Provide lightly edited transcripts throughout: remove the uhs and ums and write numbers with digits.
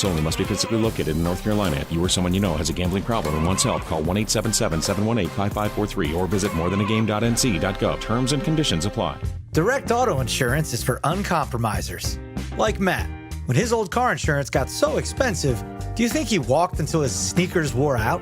Only must be physically located in North Carolina. If you or someone you know has a gambling problem and wants help, call 1-877-718-5543 or visit morethanagame.nc.gov. Terms and conditions apply. Direct auto insurance is for uncompromisers. Like Matt. When his old car insurance got so expensive, do you think he walked until his sneakers wore out?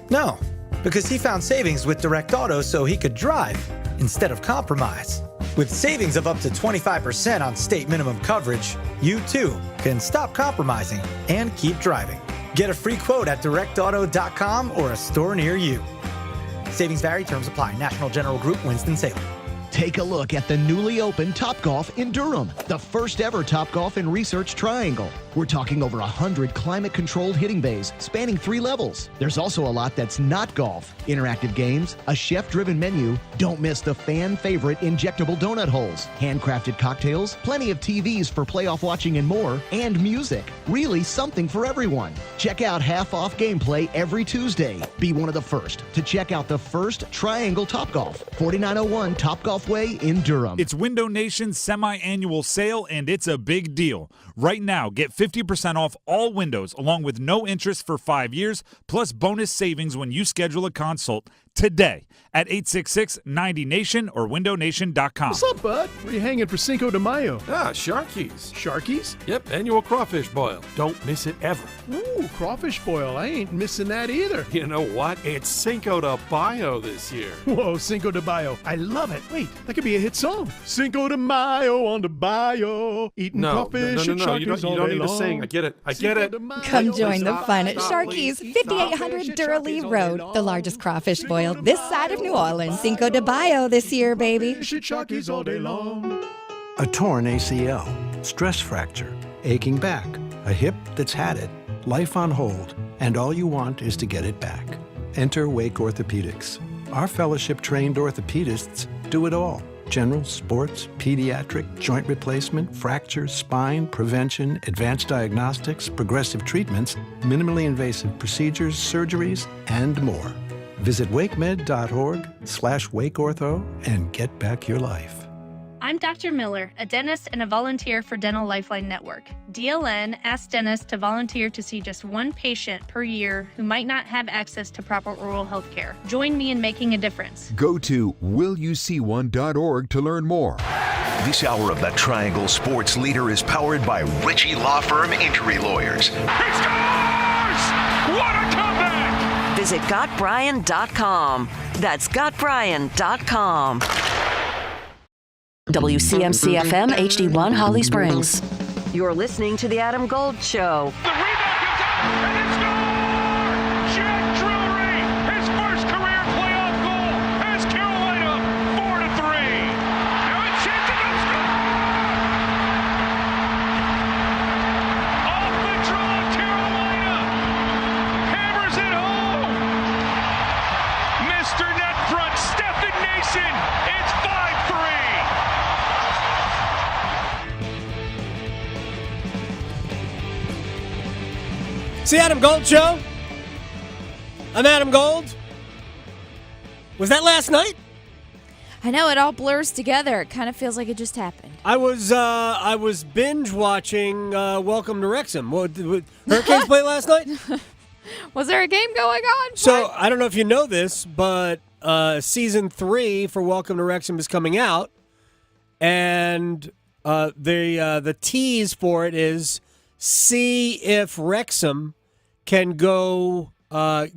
No, because he found savings with Direct Auto so he could drive instead of compromise. With savings of up to 25% on state minimum coverage, you too can stop compromising and keep driving. Get a free quote at directauto.com or a store near you. Savings vary, terms apply. National General Group, Winston-Salem. Take a look at the newly opened Topgolf in Durham, the first ever Topgolf and Research Triangle. We're talking over 100 climate-controlled hitting bays spanning 3 levels. There's also a lot that's not golf. Interactive games, a chef-driven menu. Don't miss the fan-favorite injectable donut holes, handcrafted cocktails, plenty of TVs for playoff watching and more, and music. Really something for everyone. Check out half-off gameplay every Tuesday. Be one of the first to check out the first Triangle Topgolf, 4901 Topgolf Way in Durham. It's Window Nation's semi-annual sale, and it's a big deal. Right now, get 50% off all windows, along with no interest for 5 years, plus bonus savings when you schedule a consult today at 866-90-NATION or windownation.com. What's up, bud? Where are you hanging for Cinco de Mayo? Sharkies. Sharkies? Yep, annual crawfish boil. Don't miss it ever. Ooh, crawfish boil. I ain't missing that either. You know what? It's Cinco de Mayo this year. Whoa, Cinco de Mayo. I love it. Wait, that could be a hit song. Cinco de Mayo on the bayou. Eating crawfish and no. You don't need to sing. I get it. Come join the fun at Sharky's, 5800 Durley Road, the largest crawfish boil this side of New Orleans. Cinco de Mayo this year, baby. Sharky's all day long. A torn ACL, stress fracture, aching back, a hip that's had it, life on hold, and all you want is to get it back. Enter Wake Orthopedics. Our fellowship-trained orthopedists do it all. General, sports, pediatric, joint replacement, fractures, spine, prevention, advanced diagnostics, progressive treatments, minimally invasive procedures, surgeries, and more. Visit wakemed.org/wakeortho and get back your life. I'm Dr. Miller, a dentist and a volunteer for Dental Lifeline Network. DLN asks dentists to volunteer to see just one patient per year who might not have access to proper oral health care. Join me in making a difference. Go to willyouseeone.org to learn more. This hour of the Triangle Sports Leader is powered by Ritchie Law Firm Injury Lawyers. He scores! What a comeback! Visit GotBryan.com. That's GotBryan.com. WCMC-FM HD1 Holly Springs. You're listening to The Adam Gold Show. The rebound comes out, and it's score! Jack Drury, his first career playoff goal, has Carolina 4-3. Now it's Jacob and score! Off the draw, Carolina hammers it home. Mr. Net Front, Stephen Mason, it's 5-3. It's the Adam Gold Show. I'm Adam Gold. Was that last night? I know, it all blurs together. It kind of feels like it just happened. I was binge watching Welcome to Wrexham. Hurricanes play last night? Was there a game going on? So, I don't know if you know this, but season 3 for Welcome to Wrexham is coming out. And the tease for it is see if Wrexham can go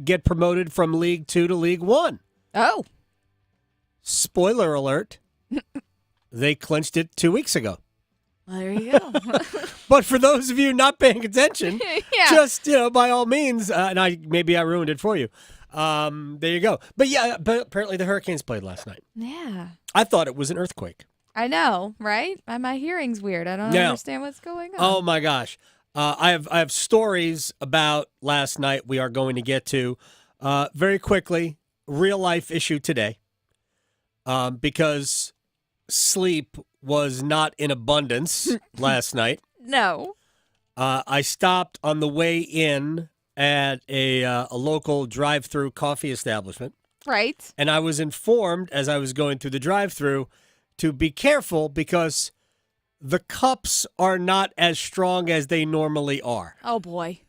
get promoted from League 2 to League 1. Oh. Spoiler alert. They clinched it 2 weeks ago. Well, there you go. But for those of you not paying attention, yeah. Just, by all means, and maybe I ruined it for you. There you go. But yeah, apparently the Hurricanes played last night. Yeah. I thought it was an earthquake. I know, right? My hearing's weird. I don't understand what's going on. Oh my gosh. I have stories about last night we are going to get to very quickly. Real life issue today because sleep was not in abundance last night. No. I stopped on the way in at a local drive-through coffee establishment. Right. And I was informed as I was going through the drive-through to be careful because the cups are not as strong as they normally are. Oh, boy.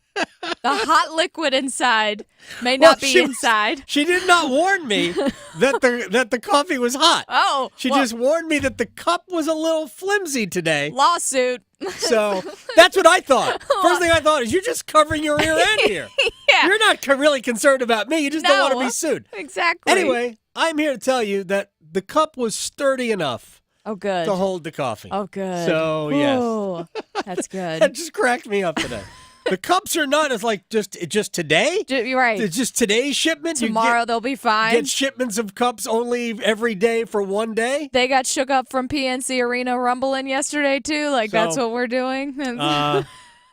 The hot liquid inside may not be inside. She did not warn me that the coffee was hot. Oh. She just warned me that the cup was a little flimsy today. Lawsuit. So that's what I thought. First thing I thought is you're just covering your rear end here. Yeah. You're not really concerned about me. You just don't want to be sued. Exactly. Anyway, I'm here to tell you that the cup was sturdy enough good. to hold the coffee. Oh, good. So, yes. Ooh, that's good. That just cracked me up today. The cups are not as like just today. You're right. It's just today's shipment. Tomorrow they'll be fine. Get shipments of cups only every day for one day. They got shook up from PNC Arena rumbling yesterday too. Like that's what we're doing.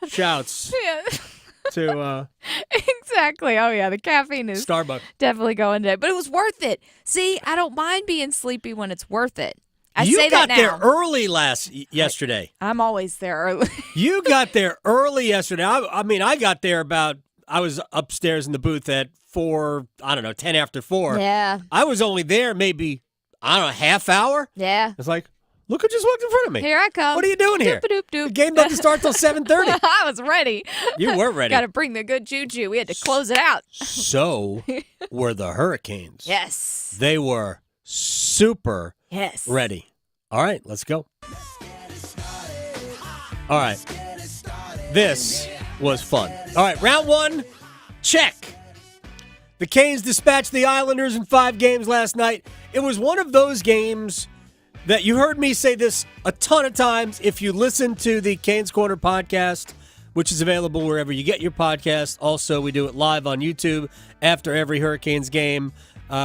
Shouts to exactly. Oh yeah, the caffeine is Starbucks. Definitely going today, but it was worth it. See, I don't mind being sleepy when it's worth it. You got there early yesterday. I'm always there early. You got there early yesterday. I mean, I got there I was upstairs in the booth at 10 after 4. Yeah. I was only there maybe, half hour. Yeah. It's like, look who just walked in front of me. Here I come. What are you doing here? Doop-a-doop-doop. The game doesn't start till 7:30. I was ready. You were ready. Got to bring the good juju. We had to close it out. So were the Hurricanes. Yes. They were super ready. All right, let's go. All right. This was fun. All right, round 1, check. The Canes dispatched the Islanders in 5 games last night. It was one of those games that you heard me say this a ton of times. If you listen to the Canes Corner podcast, which is available wherever you get your podcast. Also, we do it live on YouTube after every Hurricanes game.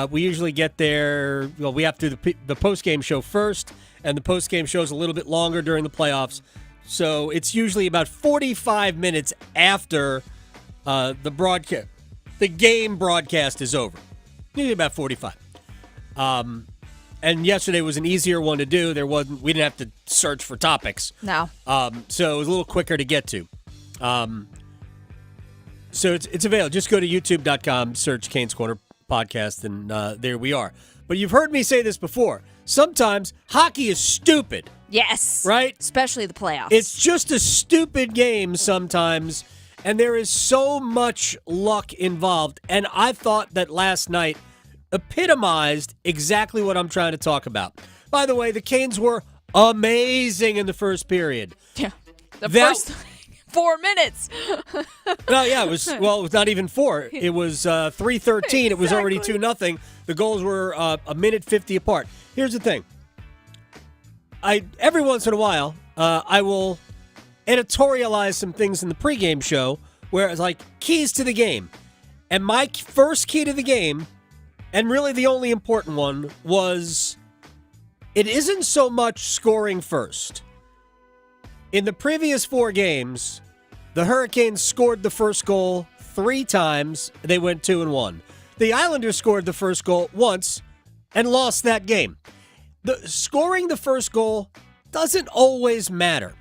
We usually get there, we have to do the post-game show first, and the post-game show is a little bit longer during the playoffs. So it's usually about 45 minutes after the game broadcast is over. Usually about 45. And yesterday was an easier one to do. We didn't have to search for topics. No. So it was a little quicker to get to. So it's available. Just go to youtube.com, search Canes Corner podcast, and there we are. But you've heard me say this before. Sometimes hockey is stupid. Yes. Right? Especially the playoffs. It's just a stupid game sometimes, and there is so much luck involved. And I thought that last night epitomized exactly what I'm trying to talk about. By the way, the Canes were amazing in the first period. Yeah. The first 4 minutes. Well, yeah, it was not even 4. It was 3:13. It was already 2-0. The goals were a minute 50 apart. Here's the thing. Every once in a while, I will editorialize some things in the pregame show where it's like keys to the game. And my first key to the game, and really the only important one, was it isn't so much scoring first. In the previous 4 games, the Hurricanes scored the first goal 3 times. They went 2-1. The Islanders scored the first goal once and lost that game. Scoring the first goal doesn't always matter.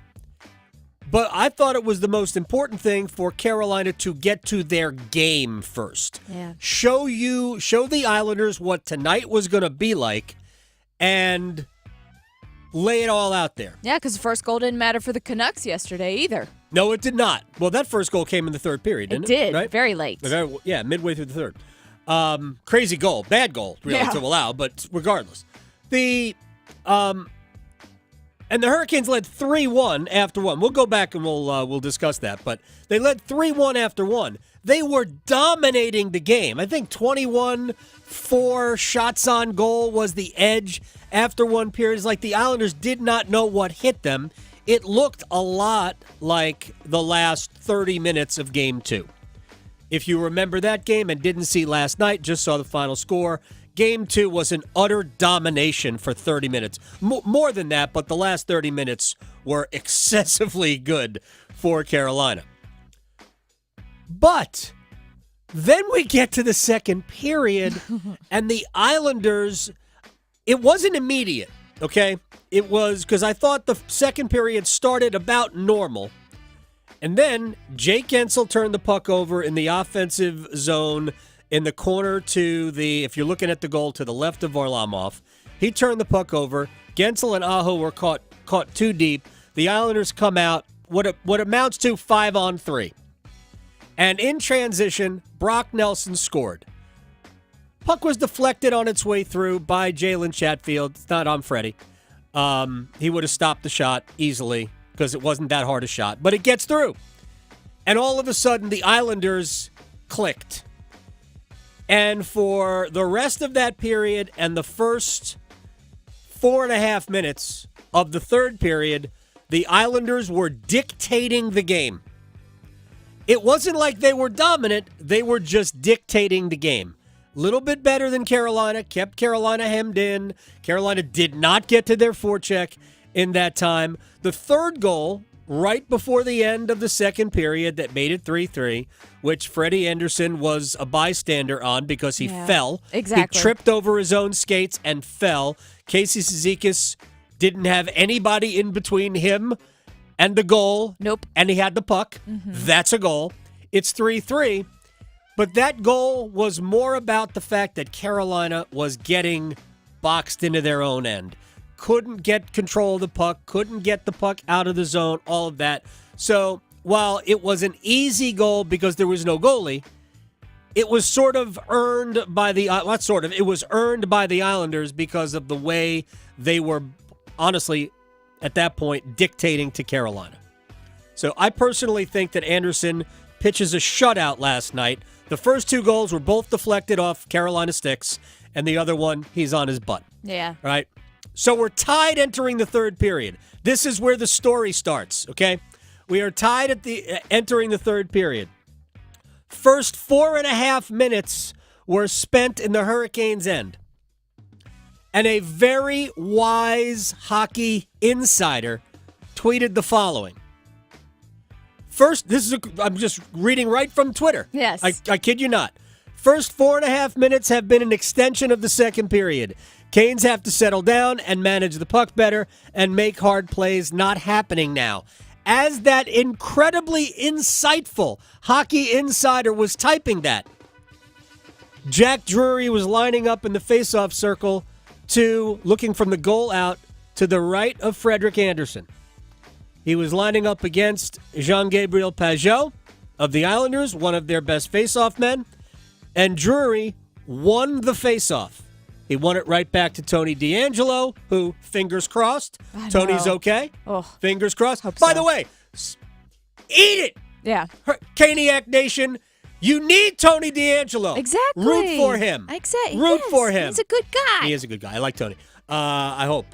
But I thought it was the most important thing for Carolina to get to their game first. Yeah. Show the Islanders what tonight was going to be like and lay it all out there. Yeah, because the first goal didn't matter for the Canucks yesterday either. No, it did not. Well, that first goal came in the third period, didn't it? It did, right? very late. Yeah, midway through the third. Crazy goal. Bad goal, really, to allow, but regardless. And the Hurricanes led 3-1 after 1. We'll go back and we'll discuss that, but they led 3-1 after 1. They were dominating the game. I think 21-4 shots on goal was the edge after 1 period. It's like the Islanders did not know what hit them. It looked a lot like the last 30 minutes of Game 2. If you remember that game and didn't see last night, just saw the final score, Game 2 was an utter domination for 30 minutes. More than that, but the last 30 minutes were excessively good for Carolina. But then we get to the second period, and the Islanders, it wasn't immediate, okay? It was because I thought the second period started about normal. And then Jake Gensel turned the puck over in the offensive zone in the corner if you're looking at the goal, to the left of Varlamov. He turned the puck over. Gensel and Aho were caught too deep. the Islanders come out what amounts to 5-on-3. And in transition, Brock Nelson scored. Puck was deflected on its way through by Jalen Chatfield. It's not on Freddie. He would have stopped the shot easily because it wasn't that hard a shot. But it gets through. And all of a sudden, the Islanders clicked. And for the rest of that period and the first 4.5 minutes of the third period, the Islanders were dictating the game. It wasn't like they were dominant. They were just dictating the game. Little bit better than Carolina, kept Carolina hemmed in. Carolina did not get to their forecheck in that time. The third goal, right before the end of the second period that made it 3-3, which Freddie Anderson was a bystander on because he fell. Exactly. He tripped over his own skates and fell. Casey Cizikas didn't have anybody in between him and the goal. Nope. And he had the puck. Mm-hmm. That's a goal. It's 3-3. But that goal was more about the fact that Carolina was getting boxed into their own end. Couldn't get control of the puck, couldn't get the puck out of the zone, all of that. So while it was an easy goal because there was no goalie, it was sort of earned by it was earned by the Islanders because of the way they were, honestly, at that point, dictating to Carolina. So I personally think that Anderson pitches a shutout last night. The first two goals were both deflected off Carolina sticks, and the other one, he's on his butt. Yeah. Right? So we're tied entering the third period. This is where the story starts, okay? We are tied at entering the third period. First 4.5 minutes were spent in the Hurricanes' end. And a very wise hockey insider tweeted the following. First, I'm just reading right from Twitter. Yes. I kid you not. First 4.5 minutes have been an extension of the second period. Canes have to settle down and manage the puck better and make hard plays not happening now. As that incredibly insightful hockey insider was typing that, Jack Drury was lining up in the faceoff circle looking from the goal out to the right of Frederik Andersen. He was lining up against Jean-Gabriel Pageau of the Islanders, one of their best faceoff men, and Drury won the faceoff. He won it right back to Tony DeAngelo, who, fingers crossed, Tony's okay. Oh, fingers crossed. hope By so. the way, eat it! Yeah. Caniac Nation, you need Tony DeAngelo. Exactly. Root for him. Exactly. Root for him. He's a good guy. He is a good guy. I like Tony. I hope.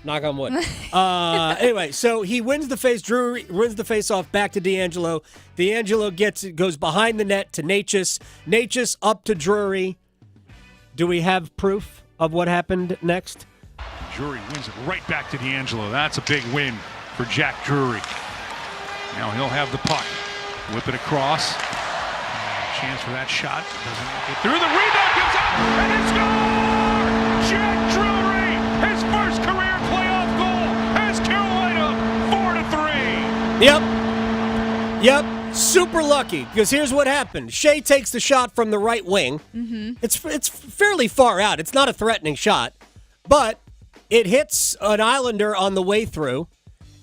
Knock on wood. Anyway, so he wins the face. Drury wins the face off back to DeAngelo. DeAngelo goes behind the net to Natchez. Natchez up to Drury. Do we have proof of what happened next? Drury wins it right back to DeAngelo. That's a big win for Jack Drury. Now he'll have the puck. Whip it across. Chance for that shot. Doesn't get through. The rebound comes out and it's score! Jack Drury, his first career playoff goal as Carolina 4-3. Yep. Super lucky, because here's what happened. Shea takes the shot from the right wing. Mm-hmm. It's fairly far out. It's not a threatening shot, but it hits an Islander on the way through.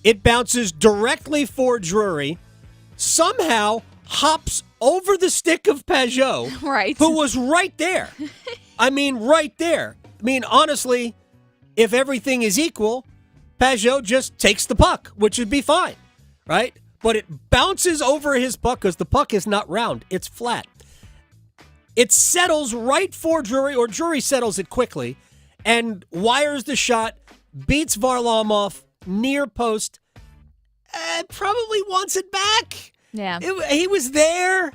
It bounces directly for Drury, somehow hops over the stick of Pageau, right, who was right there. I mean, right there. I mean, honestly, if everything is equal, Pageau just takes the puck, which would be fine, right? But it bounces over his puck because the puck is not round. It's flat. It settles right for Drury, or Drury settles it quickly, and wires the shot, beats Varlamov near post, and probably wants it back. Yeah. He was there,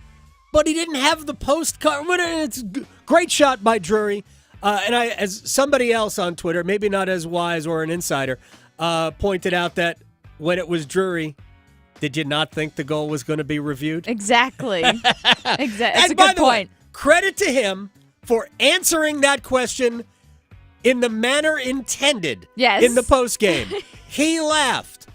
but he didn't have the post cover. It's a great shot by Drury. And as somebody else on Twitter, maybe not as wise or an insider, pointed out that when it was Drury, did you not think the goal was going to be reviewed? Exactly. Exactly. That's a by good the point. way, credit to him for answering that question in the manner intended Yes. in the postgame. He laughed.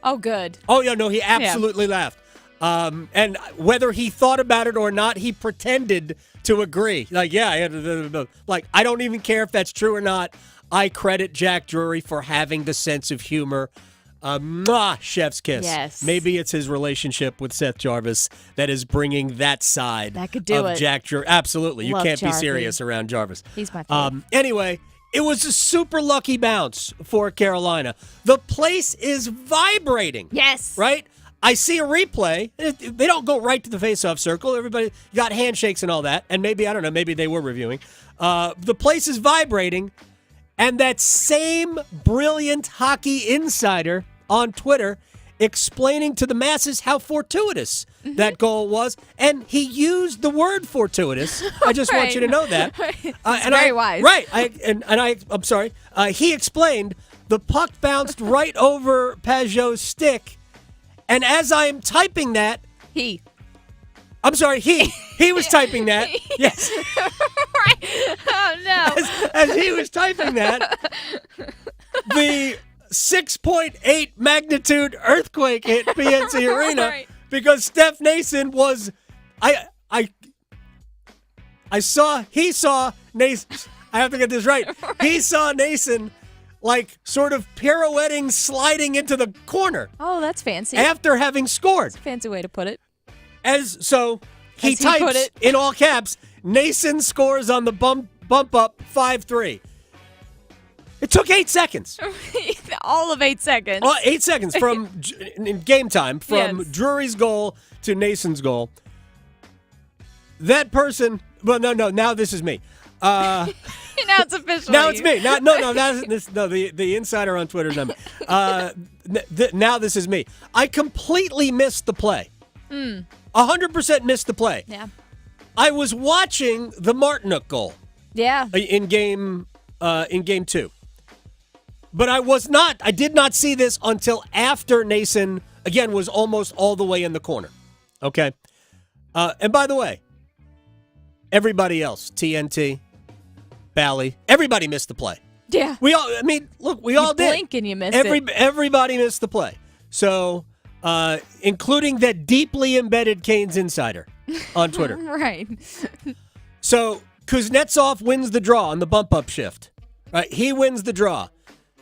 Oh, good. Oh, yeah, no, he absolutely laughed. And whether he thought about it or not, he pretended to agree. Like, yeah, like, I don't even care if that's true or not. I credit Jack Drury for having the sense of humor Chef's kiss. Yes. Maybe it's his relationship with Seth Jarvis that is bringing that side That could do of it. Jack Jarvis. Absolutely. You Love can't be Jarvis. serious around Jarvis. He's my favorite. Anyway, it was a super lucky bounce for Carolina. The place is vibrating. Yes. Right? I see a replay. They don't go right to the face-off circle. Everybody got handshakes and all that. And maybe, I don't know, maybe they were reviewing. The place is vibrating. And that same brilliant hockey insider on Twitter explaining to the masses how fortuitous that goal was. And he used the word fortuitous. I just want you to know that. It's very wise. Right. I'm sorry. He explained the puck bounced right over Pajot's stick. And as I am typing that... He was typing that. Yes. Right. Oh, no. As he was typing that, the 6.8 magnitude earthquake hit PNC Arena Right. because Steph Nason was... He saw Nason... I have to get this right. He saw Nason like sort of pirouetting, sliding into the corner. Oh, that's fancy. After having scored. That's a fancy way to put it. He As he types put it. in all caps, Nason scores on the bump up 5-3. It took 8 seconds. All of 8 seconds. 8 seconds from in game time, from Yes. Drury's goal to Nason's goal. That person, well, no, now this is me. Now it's official. Now it's me. The insider on Twitter is not me. Now this is me. I completely missed the play. 100% missed the play. Yeah. I was watching the Martinook goal. Yeah. In game 2. But I did not see this until after Nason, again, was almost all the way in the corner. Okay? And by the way, everybody else, TNT, Bally, everybody missed the play. Yeah. We all did. Blink and you missed it. Everybody missed the play. So, including that deeply embedded Canes insider on Twitter. Right. So, Kuznetsov wins the draw on the bump-up shift. Right? He wins the draw.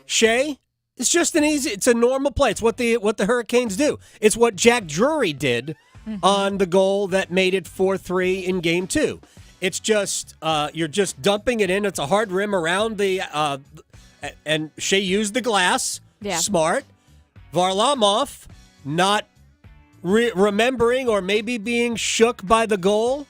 Shea, it's a normal play. It's what the Hurricanes do. It's what Jack Drury did on the goal that made it 4-3 in game 2. It's just, you're just dumping it in. It's a hard rim around and Shea used the glass. Yeah. Smart. Varlamov, not remembering or maybe being shook by the goal,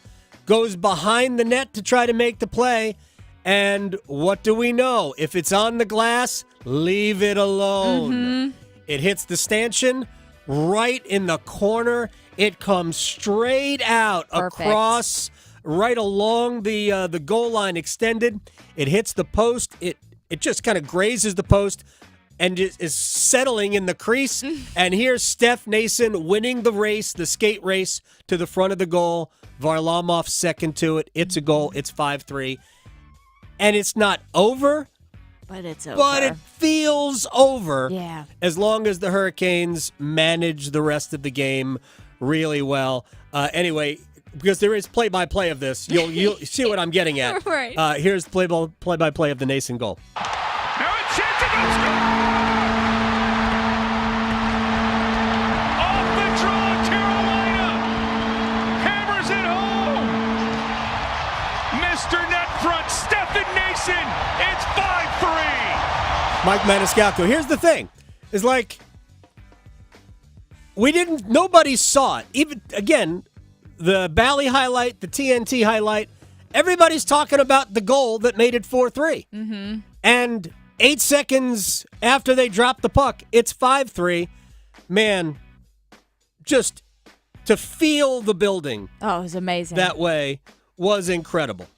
goes behind the net to try to make the play. And what do we know? If it's on the glass, leave it alone. It hits the stanchion right in the corner. It comes straight out across, right along the goal line extended. It hits the post. It just kind of grazes the post and is settling in the crease. And here's Steph Nason winning the race, the skate race to the front of the goal. Varlamov second to it. It's a goal. It's 5-3. And it's not over. But it's over. But it feels over. Yeah. As long as the Hurricanes manage the rest of the game really well. Anyway, because there is play-by-play of this, you'll see what I'm getting at. Right. Here's play-by-play of the Nason goal. Now a chance to go score! Off the draw, Carolina hammers it home. Mr. Net Front, Stephen Nason. It's 5-3. Mike Maniscalco. Here's the thing. Is like, nobody saw it. Even, again, the Bally highlight, the TNT highlight, everybody's talking about the goal that made it 4-3. And 8 seconds after they dropped the puck, it's 5-3. Man, just to feel the building. Oh, it was amazing. That way was incredible.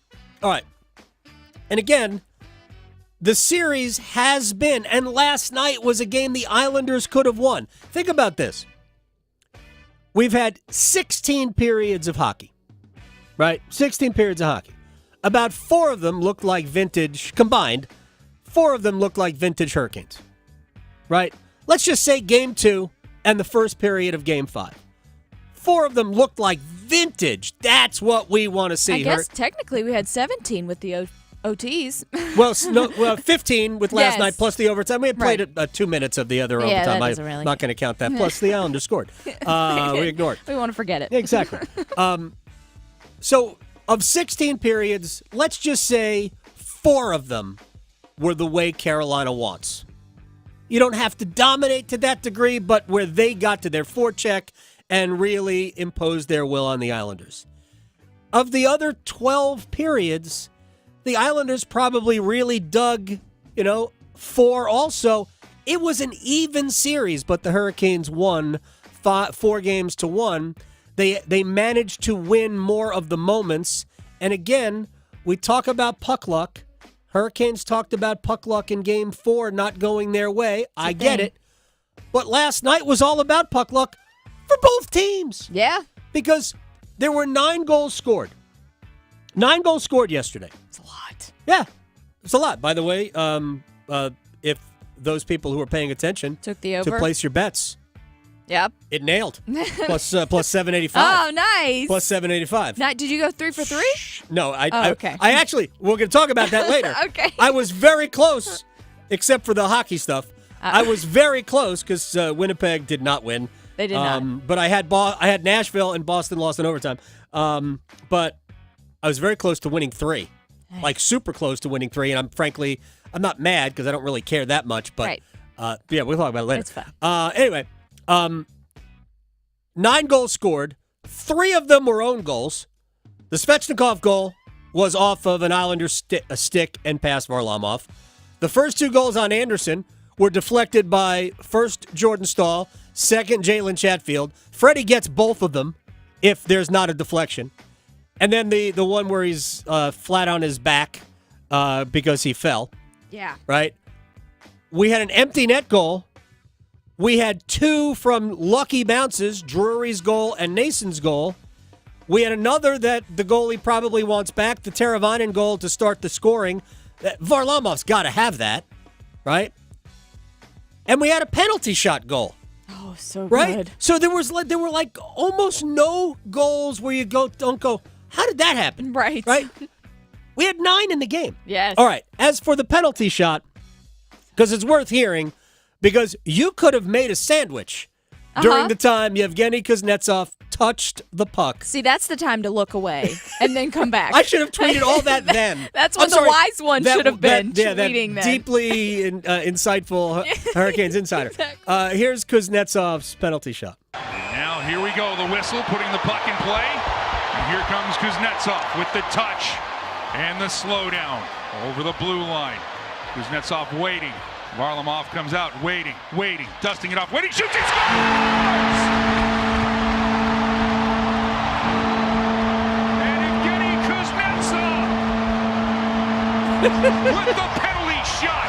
All right. And again, the series has been, and last night was a game the Islanders could have won. Think about this. We've had 16 periods of hockey, right? 16 periods of hockey. About 4 of them looked like vintage, combined, 4 of them looked like vintage Hurricanes, right? Let's just say game 2 and the first period of game 5. 4 of them looked like vintage. That's what we want to see. I guess technically we had 17 with the OTs. Well, 15 with last Yes. night plus the overtime. We had played Right. 2 minutes of the other Yeah, overtime. that doesn't really I'm not going to count that. Plus the Islanders scored. We ignored. We want to forget it. Exactly. So of 16 periods, let's just say 4 of them were the way Carolina wants. You don't have to dominate to that degree, but where they got to their forecheck and really imposed their will on the Islanders. Of the other 12 periods, the Islanders probably really dug, 4 also. It was an even series, but the Hurricanes won 4 games to 1. They managed to win more of the moments. And again, we talk about puck luck. Hurricanes talked about puck luck in Game 4 not going their way. I get it. But last night was all about puck luck for both teams. Yeah. Because there were 9 goals scored. 9 goals scored yesterday. It's a lot. Yeah. It's a lot. By the way, if those people who are paying attention Took the over. to place your bets, Yep. it nailed. plus 785. Oh, nice. Plus 785. Now, did you go 3 for 3? No, okay. I actually, we're going to talk about that later. Okay. I was very close, except for the hockey stuff. I was very close because Winnipeg did not win. They did not. But I had Nashville and Boston lost in overtime. But I was very close to winning 3. Nice. Like super close to winning 3. And I'm not mad because I don't really care that much. But right. Yeah, we'll talk about it later. It's fine. Anyway, 9 goals scored. 3 of them were own goals. The Svechnikov goal was off of an Islander stick and past Varlamov. The first 2 goals on Anderson were deflected by first Jordan Stahl, second Jalen Chatfield. Freddie gets both of them if there's not a deflection. And then the one where he's flat on his back because he fell. Yeah. Right? We had an empty net goal. We had 2 from lucky bounces, Drury's goal and Nason's goal. We had another that the goalie probably wants back, the Teravainen goal to start the scoring. Varlamov's got to have that, right? And we had a penalty shot goal. Oh, so right? good. So there were like almost no goals where you don't go, how did that happen? Right. Right? We had 9 in the game. Yes. All right. As for the penalty shot, because it's worth hearing, because you could have made a sandwich during the time Yevgeny Kuznetsov touched the puck. See, that's the time to look away and then come back. I should have tweeted all that then. That's what the wise one should have been tweeting that then. deeply insightful Hurricanes insider. Exactly. Here's Kuznetsov's penalty shot. Now here we go, the whistle, putting the puck in play. And here comes Kuznetsov with the touch and the slowdown over the blue line. Kuznetsov waiting. Varlamov comes out, waiting, dusting it off, waiting, shoots, he scores! And Evgeny Kuznetsov with the penalty shot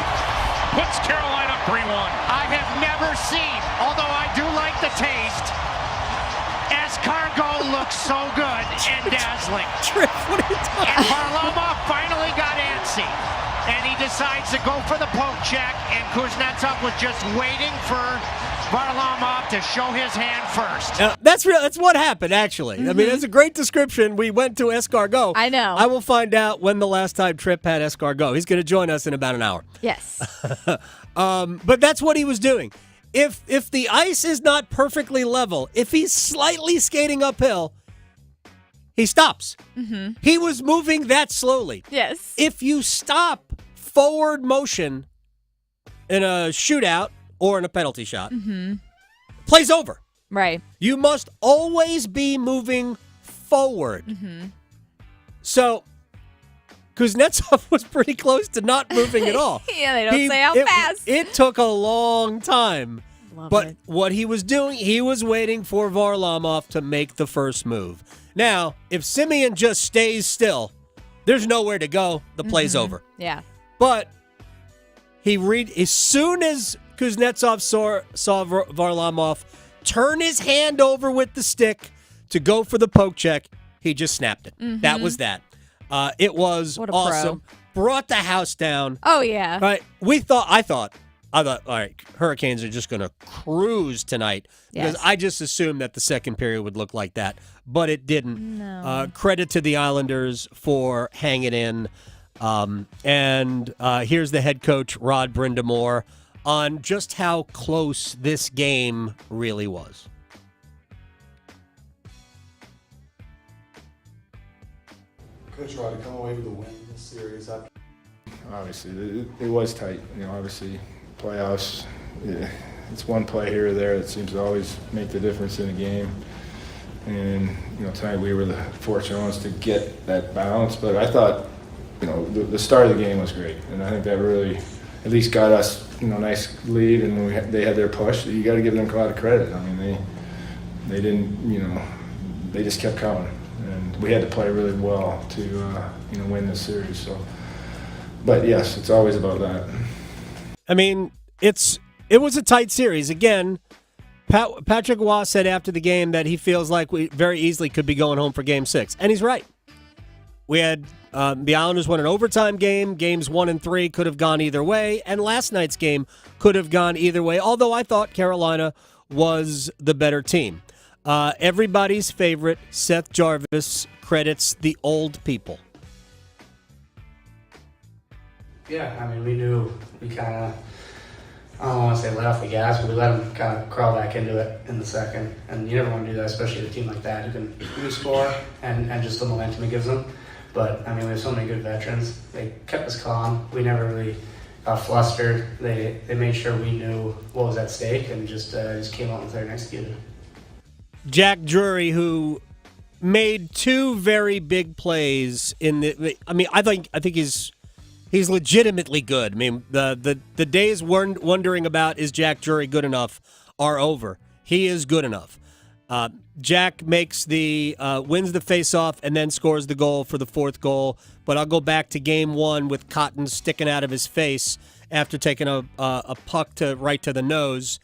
puts Carolina 3-1. I have never seen, although I do like the taste, escargot looks so good and dazzling. Tripp, what are you talking about? And Varlamov finally got antsy. And he decides to go for the poke check, and Kuznetsov was just waiting for Varlamov to show his hand first. That's real. That's what happened, actually. I mean, that's a great description. We went to escargot. I know. I will find out when the last time Tripp had escargot. He's going to join us in about an hour. Yes. But that's what he was doing. If the ice is not perfectly level, if he's slightly skating uphill, he stops. Mm-hmm. He was moving that slowly. Yes. If you stop forward motion in a shootout or in a penalty shot, play's over. Right. You must always be moving forward. Mm-hmm. So Kuznetsov was pretty close to not moving at all. Yeah, they don't say how fast. It took a long time. But what he was doing, he was waiting for Varlamov to make the first move. Now, if Simeon just stays still, there's nowhere to go. The play's over. Yeah. But as soon as Kuznetsov saw Varlamov turn his hand over with the stick to go for the poke check, he just snapped it. Mm-hmm. That was that. It was What a awesome. Brought the house down. Oh, yeah. Right. I thought, all right, Hurricanes are just going to cruise tonight. Because Yes. I just assumed that the second period would look like that. But it didn't. No. Credit to the Islanders for hanging in. And here's the head coach, Rod Brindamore, on just how close this game really was. Coach Rod, to come away with a win in this series. Obviously, it was tight. Obviously, playoffs, it's one play here or there that seems to always make the difference in a game. And, tonight we were the fortunate ones to get that balance. But I thought, the start of the game was great. And I think that really at least got us, nice lead. And they had their push. You got to give them a lot of credit. I mean, they didn't, they just kept coming. And we had to play really well to, win this series. So, but yes, it's always about that. I mean, it was a tight series. Again, Patrick Waugh said after the game that he feels like we very easily could be going home for Game 6, and he's right. We had the Islanders won an overtime game. Games 1 and 3 could have gone either way, and last night's game could have gone either way. Although I thought Carolina was the better team. Everybody's favorite, Seth Jarvis, credits the old people. Yeah, I mean, we knew we kind of, I don't want to say let off the gas, but we let them kind of crawl back into it in the second. And you never want to do that, especially with a team like that who can score and just the momentum it gives them. But, I mean, we have so many good veterans. They kept us calm. We never really got flustered. They made sure we knew what was at stake and just came out there and executed. Jack Drury, who made two very big plays in the. I mean, I think he's legitimately good. I mean, the days wondering about is Jack Drury good enough are over. He is good enough. Jack makes wins the faceoff and then scores the goal for the fourth goal. But I'll go back to Game 1 with Cotton sticking out of his face after taking a puck right to the nose.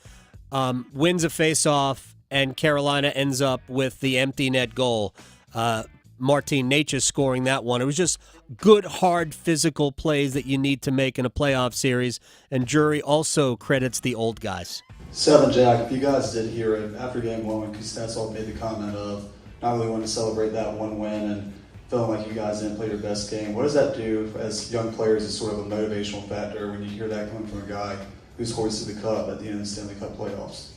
Wins a faceoff. And Carolina ends up with the empty net goal. Martin Necas scoring that one. It was just good, hard, physical plays that you need to make in a playoff series. And Drury also credits the old guys. 7, Jack, if you guys did hear it, after Game 1 when Kuznetsov made the comment of not really wanting to celebrate that one win and feeling like you guys didn't play your best game, what does that do as young players as sort of a motivational factor when you hear that coming from a guy who's hoisted the cup at the end of the Stanley Cup playoffs?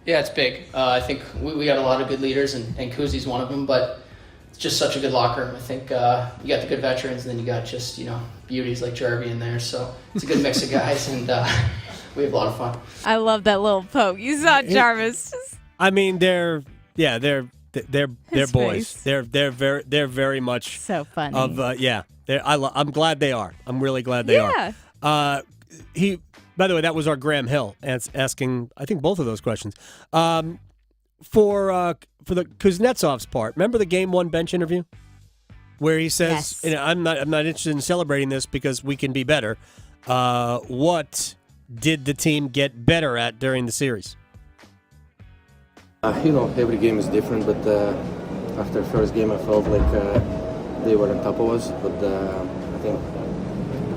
Yeah, it's big. I think we got a lot of good leaders, and Kuzi's one of them, but it's just such a good locker room. I think you got the good veterans, and then you got just, beauties like Jarvie in there. So it's a good mix of guys, and we have a lot of fun. I love that little poke. You saw Jarvis. I mean, they're boys. Face. They're very much so funny. I'm glad they are. I'm really glad they are. By the way, that was our Graham Hill asking, I think, both of those questions. For the Kuznetsov's part, remember the Game 1 bench interview where he says, yes. I'm not interested in celebrating this because we can be better. What did the team get better at during the series? Every game is different, but after the first game I felt like they were on top of us, but I think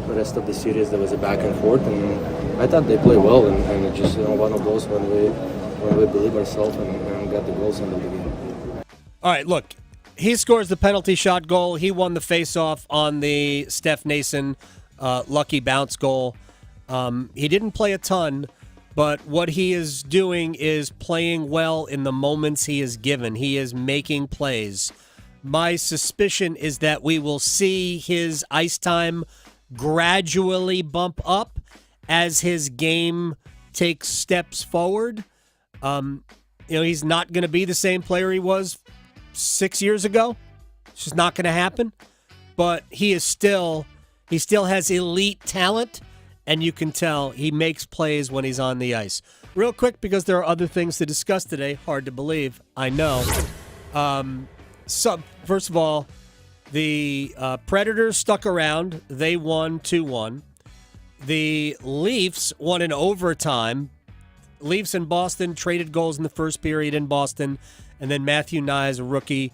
the rest of the series there was a back and forth, and I thought they played well, and it's just one of those when we believe ourselves and got the goals in the beginning. All right, look, he scores the penalty shot goal. He won the faceoff on the Steph Nason lucky bounce goal. He didn't play a ton, but what he is doing is playing well in the moments he is given. He is making plays. My suspicion is that we will see his ice time gradually bump up as his game takes steps forward. He's not going to be the same player he was 6 years ago. It's just not going to happen. But he still has elite talent, and you can tell he makes plays when he's on the ice. Real quick, because there are other things to discuss today. Hard to believe, I know. First of all, the Predators stuck around. They won 2-1. The Leafs won in overtime. Leafs in Boston traded goals in the first period in Boston. And then Matthew Nyes, a rookie,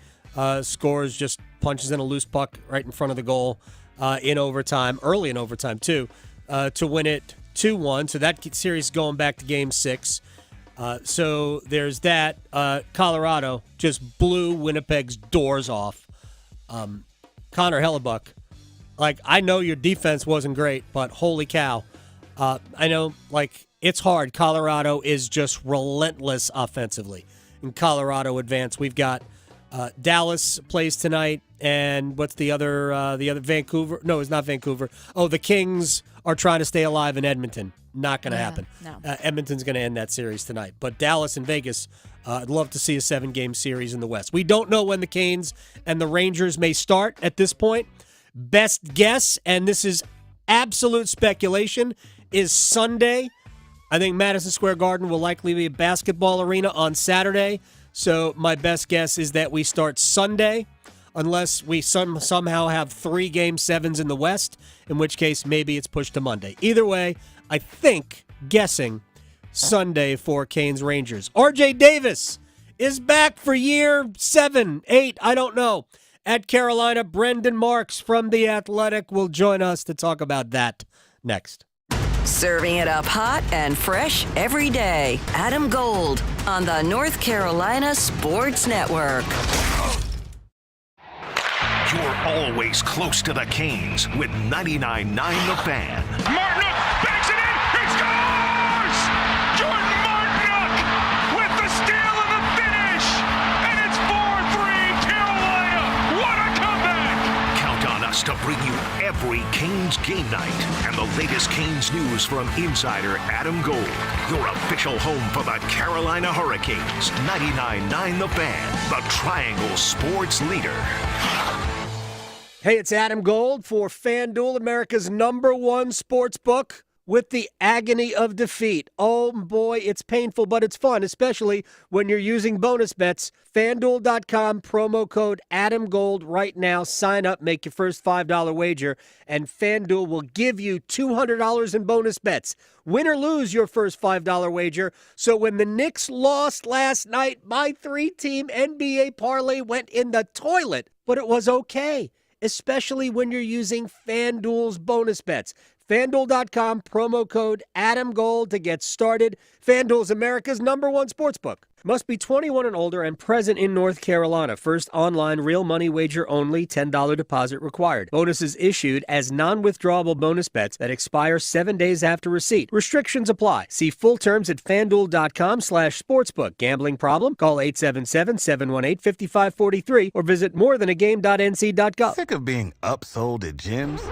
scores, just punches in a loose puck right in front of the goal in overtime, early in overtime too, to win it 2-1. So that series is going back to Game 6. So there's that. Colorado just blew Winnipeg's doors off. Connor Hellebuck Like, I know your defense wasn't great, but holy cow. I know, like, it's hard. Colorado is just relentless offensively. In Colorado advance, we've got Dallas plays tonight, and what's the other Vancouver? No, it's not Vancouver. Oh, the Kings are trying to stay alive in Edmonton. Not going to happen. No. Edmonton's going to end that series tonight. But Dallas and Vegas, I'd love to see a 7-game series in the West. We don't know when the Canes and the Rangers may start at this point. Best guess, and this is absolute speculation, is Sunday. I think Madison Square Garden will likely be a basketball arena on Saturday. So my best guess is that we start Sunday, unless we somehow have 3 Game 7s in the West, in which case maybe it's pushed to Monday. Either way, I think, guessing, Sunday for Canes Rangers. RJ Davis is back for year 7, 8, I don't know. At Carolina, Brendan Marks from The Athletic will join us to talk about that next. Serving it up hot and fresh every day. Adam Gold on the North Carolina Sports Network. You're always close to the Canes with 99.9 The Fan. Martinook banks it in. He scores! Jordan Martinook with the steal and the finish. And it's 4-3 Carolina. What a comeback! Count on us to bring you every Canes game night and the latest Canes news from insider Adam Gold, your official home for the Carolina Hurricanes. 99.9 The Fan, the Triangle Sports leader. Hey, it's Adam Gold for FanDuel, America's #1 sports book with the agony of defeat. Oh, boy, it's painful, but it's fun, especially when you're using bonus bets. FanDuel.com, promo code AdamGold right now. Sign up, make your first $5 wager, and FanDuel will give you $200 in bonus bets. Win or lose your first $5 wager. So when the Knicks lost last night, my 3-team NBA parlay went in the toilet, but it was okay, especially when you're using FanDuel's bonus bets. FanDuel.com, promo code AdamGold to get started. FanDuel's America's #1 sportsbook. Must be 21 and older and present in North Carolina. First online real money wager only. $10 deposit required. Bonuses issued as non-withdrawable bonus bets that expire 7 days after receipt. Restrictions apply. See full terms at FanDuel.com/sportsbook. Gambling problem? Call 877-718-5543 or visit morethanagame.nc.gov. Sick of being upsold at gyms?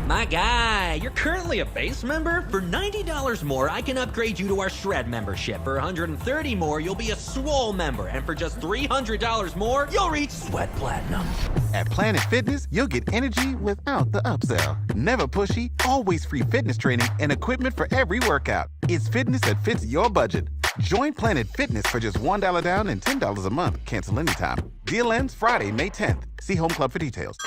My guy, you're currently a base member? For $90 more, I can upgrade you to our Shred membership. For $130 more, you'll be a Swole member. And for just $300 more, you'll reach Sweat Platinum. At Planet Fitness, you'll get energy without the upsell. Never pushy, always free fitness training and equipment for every workout. It's fitness that fits your budget. Join Planet Fitness for just $1 down and $10 a month. Cancel anytime. Deal ends Friday, May 10th. See Home Club for details.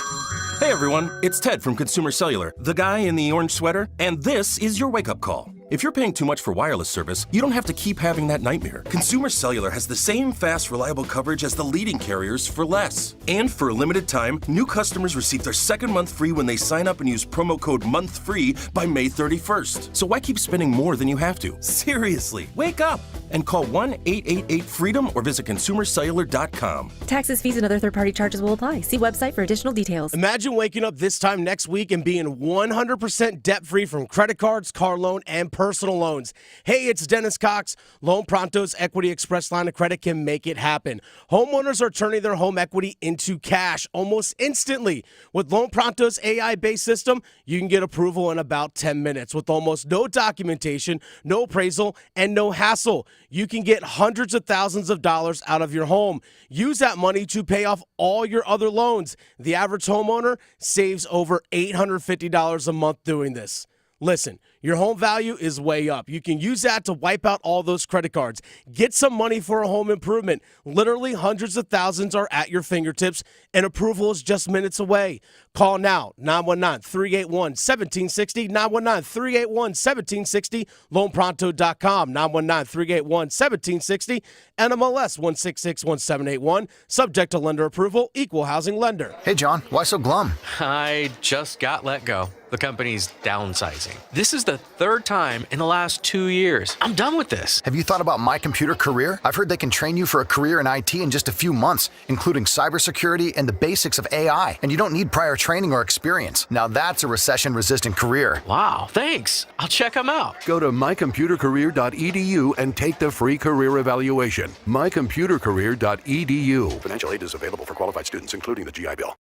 Hey everyone, it's Ted from Consumer Cellular, the guy in the orange sweater, and this is your wake-up call. If you're paying too much for wireless service, you don't have to keep having that nightmare. Consumer Cellular has the same fast, reliable coverage as the leading carriers for less. And for a limited time, new customers receive their second month free when they sign up and use promo code MONTHFREE by May 31st. So why keep spending more than you have to? Seriously, wake up and call 1-888-FREEDOM or visit consumercellular.com. Taxes, fees, and other third-party charges will apply. See website for additional details. Imagine waking up this time next week and being 100% debt-free from credit cards, car loan, and personal loans. Hey, it's Dennis Cox. Loan Pronto's Equity Express line of credit can make it happen. Homeowners are turning their home equity into cash almost instantly. With Loan Pronto's AI-based system, you can get approval in about 10 minutes with almost no documentation, no appraisal, and no hassle. You can get hundreds of thousands of dollars out of your home. Use that money to pay off all your other loans. The average homeowner saves over $850 a month doing this. Listen, your home value is way up. You can use that to wipe out all those credit cards. Get some money for a home improvement. Literally hundreds of thousands are at your fingertips, and approval is just minutes away. Call now, 919-381-1760, 919-381-1760, loanpronto.com, 919-381-1760, NMLS 1661781, subject to lender approval, equal housing lender. Hey, John, why so glum? I just got let go. The company's downsizing. This is the third time in the last 2 years. I'm done with this. Have you thought about My Computer Career? I've heard they can train you for a career in IT in just a few months, including cybersecurity and the basics of AI. And you don't need prior training or experience. Now that's a recession-resistant career. Wow, thanks. I'll check them out. Go to mycomputercareer.edu and take the free career evaluation. mycomputercareer.edu. Financial aid is available for qualified students, including the GI Bill.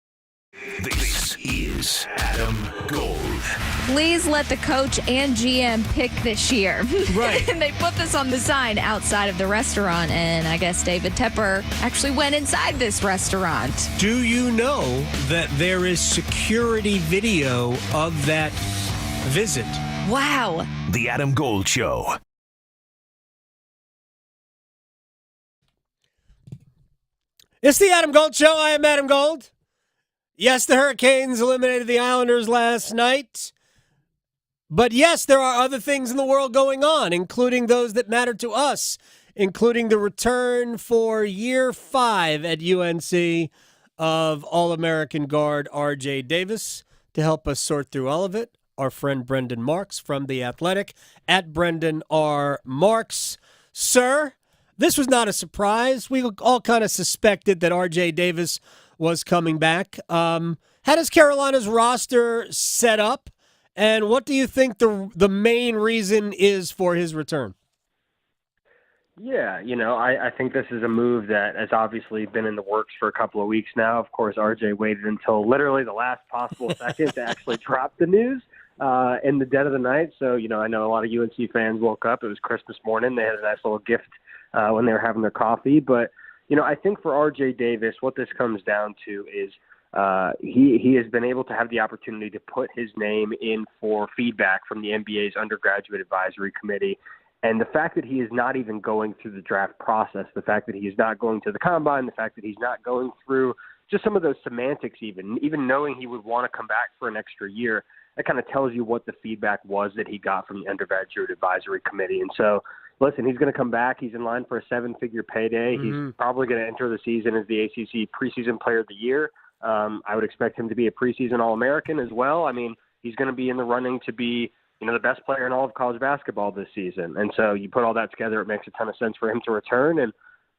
This is Adam Gold. Please let the coach and GM pick this year. Right. And they put this on the sign outside of the restaurant, and I guess David Tepper actually went inside this restaurant. Do you know that there is security video of that visit? Wow. The Adam Gold Show. It's the Adam Gold Show. I am Adam Gold. Yes, the Hurricanes eliminated the Islanders last night. But yes, there are other things in the world going on, including those that matter to us, including the return for year 5 at UNC of All-American guard R.J. Davis. To help us sort through all of it, our friend Brendan Marks from The Athletic, at Brendan R. Marks. Sir, this was not a surprise. We all kind of suspected that R.J. Davis was coming back. How does Carolina's roster set up, and what do you think the main reason is for his return? Yeah, I think this is a move that has obviously been in the works for a couple of weeks now. Of course, RJ waited until literally the last possible second to actually drop the news in the dead of the night. So, I know a lot of UNC fans woke up. It was Christmas morning. They had a nice little gift when they were having their coffee, but I think for R.J. Davis, what this comes down to is he has been able to have the opportunity to put his name in for feedback from the NBA's undergraduate advisory committee. And the fact that he is not even going through the draft process, the fact that he is not going to the combine, the fact that he's not going through just some of those semantics even knowing he would want to come back for an extra year, that kind of tells you what the feedback was that he got from the undergraduate advisory committee. And so, listen, he's going to come back. He's in line for a 7-figure payday. Mm-hmm. He's probably going to enter the season as the ACC preseason player of the year. I would expect him to be a preseason All-American as well. I mean, he's going to be in the running to be, the best player in all of college basketball this season. And so you put all that together, it makes a ton of sense for him to return. And,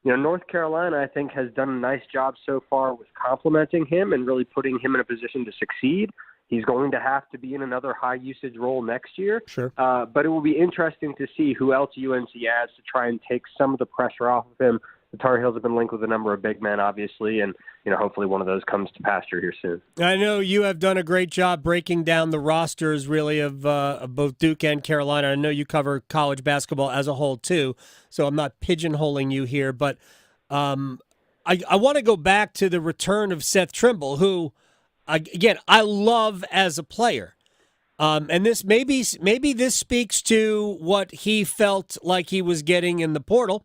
North Carolina, I think, has done a nice job so far with complimenting him and really putting him in a position to succeed. He's going to have to be in another high-usage role next year. Sure. But it will be interesting to see who else UNC adds to try and take some of the pressure off of him. The Tar Heels have been linked with a number of big men, obviously, and hopefully one of those comes to pasture here soon. I know you have done a great job breaking down the rosters, really, of both Duke and Carolina. I know you cover college basketball as a whole, too, so I'm not pigeonholing you here. But I want to go back to the return of Seth Trimble, who, again, I love as a player. And this maybe this speaks to what he felt like he was getting in the portal,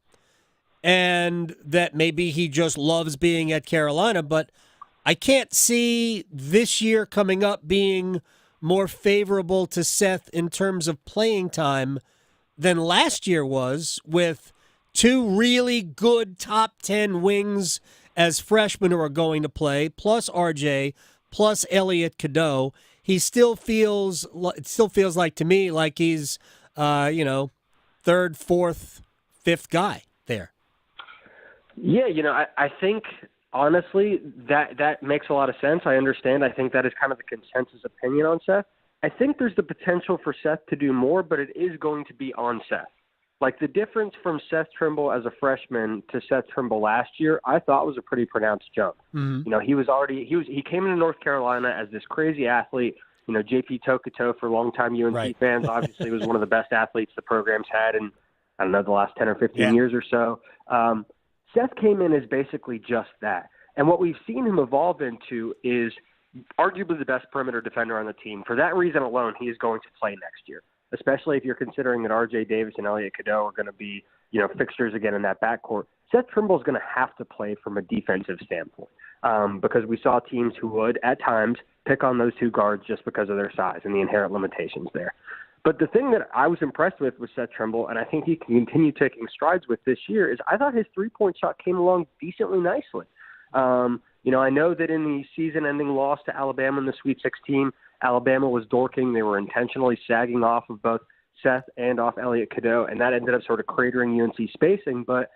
and that maybe he just loves being at Carolina. But I can't see this year coming up being more favorable to Seth in terms of playing time than last year was, with 2 really good top 10 wings as freshmen who are going to play, plus RJ, plus Elliot Cadeau. It still feels like to me like he's, 3rd, 4th, 5th guy there. Yeah, I think, honestly, that makes a lot of sense. I understand. I think that is kind of the consensus opinion on Seth. I think there's the potential for Seth to do more, but it is going to be on Seth. Like, the difference from Seth Trimble as a freshman to Seth Trimble last year, I thought was a pretty pronounced jump. Mm-hmm. He came into North Carolina as this crazy athlete. JP Tokoto, for longtime UNC fans, obviously was one of the best athletes the program's had in, the last 10 or 15 years or so. Seth came in as basically just that. And what we've seen him evolve into is arguably the best perimeter defender on the team. For that reason alone, he is going to play next year, especially if you're considering that R.J. Davis and Elliot Cadeau are going to be, fixtures again in that backcourt. Seth Trimble is going to have to play from a defensive standpoint because we saw teams who would, at times, pick on those 2 guards just because of their size and the inherent limitations there. But the thing that I was impressed with Seth Trimble, and I think he can continue taking strides with this year, is I thought his 3-point shot came along decently nicely. I know that in the season-ending loss to Alabama in the Sweet 16, Alabama was dorking. They were intentionally sagging off of both Seth and off Elliot Cadeau, and that ended up sort of cratering UNC spacing. But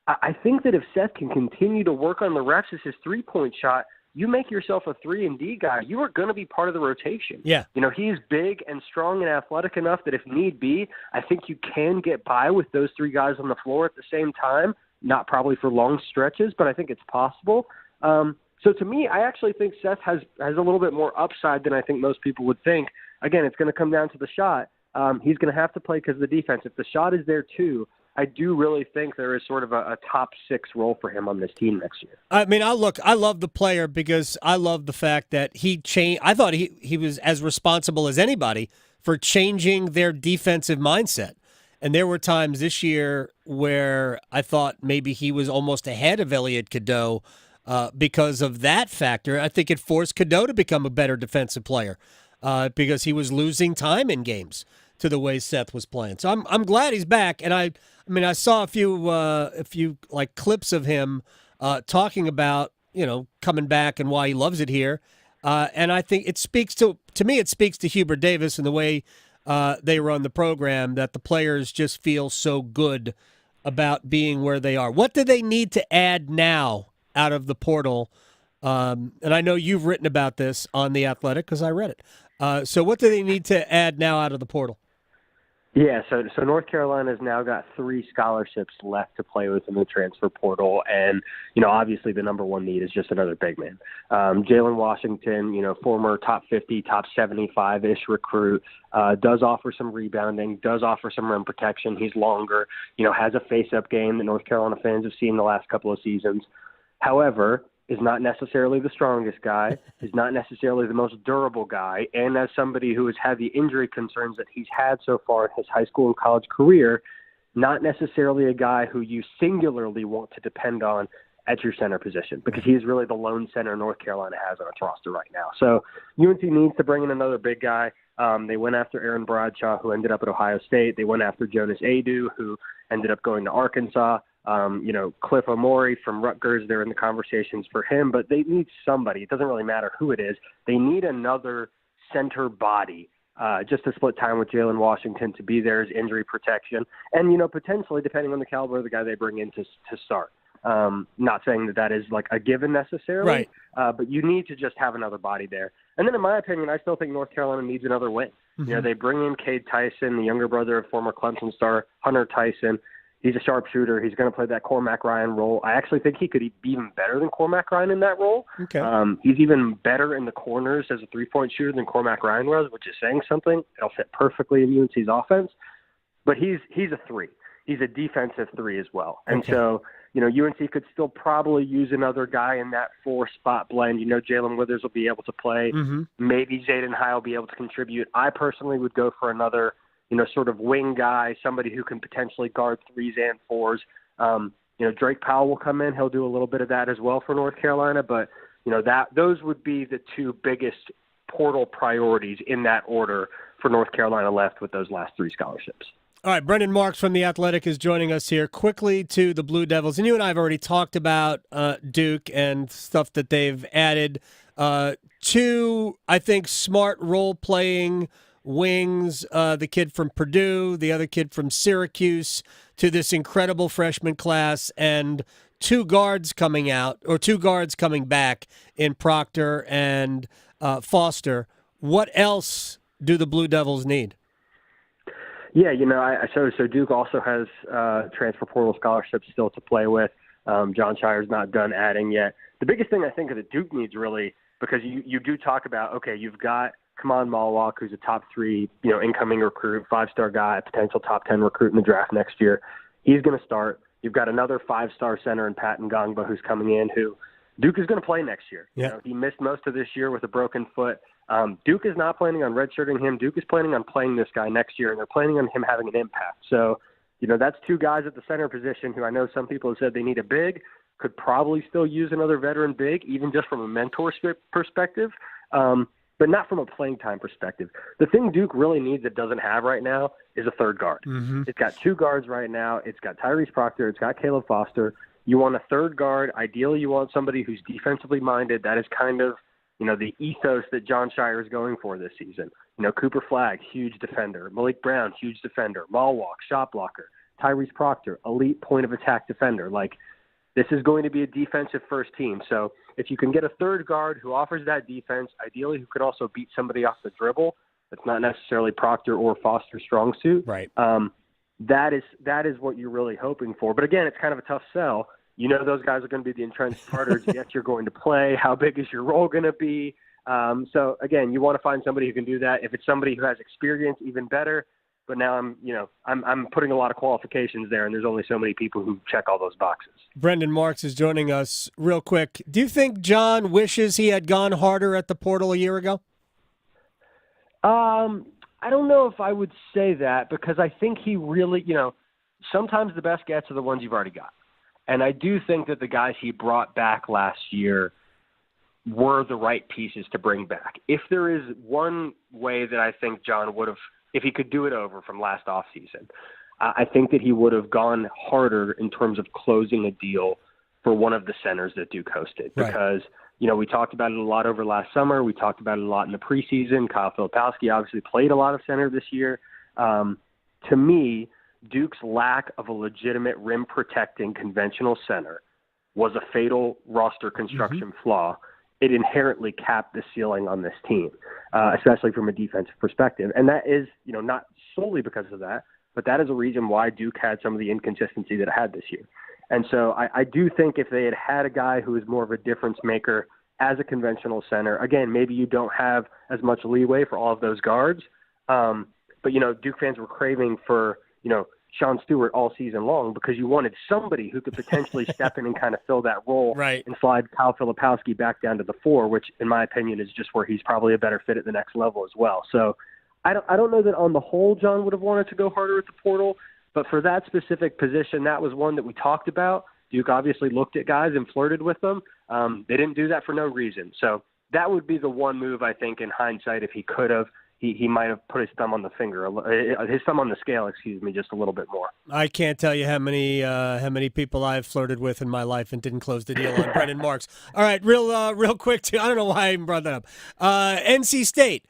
I think that if Seth can continue to work on the reps as his three-point shot, you make yourself a 3-and-D guy, you are going to be part of the rotation. Yeah. He's big and strong and athletic enough that if need be, I think you can get by with those three guys on the floor at the same time, not probably for long stretches, but I think it's possible. So to me, I actually think Seth has a little bit more upside than I think most people would think. Again, it's going to come down to the shot. He's going to have to play because of the defense. If the shot is there too, I do really think there is sort of a top 6 role for him on this team next year. I mean, I love the player because I love the fact that he changed. I thought he was as responsible as anybody for changing their defensive mindset. And there were times this year where I thought maybe he was almost ahead of Elliot Cadeau because of that factor. I think it forced Cadeau to become a better defensive player because he was losing time in games to the way Seth was playing. So I'm glad he's back. And I mean, I saw a few like clips of him talking about, coming back and why he loves it here. And I think it speaks to me, it speaks to Hubert Davis and the way they run the program, that the players just feel so good about being where they are. What do they need to add now out of the portal? And I know you've written about this on The Athletic because I read it. So what do they need to add now out of the portal? Yeah, so North Carolina's now got 3 scholarships left to play with in the transfer portal, and obviously the number one need is just another big man. Jalen Washington, former top 50, top 75-ish recruit, does offer some rebounding, does offer some rim protection. He's longer, has a face-up game that North Carolina fans have seen the last couple of seasons. However, is not necessarily the strongest guy, is not necessarily the most durable guy, and as somebody who has had the injury concerns that he's had so far in his high school and college career, not necessarily a guy who you singularly want to depend on at your center position, because he is really the lone center North Carolina has on its roster right now. So UNC needs to bring in another big guy. They went after Aaron Bradshaw, who ended up at Ohio State. They went after Jonas Adu, who ended up going to Arkansas. Cliff Omori from Rutgers, they're in the conversations for him, but they need somebody. It doesn't really matter who it is. They need another center body just to split time with Jalen Washington, to be there as injury protection, and, potentially, depending on the caliber of the guy they bring in to start. Not saying that is like a given necessarily, right. But you need to just have another body there. And then in my opinion, I still think North Carolina needs another wing. Mm-hmm. They bring in Cade Tyson, the younger brother of former Clemson star Hunter Tyson. He's a sharpshooter. He's going to play that Cormac Ryan role. I actually think he could be even better than Cormac Ryan in that role. Okay. He's even better in the corners as a three-point shooter than Cormac Ryan was, which is saying something. It'll fit perfectly in UNC's offense. But he's a 3. He's a defensive 3 as well. And so, UNC could still probably use another guy in that 4-spot blend. Jalen Withers will be able to play. Mm-hmm. Maybe Zayden High will be able to contribute. I personally would go for another sort of wing guy, somebody who can potentially guard 3s and 4s. Drake Powell will come in. He'll do a little bit of that as well for North Carolina. But, those would be the 2 biggest portal priorities in that order for North Carolina left with those last 3 scholarships. All right, Brendan Marks from The Athletic is joining us here. Quickly to the Blue Devils. And you and I have already talked about Duke and stuff that they've added. 2, I think, smart role-playing wings, the kid from Purdue, the other kid from Syracuse, to this incredible freshman class, and 2 guards coming back in Proctor and Foster. What else do the Blue Devils need? Yeah, so Duke also has transfer portal scholarships still to play with. John Shire's not done adding yet. The biggest thing I think that Duke needs really, because you do talk about, okay, you've got Kaman Malawak, who's a top 3, incoming recruit, 5-star guy, potential top 10 recruit in the draft next year. He's going to start. You've got another 5-star center in Pat Ngangba, who's coming in, who Duke is going to play next year. Yeah. He missed most of this year with a broken foot. Duke is not planning on redshirting him. Duke is planning on playing this guy next year, and they're planning on him having an impact. So, that's 2 guys at the center position who I know some people have said they need a big, could probably still use another veteran big, even just from a mentor perspective. But not from a playing time perspective. The thing Duke really needs that doesn't have right now is a third guard. Mm-hmm. It's got 2 guards right now. It's got Tyrese Proctor. It's got Caleb Foster. You want a third guard. Ideally, you want somebody who's defensively minded. That is kind of the ethos that John Shire is going for this season. Cooper Flagg, huge defender. Malik Brown, huge defender. Malwalk, shot blocker. Tyrese Proctor, elite point of attack defender. This is going to be a defensive first team. So if you can get a third guard who offers that defense, ideally who could also beat somebody off the dribble, that's not necessarily Proctor or Foster's strong suit. Right. That is what you're really hoping for. But again, it's kind of a tough sell. Those guys are going to be the entrenched starters. Yes, you're going to play. How big is your role going to be? So again, you want to find somebody who can do that. If it's somebody who has experience, even better. But now I'm putting a lot of qualifications there, and there's only so many people who check all those boxes. Brendan Marks is joining us real quick. Do you think John wishes he had gone harder at the portal a year ago? I don't know if I would say that, because I think he really, sometimes the best gets are the ones you've already got. And I do think that the guys he brought back last year were the right pieces to bring back. If there is one way that I think John would have, if he could do it over from last offseason, I think that he would have gone harder in terms of closing a deal for one of the centers that Duke hosted. Right. Because, we talked about it a lot over last summer. We talked about it a lot in the preseason. Kyle Filipowski obviously played a lot of center this year. To me, Duke's lack of a legitimate rim-protecting conventional center was a fatal roster construction flaw. It inherently capped the ceiling on this team, especially from a defensive perspective. And that is, not solely because of that, but that is a reason why Duke had some of the inconsistency that it had this year. And so I do think if they had had a guy who is more of a difference maker as a conventional center, again, maybe you don't have as much leeway for all of those guards. But, Duke fans were craving for, Sean Stewart all season long, because you wanted somebody who could potentially step in and kind of fill that role right. and slide Kyle Filipowski back down to the 4, which in my opinion is just where he's probably a better fit at the next level as well. So I don't know that on the whole John would have wanted to go harder at the portal, but for that specific position, that was one that we talked about. Duke obviously looked at guys and flirted with them. They didn't do that for no reason. So that would be the one move, I think, in hindsight, if he could have. He might have put his thumb on the scale, just a little bit more. I can't tell you how many people I've flirted with in my life and didn't close the deal on. Brendan Marks. All right, real quick too. I don't know why I even brought that up. NC State.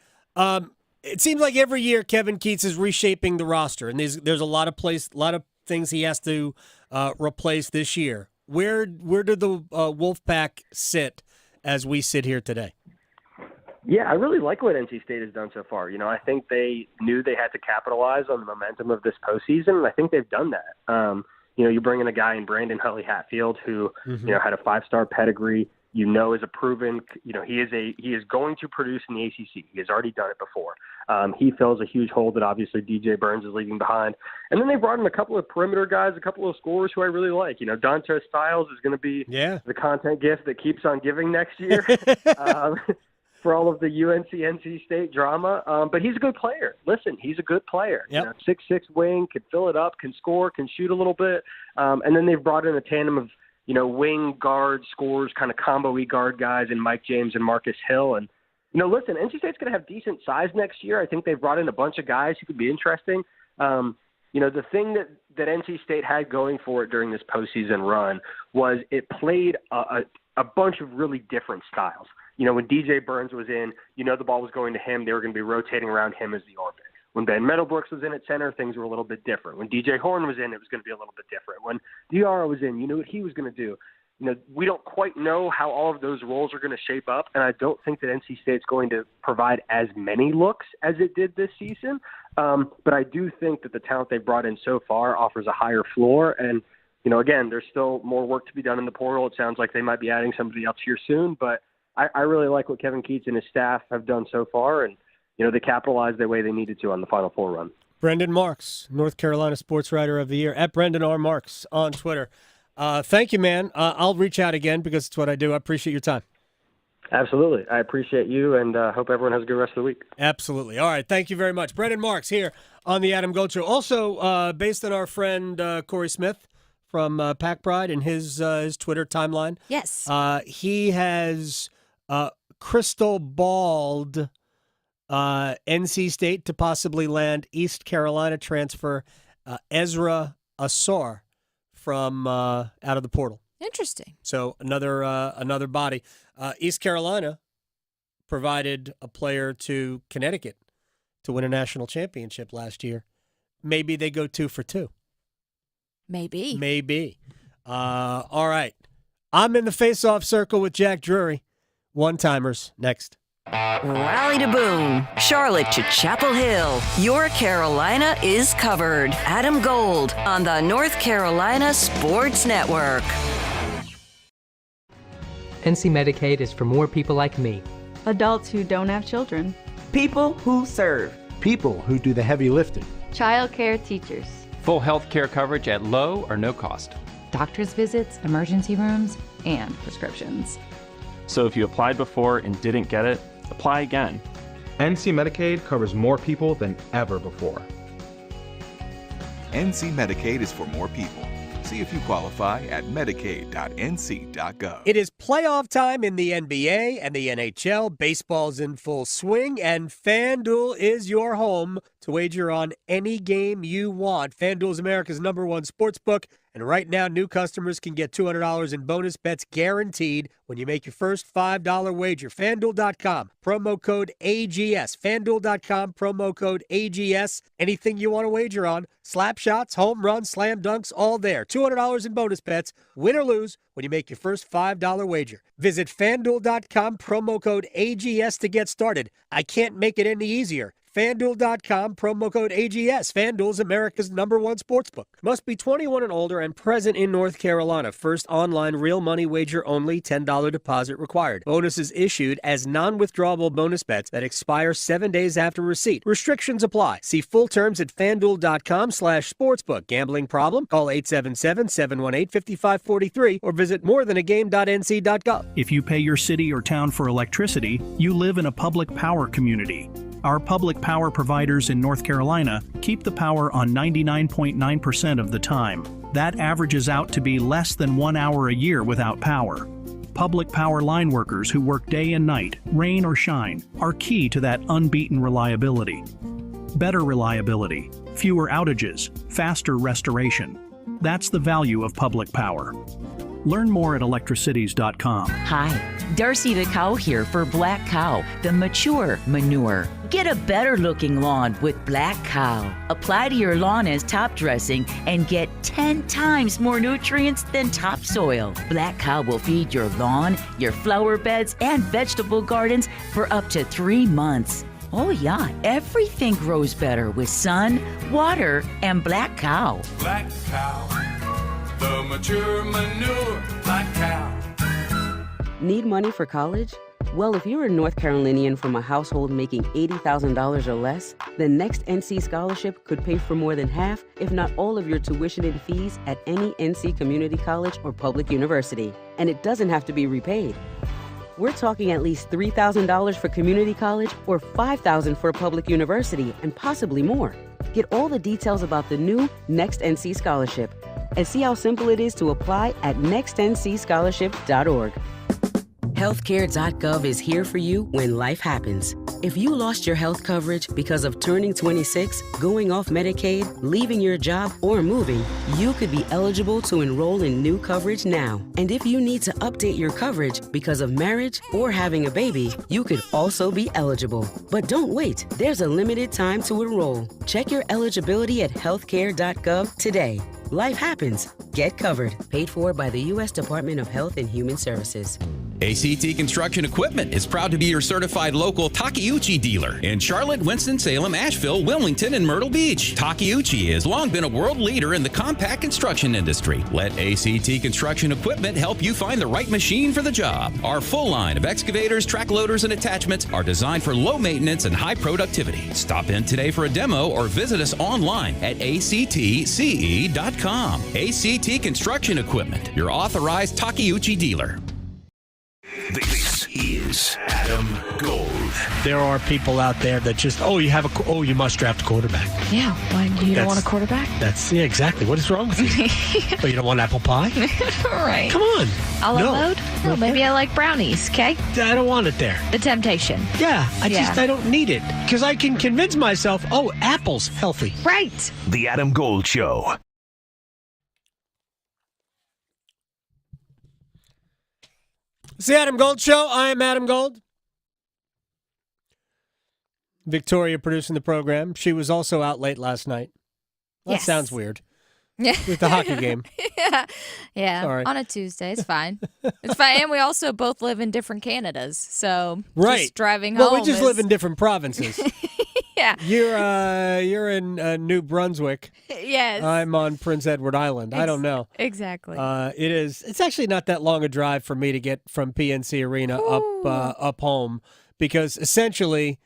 It seems like every year Kevin Keatts is reshaping the roster, and there's a lot of things he has to replace this year. Where do the Wolfpack sit as we sit here today? Yeah, I really like what NC State has done so far. I think they knew they had to capitalize on the momentum of this postseason, and I think they've done that. You bring in a guy in Brandon Huntley Hatfield who, had a 5-star pedigree. Is a proven. He is going to produce in the ACC. He has already done it before. He fills a huge hole that obviously DJ Burns is leaving behind. And then they brought in a couple of perimeter guys, a couple of scorers who I really like. Dante Styles is going to be the content gift that keeps on giving next year. For all of the UNC-NC State drama. But he's a good player. Listen, he's a good player. Yep. 6'6" wing, can fill it up, can score, can shoot a little bit. And then they've brought in a tandem of, wing guard scorers, kind of combo-y guard guys in Mike James and Marcus Hill. And, listen, NC State's going to have decent size next year. I think they've brought in a bunch of guys who could be interesting. The thing that NC State had going for it during this postseason run was it played a bunch of really different styles. When DJ Burns was in, the ball was going to him. They were going to be rotating around him as the orbit. When Ben Meadowbrooks was in at center, things were a little bit different. When DJ Horn was in, it was going to be a little bit different. When Diarra was in, you knew what he was going to do. We don't quite know how all of those roles are going to shape up, and I don't think that NC State's going to provide as many looks as it did this season. But I do think that the talent they've brought in so far offers a higher floor. And, again, there's still more work to be done in the portal. It sounds like they might be adding somebody else here soon, but I really like what Kevin Keatts and his staff have done so far, and they capitalized the way they needed to on the Final Four run. Brendan Marks, North Carolina Sports Writer of the Year, at Brendan R. Marks on Twitter. Thank you, man. I'll reach out again because it's what I do. I appreciate your time. Absolutely. I appreciate you, and hope everyone has a good rest of the week. Absolutely. All right. Thank you very much. Brendan Marks here on the Adam Gold Show. Also, based on our friend Corey Smith from Pack Pride and his Twitter timeline. Yes. He has crystal balled NC State to possibly land East Carolina transfer Ezra Asar from out of the portal. Interesting. So another body. East Carolina provided a player to Connecticut to win a national championship last year. Maybe they go 2 for 2. Maybe. All right. I'm in the face-off circle with Jack Drury. One-timers next. Raleigh to Boone, Charlotte to Chapel Hill. Your Carolina is covered. Adam Gold on the North Carolina Sports Network. NC Medicaid is for more people like me. Adults who don't have children. People who serve. People who do the heavy lifting. Child care teachers. Full health care coverage at low or no cost. Doctor's visits, emergency rooms, and prescriptions. So if you applied before and didn't get it, apply again. NC Medicaid covers more people than ever before. NC Medicaid is for more people. See if you qualify at medicaid.nc.gov. It is playoff time in the NBA and the NHL. Baseball's in full swing, and FanDuel is your home to wager on any game you want. FanDuel is America's #1 sportsbook, and right now new customers can get $200 in bonus bets guaranteed when you make your first $5 wager. FanDuel.com, promo code AGS. FanDuel.com, promo code AGS. Anything you want to wager on, slap shots, home runs, slam dunks, all there. $200 in bonus bets, win or lose, when you make your first $5 wager. Visit FanDuel.com, promo code AGS to get started. I can't make it any easier. FanDuel.com, promo code AGS. FanDuel is America's #1 sportsbook. Must be 21 and older and present in North Carolina. First online real money wager only. $10 deposit required. Bonuses issued as non-withdrawable bonus bets that expire 7 days after receipt. Restrictions apply. See full terms at FanDuel.com/sportsbook. Gambling problem? Call 877-718-5543 or visit morethanagame.nc.gov. If you pay your city or town for electricity, you live in a public power community. Our public power providers in North Carolina keep the power on 99.9% of the time. That averages out to be less than 1 hour a year without power. Public power line workers who work day and night, rain or shine, are key to that unbeaten reliability. Better reliability, fewer outages, faster restoration. That's the value of public power. Learn more at electricities.com. Hi, Darcy the Cow here for Black Cow, the mature manure. Get a better looking lawn with Black Cow. Apply to your lawn as top dressing and get 10 times more nutrients than topsoil. Black Cow will feed your lawn, your flower beds, and vegetable gardens for up to 3 months. Oh yeah, everything grows better with sun, water, and Black Cow. Black Cow, the mature manure, Black Cow. Need money for college? Well, if you're a North Carolinian from a household making $80,000 or less, the next NC scholarship could pay for more than half, if not all of your tuition and fees at any NC community college or public university. And it doesn't have to be repaid. We're talking at least $3,000 for community college or $5,000 for a public university and possibly more. Get all the details about the new Next NC Scholarship and see how simple it is to apply at nextncscholarship.org. Healthcare.gov is here for you when life happens. If you lost your health coverage because of turning 26, going off Medicaid, leaving your job, or moving, you could be eligible to enroll in new coverage now. And if you need to update your coverage because of marriage or having a baby, you could also be eligible. But don't wait. There's a limited time to enroll. Check your eligibility at healthcare.gov today. Life happens. Get covered. Paid for by the U.S. Department of Health and Human Services. ACT Construction Equipment is proud to be your certified local Takeuchi dealer in Charlotte, Winston-Salem, Asheville, Wilmington, and Myrtle Beach. Takeuchi has long been a world leader in the compact construction industry. Let ACT Construction Equipment help you find the right machine for the job. Our full line of excavators, track loaders, and attachments are designed for low maintenance and high productivity. Stop in today for a demo or visit us online at actce.com. ACT Construction Equipment, your authorized Takeuchi dealer. This is Adam Gold. There are people out there that just, you must draft a quarterback. Yeah, why you don't want a quarterback? Yeah, exactly. What is wrong with you? Oh, you don't want apple pie? Right. Come on. A la mode? No, maybe I like brownies, okay? I don't want it there. The temptation. Yeah, I don't need it. Because I can convince myself, apple's healthy. Right. The Adam Gold Show. It's the Adam Gold Show. I am Adam Gold. Victoria producing the program. She was also out late last night. That Yes. sounds weird. Yeah. With the hockey game. Yeah. Sorry. On a Tuesday. It's fine. It's fine. And we also both live in different Canadas. So Right. just driving well, home we just is- live in different provinces. Yeah. You're in New Brunswick. Yes. I'm on Prince Edward Island. I don't know. Exactly. It's actually not that long a drive for me to get from PNC Arena up home, because essentially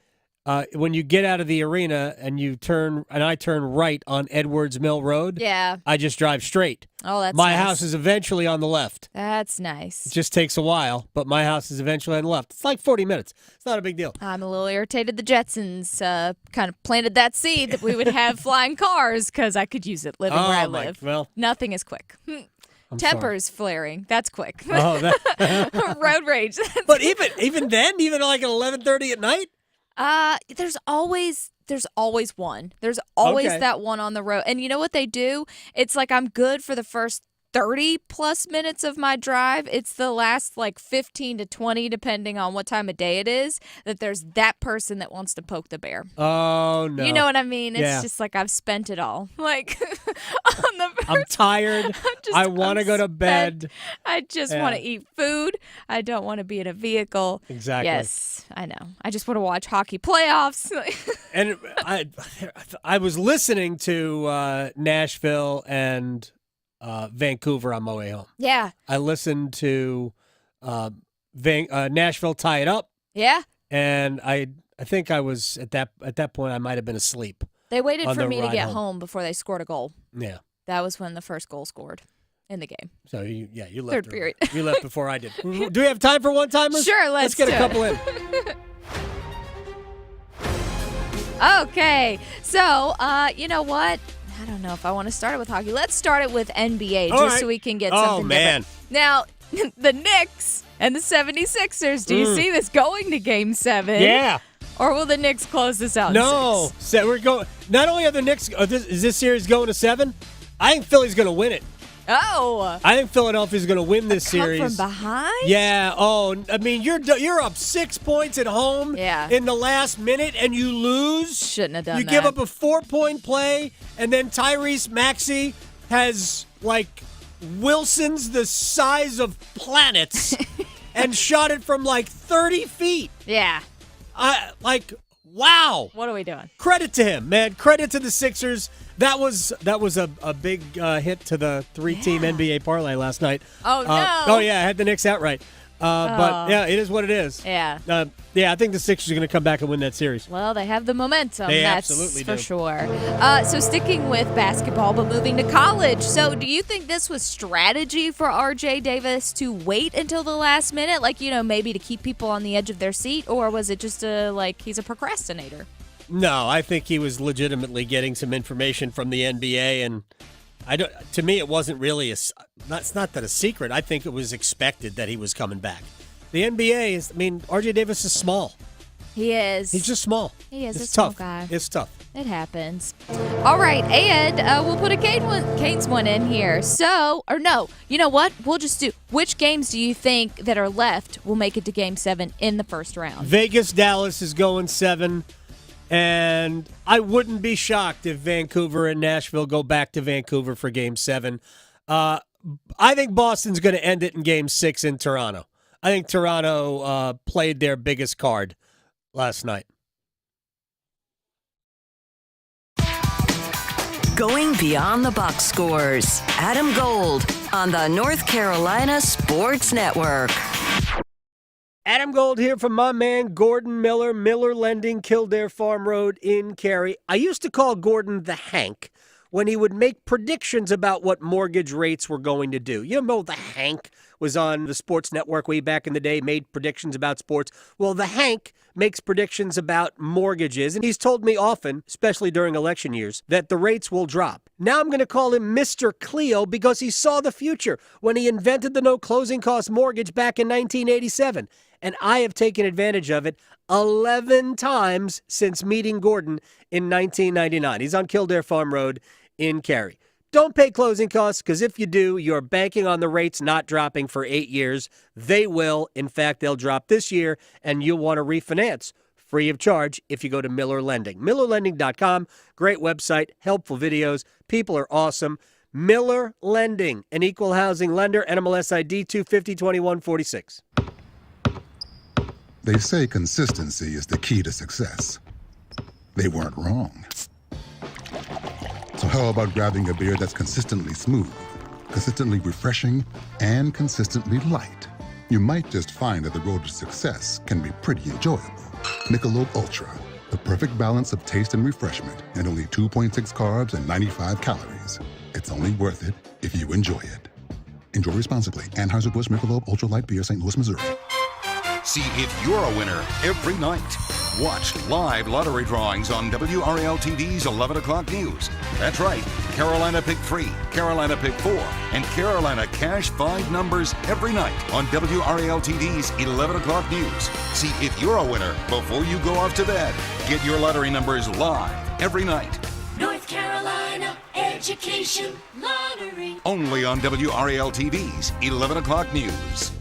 when you get out of the arena and I turn right on Edwards Mill Road, Yeah. I just drive straight. Oh, that's my nice. house is eventually on the left. That's nice. It just takes a while, but my house is eventually on the left. It's like 40 minutes. It's not a big deal. I'm a little irritated the Jetsons kind of planted that seed that we would have flying cars because I could use it living where I live. Well, nothing is quick. Tempers flaring. That's quick. Oh, that. Road rage. But even then, even like at 11:30 at night. There's always one. There's always Okay. that one on the road. And you know what they do? It's like I'm good for the first 30 plus minutes of my drive. It's the last like 15 to 20, depending on what time of day it is, that there's that person that wants to poke the bear. Oh, no. You know what I mean? It's Yeah. just like I've spent it all. Like I'm tired. I want to go to bed. I just Yeah. want to eat food. I don't want to be in a vehicle. Exactly. Yes, I know. I just want to watch hockey playoffs. And I was listening to Nashville and Vancouver on my way home. Yeah. I listened to Nashville tie it up, Yeah. and I think I was at that point I might have been asleep. They waited on for the me to ride get home before they scored a goal. Yeah. That was when the first goal scored in the game. So you left. Third period. You left before I did. Do we have time for one-timers? Sure, let's get do a it. couple in. Okay. So, you know what? I don't know if I want to start it with hockey. Let's start it with NBA All just right. so we can get Oh, something man. different. Now, the Knicks and the 76ers, do you see this going to Game 7? Yeah. Or will the Knicks close this out in No. 6? So we're going. Not only are the Knicks. Is this series going to 7? I think Philly's going to win it. Oh. I think Philadelphia's going to win this Come series. from behind? Yeah. Oh, I mean, you're up 6 points at home in the last minute, and you lose. Shouldn't have done You that. give up a 4-point play, and then Tyrese Maxey has like Wilson's the size of planets, and shot it from like 30 feet. Yeah. Wow. What are we doing? Credit to him, man. Credit to the Sixers. That was a big hit to the 3-team NBA parlay last night. Oh, no. Oh yeah, I had the Knicks outright. But yeah, it is what it is. Yeah. I think the Sixers are going to come back and win that series. Well, they have the momentum. They that's absolutely for do. sure. So sticking with basketball, but moving to college. So do you think this was strategy for R.J. Davis to wait until the last minute? Like, maybe to keep people on the edge of their seat? Or was it just he's a procrastinator? No, I think he was legitimately getting some information from the NBA, and to me, it wasn't really it's not that a secret. I think it was expected that he was coming back. The NBA is, R.J. Davis is small. He is. He's just small. He is It's a small tough. guy. It's tough. It happens. All right, and we'll put a Canes one in here. So, or no, you know what? We'll just do, which games do you think that are left will make it to Game 7 in the first round? Vegas, Dallas is going 7. And I wouldn't be shocked if Vancouver and Nashville go back to Vancouver for Game 7. I think Boston's going to end it in Game 6 in Toronto. I think Toronto played their biggest card last night. Going beyond the box scores. Adam Gold on the North Carolina Sports Network. Adam Gold here from my man Gordon Miller, Miller Lending, Kildare Farm Road in Cary. I used to call Gordon the Hank when he would make predictions about what mortgage rates were going to do. You know, the Hank was on the Sports Network way back in the day, made predictions about sports. Well, the Hank makes predictions about mortgages, and he's told me often, especially during election years, that the rates will drop. Now I'm going to call him Mr. Cleo because he saw the future when he invented the no closing cost mortgage back in 1987. And I have taken advantage of it 11 times since meeting Gordon in 1999. He's on Kildare Farm Road in Cary. Don't pay closing costs, because if you do, you're banking on the rates not dropping for 8 years. They will. In fact, they'll drop this year, and you'll want to refinance. free of charge if you go to Miller Lending. MillerLending.com, great website, helpful videos. People are awesome. Miller Lending, an equal housing lender, NMLS ID 2502146. They say consistency is the key to success. They weren't wrong. So how about grabbing a beer that's consistently smooth, consistently refreshing, and consistently light? You might just find that the road to success can be pretty enjoyable. Michelob Ultra, the perfect balance of taste and refreshment, and only 2.6 carbs and 95 calories. It's only worth it if you enjoy it. Enjoy responsibly. Anheuser-Busch Michelob Ultra Light Beer, St. Louis, Missouri. See if you're a winner every night. Watch live lottery drawings on WRAL TV's 11 o'clock news. That's right, Carolina Pick 3, Carolina Pick 4, and Carolina Cash 5 numbers every night on WRAL TV's 11 o'clock news. See if you're a winner before you go off to bed. Get your lottery numbers live every night. North Carolina Education Lottery. Only on WRAL TV's 11 o'clock news.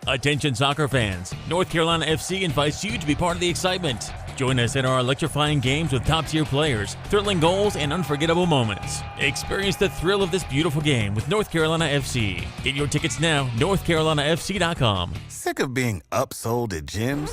Attention soccer fans, North Carolina FC invites you to be part of the excitement. Join us in our electrifying games with top-tier players, thrilling goals, and unforgettable moments. Experience the thrill of this beautiful game with North Carolina FC. Get your tickets now, northcarolinafc.com. Sick of being upsold at gyms?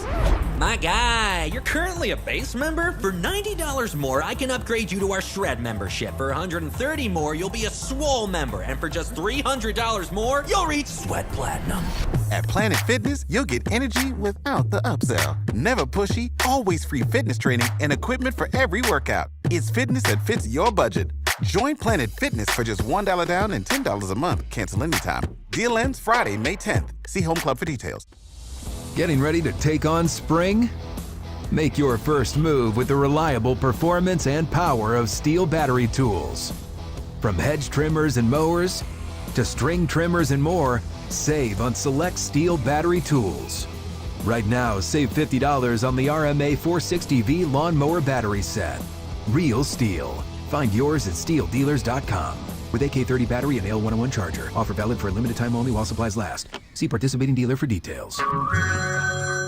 My guy, you're currently a base member? For $90 more, I can upgrade you to our Shred membership. For $130 more, you'll be a Swole member. And for just $300 more, you'll reach Sweat Platinum. At Planet Fitness, you'll get energy without the upsell. Never pushy, always free fitness training and equipment for every workout. It's fitness that fits your budget. Join Planet Fitness for just $1 down and $10 a month. Cancel anytime. Deal ends Friday, May 10th. See Home Club for details. Getting ready to take on spring? Make your first move with the reliable performance and power of Steel battery tools. From hedge trimmers and mowers to string trimmers and more, save on select Steel battery tools. Right now, save $50 on the RMA 460V lawnmower battery set. Real Steel. Find yours at steeldealers.com. With AK30 battery and AL101 charger. Offer valid for a limited time only while supplies last. See participating dealer for details.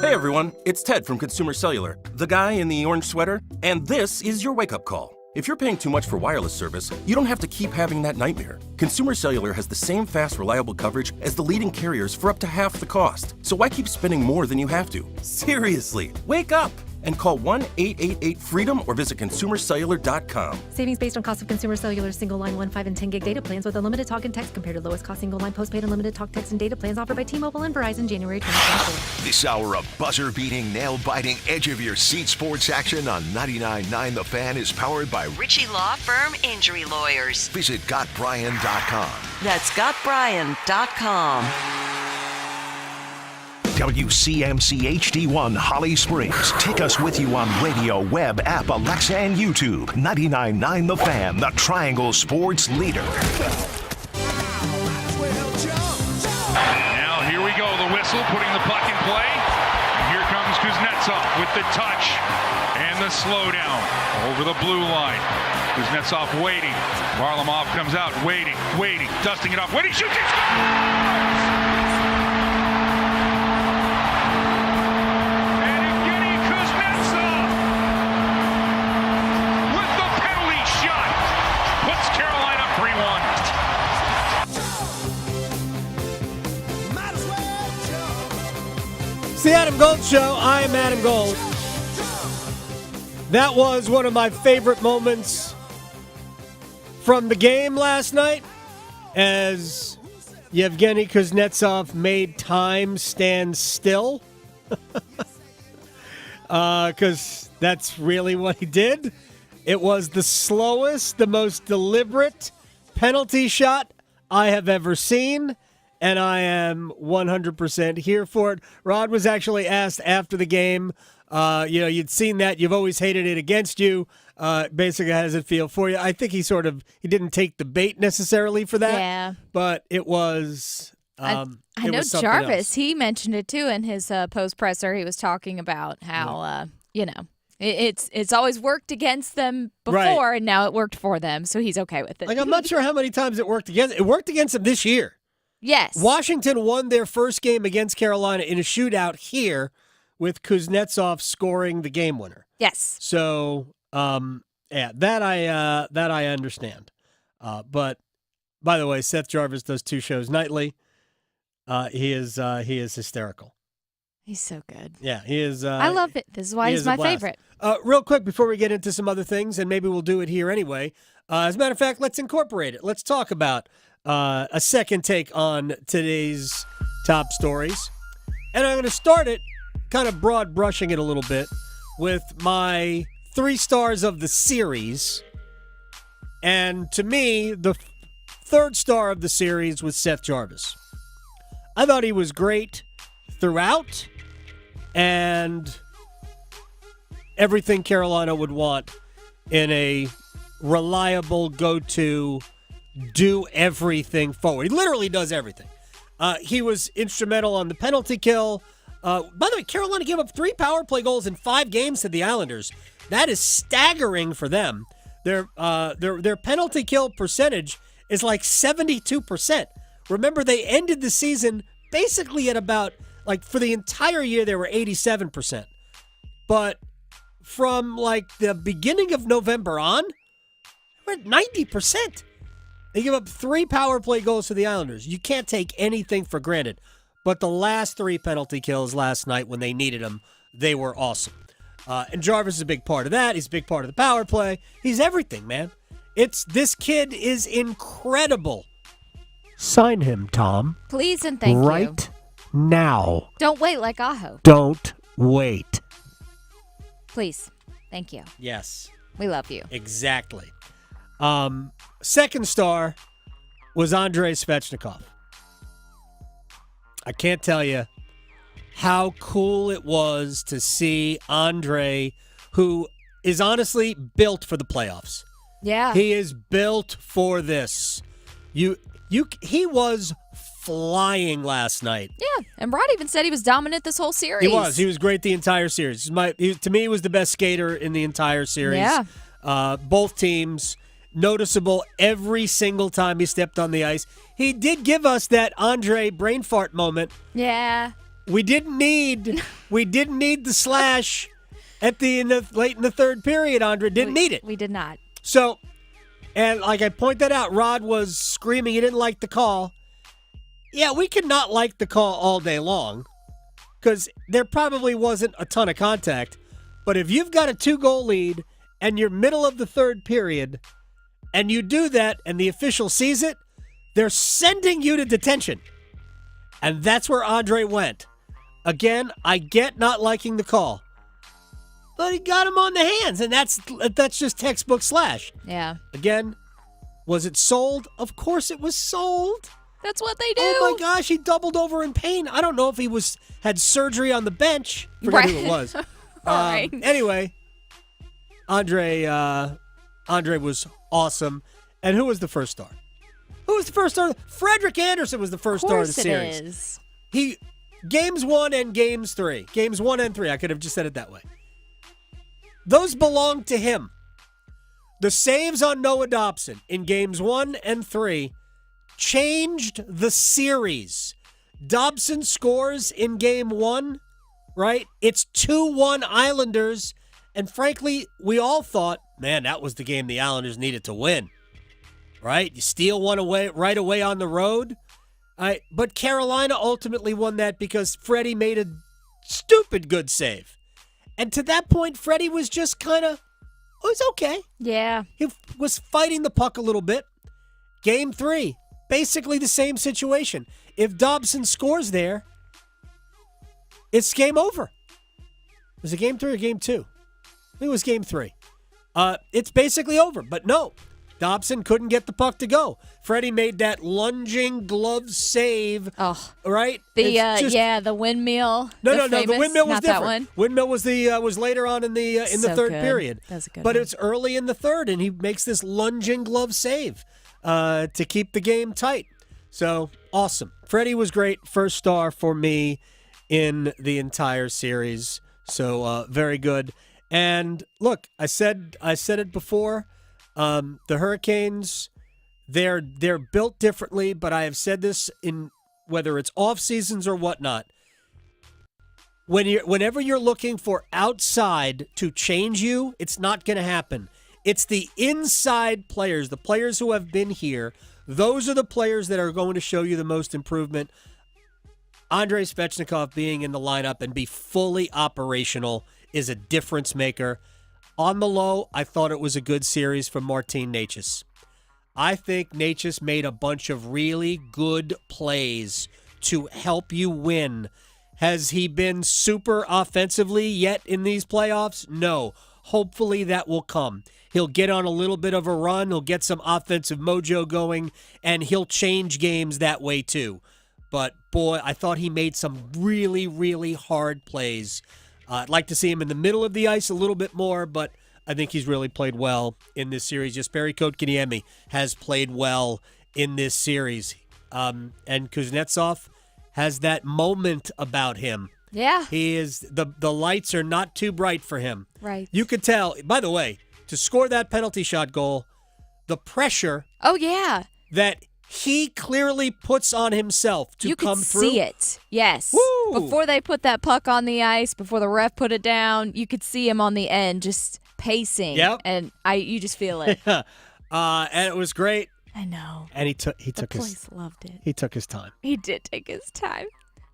Hey everyone, it's Ted from Consumer Cellular, the guy in the orange sweater, and this is your wake-up call. If you're paying too much for wireless service, you don't have to keep having that nightmare. Consumer Cellular has the same fast, reliable coverage as the leading carriers for up to half the cost. So why keep spending more than you have to? Seriously, wake up and call 1-888-FREEDOM or visit consumercellular.com. Savings based on cost of Consumer Cellular single line 1, 5, and 10 gig data plans with unlimited talk and text compared to lowest cost single line postpaid unlimited talk, text, and data plans offered by T-Mobile and Verizon January 2024. This hour of buzzer-beating, nail-biting, edge-of-your-seat sports action on 99.9 The Fan is powered by Ritchie Law Firm Injury Lawyers. Visit GotBryan.com. That's GotBryan.com. WCMC HD1 Holly Springs. Take us with you on radio, web, app, Alexa, and YouTube. 99.9 The Fan, the Triangle Sports leader. Now here we go, the whistle, putting the puck in play. Here comes Kuznetsov with the touch and the slowdown over the blue line. Kuznetsov waiting. Varlamov comes out, waiting, dusting it off, waiting, shoots, it scores! It's the Adam Gold Show. I'm Adam Gold. That was one of my favorite moments from the game last night as Yevgeny Kuznetsov made time stand still. Because that's really what he did. It was the slowest, the most deliberate penalty shot I have ever seen. And I am 100% here for it. Rod was actually asked after the game, you'd seen that. You've always hated it against you. Basically, how does it feel for you? I think he didn't take the bait necessarily for that. Yeah. But it was I know Jarvis, else. He mentioned it too in his post presser. He was talking about how, it's always worked against them before, right, and now it worked for them. So he's okay with it. I'm not sure how many times it worked against. It worked against them this year. Yes. Washington won their first game against Carolina in a shootout here with Kuznetsov scoring the game winner. Yes. So, that I understand. But by the way, Seth Jarvis does 2 shows nightly. He is hysterical. He's so good. Yeah, he is. I love it. This is why he's my favorite. Real quick, before we get into some other things, and maybe we'll do it here anyway. As a matter of fact, let's incorporate it. Let's talk about a second take on today's top stories. And I'm going to start it kind of broad brushing it a little bit with my 3 stars of the series. And to me, the 3rd star of the series was Seth Jarvis. I thought he was great throughout and everything Carolina would want in a reliable go-to, do everything forward. He literally does everything. He was instrumental on the penalty kill. By the way, Carolina gave up 3 power play goals in 5 games to the Islanders. That is staggering for them. Their penalty kill percentage is like 72%. Remember, they ended the season basically at about, like, for the entire year, they were 87%. But from, like, the beginning of November on, we're at 90%. They give up 3 power play goals to the Islanders. You can't take anything for granted. But the last 3 penalty kills last night when they needed them, they were awesome. And Jarvis is a big part of that. He's a big part of the power play. He's everything, man. This kid is incredible. Sign him, Tom. Please and thank you. Right now. Don't wait like Aho. Don't wait. Please. Thank you. Yes. We love you. Exactly. Second star was Andrei Svechnikov. I can't tell you how cool it was to see Andrei, who is honestly built for the playoffs. Yeah. He is built for this. He was flying last night. Yeah, and Rod even said he was dominant this whole series. He was great the entire series. To me, he was the best skater in the entire series. Yeah. Both teams noticeable every single time he stepped on the ice. He did give us that Andre brain fart moment. Yeah. We didn't need the slash late in the third period. Andre didn't need it. We did not. So, and like I point that out, Rod was screaming he didn't like the call. Yeah, we could not like the call all day long because there probably wasn't a ton of contact. But if you've got a 2-goal lead and you're middle of the third period and you do that and the official sees it, they're sending you to detention. And that's where Andre went. Again, I get not liking the call. But he got him on the hands, and that's just textbook slash. Yeah. Again, was it sold? Of course it was sold. That's what they do. Oh my gosh, he doubled over in pain. I don't know if he had surgery on the bench. Forget who it was. Right. Anyway, Andre was awesome. And who was the first star? Who was the first star? Frederick Anderson was the first star of the series. It is. Games 1 and Games 3. Games 1 and 3. I could have just said it that way. Those belong to him. The saves on Noah Dobson in Games 1 and 3 changed the series. Dobson scores in Game 1, right? It's 2-1 Islanders. And frankly, we all thought, man, that was the game the Islanders needed to win. Right? You steal one away right away on the road. But Carolina ultimately won that because Freddie made a stupid good save. And to that point, Freddie was just kind of, it was okay. Yeah. He was fighting the puck a little bit. Game 3, basically the same situation. If Dobson scores there, it's game over. Was it Game 3 or Game 2? I think it was Game 3. It's basically over, but no. Dobson couldn't get the puck to go. Freddie made that lunging glove save. Oh, right. The windmill. No. The windmill was not different. That one. Windmill was was later on in the third period. That's a good but one. It's early in the third, and he makes this lunging glove save to keep the game tight. So awesome. Freddie was great. First star for me in the entire series. So very good. And look, I said it before. The Hurricanes, they're built differently, but I have said this in whether it's off seasons or whatnot. Whenever you're looking for outside to change you, it's not going to happen. It's the inside players, the players who have been here. Those are the players that are going to show you the most improvement. Andrei Svechnikov being in the lineup and be fully operational is a difference maker. On the low, I thought it was a good series from Martin Necas. I think Necas made a bunch of really good plays to help you win. Has he been super offensively yet in these playoffs? No. Hopefully that will come. He'll get on a little bit of a run. He'll get some offensive mojo going, and he'll change games that way too. But, boy, I thought he made some really, really hard plays. I'd like to see him in the middle of the ice a little bit more, but I think he's really played well in this series. Jesperi Kotkaniemi has played well in this series. And Kuznetsov has that moment about him. Yeah. He is the lights are not too bright for him. Right. You could tell, by the way, to score that penalty shot goal, the pressure Oh, yeah. that he clearly puts on himself to come through. You could see it. Yes. Woo! Before they put that puck on the ice, before the ref put it down, you could see him on the end just pacing. Yep. And you just feel it. And it was great. I know. And he took The his place loved it. He took his time. He did take his time.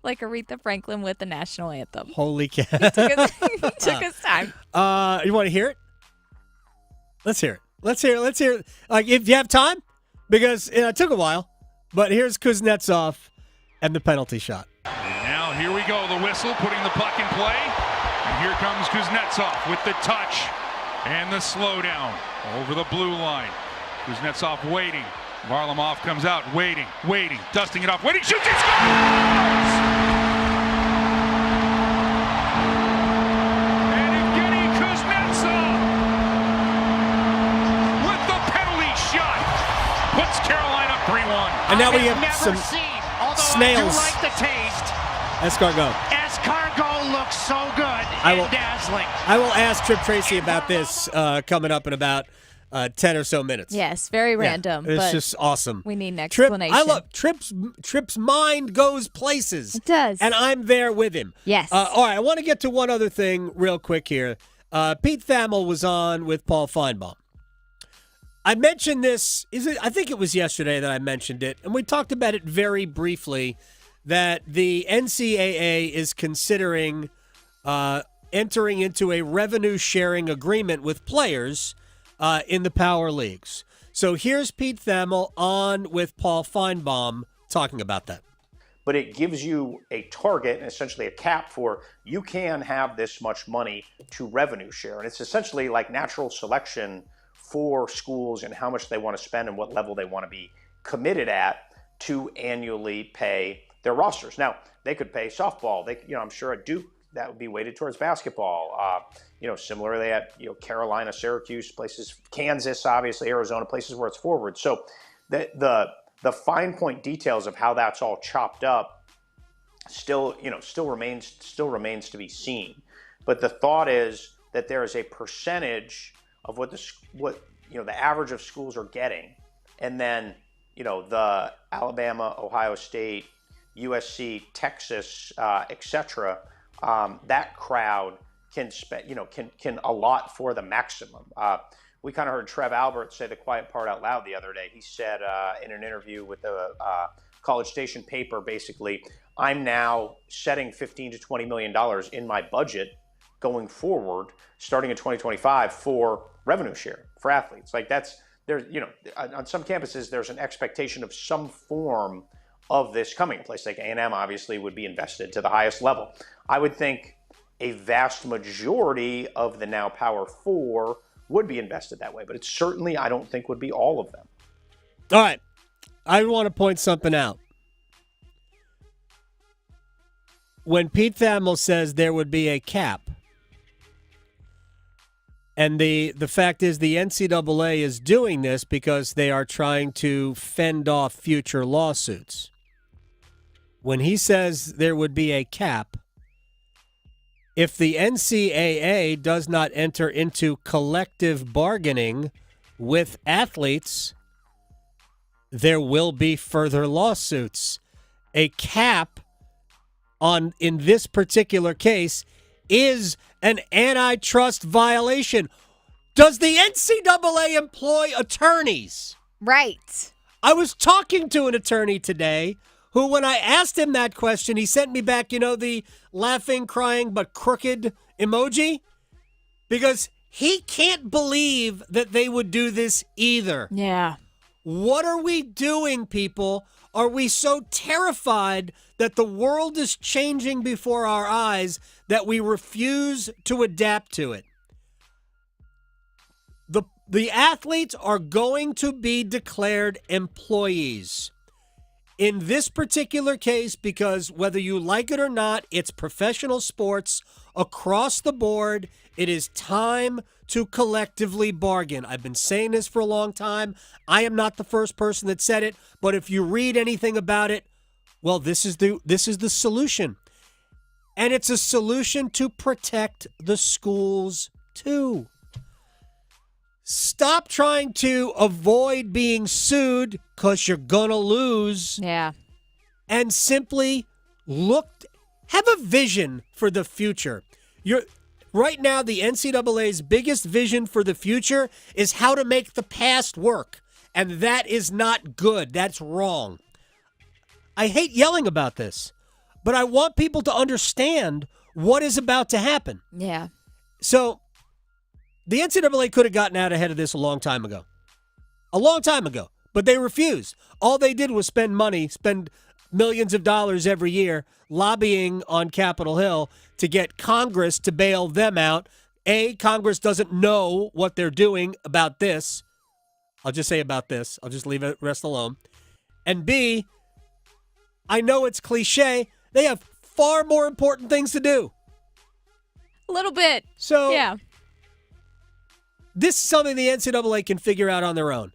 Like Aretha Franklin with the national anthem. Holy cow. He took his time. You want to hear it? Let's hear it. Let's hear it. Like, if you have time, because it took a while. But here's Kuznetsov and the penalty shot. And now here we go. The whistle, putting the puck in play. And here comes Kuznetsov with the touch and the slowdown over the blue line. Kuznetsov waiting. Varlamov comes out, waiting, dusting it off, waiting, shoots, he scores! And Evgeny Kuznetsov with the penalty shot puts Carolina 3-1. And now we have some snails. I do like the taste. Escargot. Escargot looks so good and dazzling. I will ask Trip Tracy about this coming up in about 10 or so minutes. Yes, very random. It's but just awesome. We need an Trip, explanation. I love Trip's mind goes places. It does. And I'm there with him. Yes. All right, I want to get to one other thing real quick here. Pete Thamel was on with Paul Feinbaum. I mentioned this, I think it was yesterday that I mentioned it, and we talked about it very briefly, that the NCAA is considering entering into a revenue-sharing agreement with players in the power leagues. So here's Pete Thamel on with Paul Feinbaum talking about that. But it gives you a target and essentially a cap for you can have this much money to revenue share. And it's essentially like natural selection for schools and how much they want to spend and what level they want to be committed at to annually pay their rosters. Now, they could pay softball. I'm sure at Duke that would be weighted towards basketball. Similarly at Carolina, Syracuse, places, Kansas, obviously Arizona, places where it's forward. So the fine point details of how that's all chopped up still remains to be seen. But the thought is that there is a percentage of what the average of schools are getting, and then the Alabama, Ohio State, USC, Texas, etc. That crowd can allot for the maximum. We kind of heard Trev Albert say the quiet part out loud the other day. He said in an interview with the College Station paper, basically, I'm now setting $15 to $20 million in my budget going forward, starting in 2025, for revenue share for athletes. Like on some campuses, there's an expectation of some form of this coming. A place like A&M obviously would be invested to the highest level. I would think a vast majority of the now Power Four would be invested that way, but it certainly, I don't think, would be all of them. All right. I want to point something out. When Pete Thamel says there would be a cap, and the fact is the NCAA is doing this because they are trying to fend off future lawsuits. When he says there would be a cap, if the NCAA does not enter into collective bargaining with athletes, there will be further lawsuits. A cap in this particular case is an antitrust violation. Does the NCAA employ attorneys? Right. I was talking to an attorney today who, when I asked him that question, he sent me back, the laughing, crying, but crooked emoji, because he can't believe that they would do this either. Yeah. What are we doing, people? Are we so terrified that the world is changing before our eyes that we refuse to adapt to it? The athletes are going to be declared employees. In this particular case, because whether you like it or not, it's professional sports across the board. It is time to collectively bargain. I've been saying this for a long time. I am not the first person that said it, but if you read anything about it, well, this is the solution. And it's a solution to protect the schools too. Stop trying to avoid being sued because you're going to lose. Yeah. And simply have a vision for the future. Right now, the NCAA's biggest vision for the future is how to make the past work. And that is not good. That's wrong. I hate yelling about this, but I want people to understand what is about to happen. Yeah. So the NCAA could have gotten out ahead of this a long time ago. But they refused. All they did was spend millions of dollars every year lobbying on Capitol Hill to get Congress to bail them out. A, Congress doesn't know what they're doing about this. I'll just say about this. I'll just leave it rest alone. And B, I know it's cliche. They have far more important things to do. A little bit. So yeah. This is something the NCAA can figure out on their own.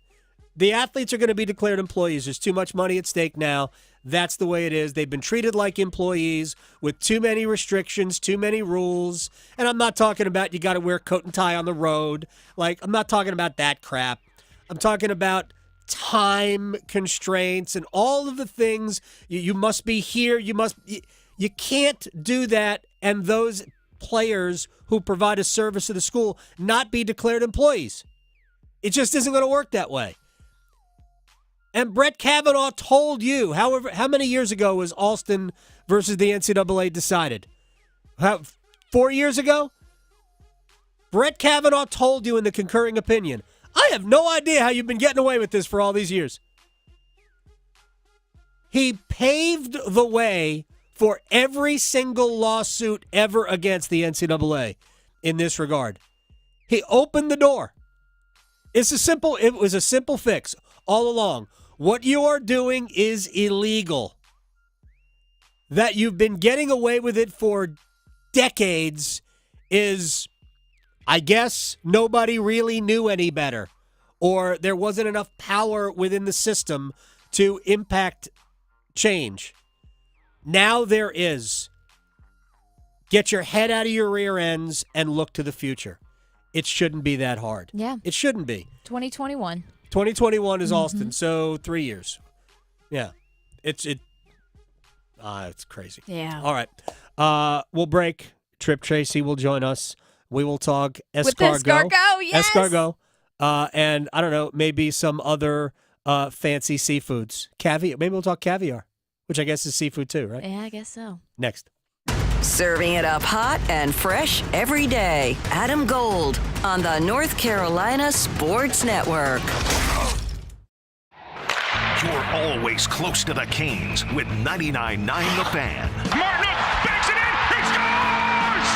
The athletes are going to be declared employees. There's too much money at stake now. That's the way it is. They've been treated like employees with too many restrictions, too many rules. And I'm not talking about you got to wear coat and tie on the road. I'm not talking about that crap. I'm talking about time constraints and all of the things. You must be here. You can't do that. And those players who provide a service to the school not be declared employees. It just isn't going to work that way. And Brett Kavanaugh told you, how many years ago was Alston versus the NCAA decided? 4 years ago? Brett Kavanaugh told you in the concurring opinion, I have no idea how you've been getting away with this for all these years. He paved the way for every single lawsuit ever against the NCAA in this regard. He opened the door. It was a simple fix all along. What you are doing is illegal. That you've been getting away with it for decades is, I guess, nobody really knew any better. Or there wasn't enough power within the system to impact change. Now there is. Get your head out of your rear ends and look to the future. It shouldn't be that hard. Yeah. It shouldn't be. 2021. 2021 is Alston, so 3 years. Yeah. It's crazy. Yeah. All right. We'll break. Trip Tracy will join us. We will talk escargot. With escargot, yes. Escargot. And I don't know, maybe some other fancy seafoods. Caviar. Maybe we'll talk caviar, which I guess is seafood too, right? Yeah, I guess so. Next. Serving it up hot and fresh every day. Adam Gold on the North Carolina Sports Network. You're always close to the Canes with 99.9 The Fan. Martinook backs it in. He scores!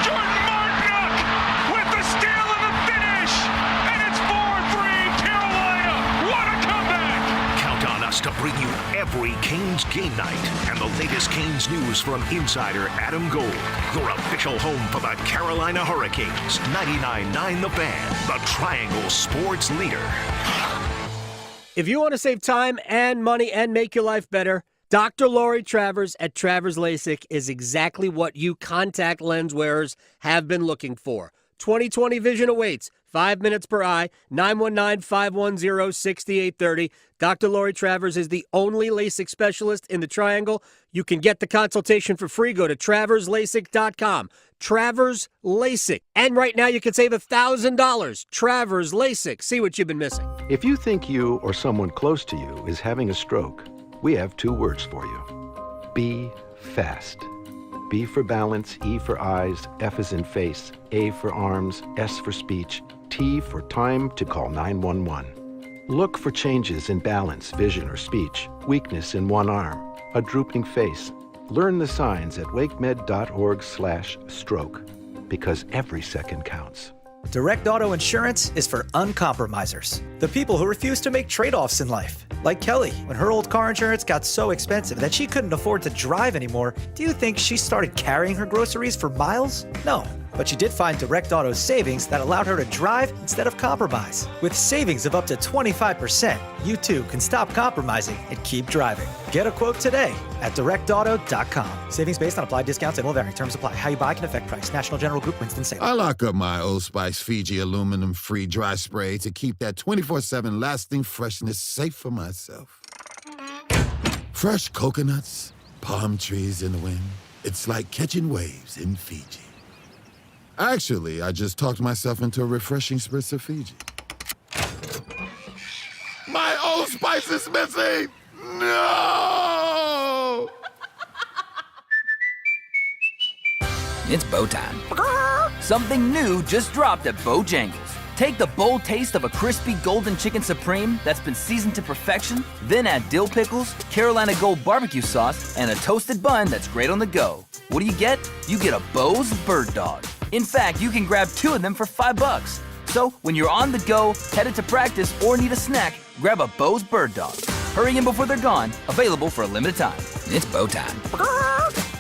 Jordan Martinook with the steal and the finish. And it's 4-3 Carolina. What a comeback! Count on us to bring you every Canes game night and the latest Canes news from insider Adam Gold, your official home for the Carolina Hurricanes. 99.9 The Fan, the Triangle Sports leader. If you want to save time and money and make your life better, Dr. Lori Travers at Travers LASIK is exactly what you contact lens wearers have been looking for. 20/20 vision awaits. 5 minutes per eye, 919-510-6830. Dr. Lori Travers is the only LASIK specialist in the Triangle. You can get the consultation for free. Go to TraversLASIK.com. Travers LASIK. And right now you can save $1,000. Travers LASIK. See what you've been missing. If you think you or someone close to you is having a stroke, we have 2 words for you. Be fast. B for balance, E for eyes, F is in face, A for arms, S for speech, T for time to call 911. Look for changes in balance, vision, or speech, weakness in one arm, a drooping face. Learn the signs at wakemed.org/stroke, because every second counts. Direct Auto Insurance is for uncompromisers, the people who refuse to make trade-offs in life. Like Kelly, when her old car insurance got so expensive that she couldn't afford to drive anymore, do you think she started carrying her groceries for miles? No. But she did find Direct Auto's savings that allowed her to drive instead of compromise. With savings of up to 25%, you too can stop compromising and keep driving. Get a quote today at directauto.com. Savings based on applied discounts and will vary. Terms apply. How you buy can affect price. National General Group, Winston-Salem. I lock up my Old Spice Fiji aluminum-free dry spray to keep that 24/7 lasting freshness safe for myself. Fresh coconuts, palm trees in the wind. It's like catching waves in Fiji. Actually, I just talked myself into a refreshing spritz of Fiji. My Old Spice is missing! No! It's bow time. Something new just dropped at Bojangles. Take the bold taste of a crispy golden chicken supreme that's been seasoned to perfection, then add dill pickles, Carolina Gold barbecue sauce, and a toasted bun that's great on the go. What do? You get a Bo's Bird Dog. In fact, you can grab 2 of them for $5. So when you're on the go, headed to practice, or need a snack, grab a Bo's Bird Dog. Hurry in before they're gone. Available for a limited time. It's bow time.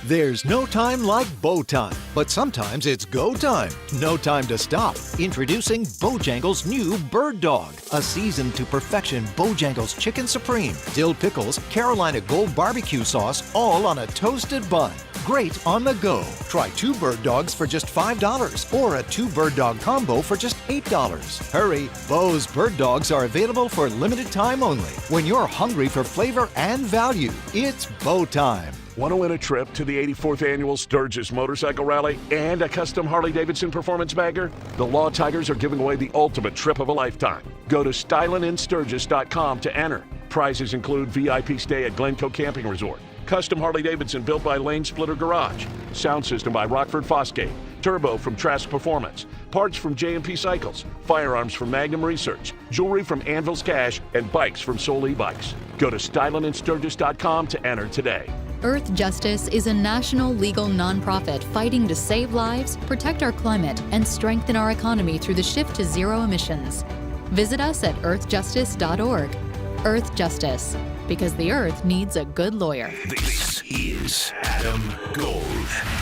There's no time like bow time, but sometimes it's go time. No time to stop. Introducing Bojangles' new Bird Dog, a seasoned to perfection Bojangles Chicken Supreme, dill pickles, Carolina Gold barbecue sauce, all on a toasted bun. Great on the go. Try 2 Bird Dogs for just $5 or a 2 Bird Dog combo for just $8. Hurry, Bo's Bird Dogs are available for limited time only. When you're hungry for flavor and value, it's bow time. Want to win a trip to the 84th Annual Sturgis Motorcycle Rally and a custom Harley-Davidson performance bagger? The Law Tigers are giving away the ultimate trip of a lifetime. Go to stylininSturgis.com to enter. Prizes include VIP stay at Glencoe Camping Resort, custom Harley-Davidson built by Lane Splitter Garage, sound system by Rockford Fosgate, turbo from Trask Performance, parts from J&P Cycles, firearms from Magnum Research, jewelry from Anvil's Cash, and bikes from Soul E-Bikes. Go to stylininSturgis.com to enter today. Earth Justice is a national legal nonprofit fighting to save lives, protect our climate, and strengthen our economy through the shift to zero emissions. Visit us at earthjustice.org. Earth Justice, because the earth needs a good lawyer. This is Adam Gold.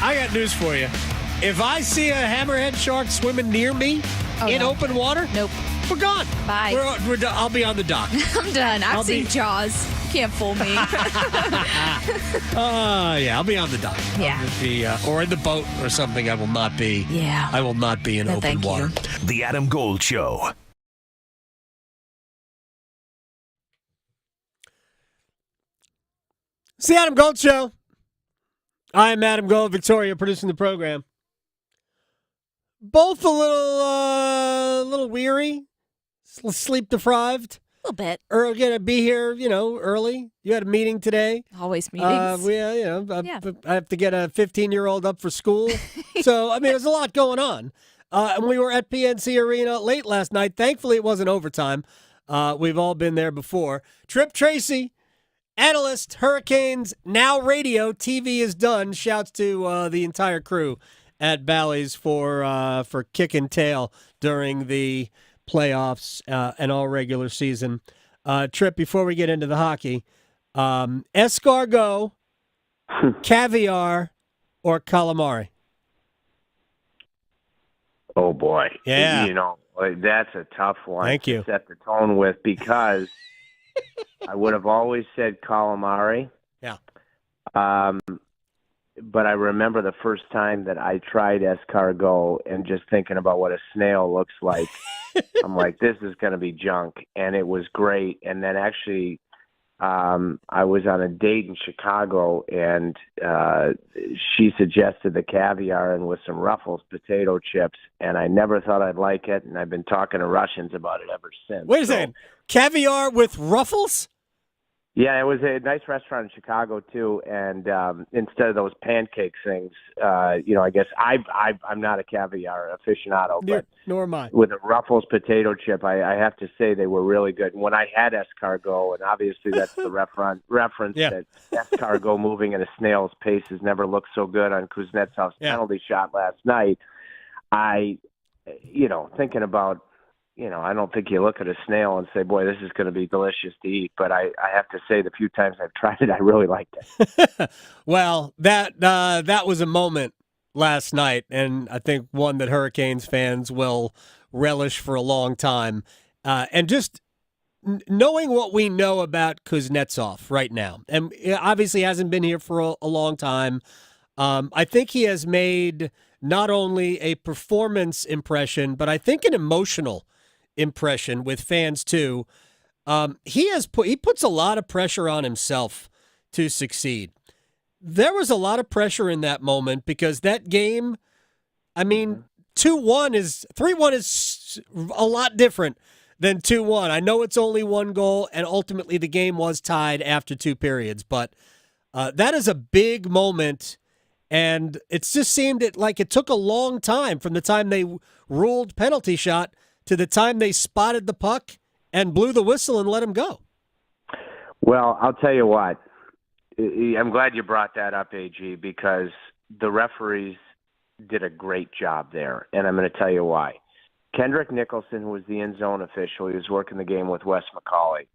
I got news for you. If I see a hammerhead shark swimming near me in open water, nope, we're gone. Bye. We're done. I'll be on the dock. I'm done. I've seen Jaws. You can't fool me. Yeah, I'll be on the dock. Yeah. I'll be, or in the boat or something. I will not be. Yeah. I will not be in open water. The Adam Gold Show. It's the Adam Gold Show. I am Adam Gold, Victoria, producing the program. Both a little weary, sleep deprived. A little bit. Or gonna be here, early. You had a meeting today. Always meetings. I have to get a 15-year-old up for school. So, there's a lot going on. And we were at PNC Arena late last night. Thankfully, it wasn't overtime. We've all been there before. Trip Tracy, analyst, Hurricanes, now radio, TV is done. Shouts to the entire crew at Bally's for kicking tail during the playoffs and all regular season. Trip, before we get into the hockey, escargot, caviar, or calamari? Oh, boy. Yeah. That's a tough one Thank you. to set the tone with, because I would have always said calamari. Yeah. but I remember the first time that I tried escargot and just thinking about what a snail looks like. I'm like, this is going to be junk, and it was great. And then actually, I was on a date in Chicago, and she suggested the caviar and with some Ruffles potato chips, and I never thought I'd like it, and I've been talking to Russians about it ever since. Wait a second. Caviar with Ruffles? Yeah, it was a nice restaurant in Chicago too, and instead of those pancake things, I guess I'm not a caviar aficionado, but nor am I. With a Ruffles potato chip, I have to say they were really good. And when I had escargot, and obviously that's the reference that escargot moving at a snail's pace has never looked so good on Kuznetsov's penalty shot last night. Thinking about. I don't think you look at a snail and say, boy, this is going to be delicious to eat. But I have to say the few times I've tried it, I really liked it. Well, that was a moment last night, and I think one that Hurricanes fans will relish for a long time. And just knowing what we know about Kuznetsov right now, and obviously hasn't been here for a long time, I think he has made not only a performance impression, but I think an emotional impression with fans too. He puts a lot of pressure on himself to succeed. There was a lot of pressure in that moment because that game, 3-1 is a lot different than 2-1. I know it's only one goal, and ultimately the game was tied after 2 periods, but that is a big moment, and it just seemed like it took a long time from the time they ruled penalty shot to the time they spotted the puck and blew the whistle and let him go. Well, I'll tell you what. I'm glad you brought that up, AG, because the referees did a great job there, and I'm going to tell you why. Kendrick Nicholson, who was the in-zone official, he was working the game with Wes McCauley.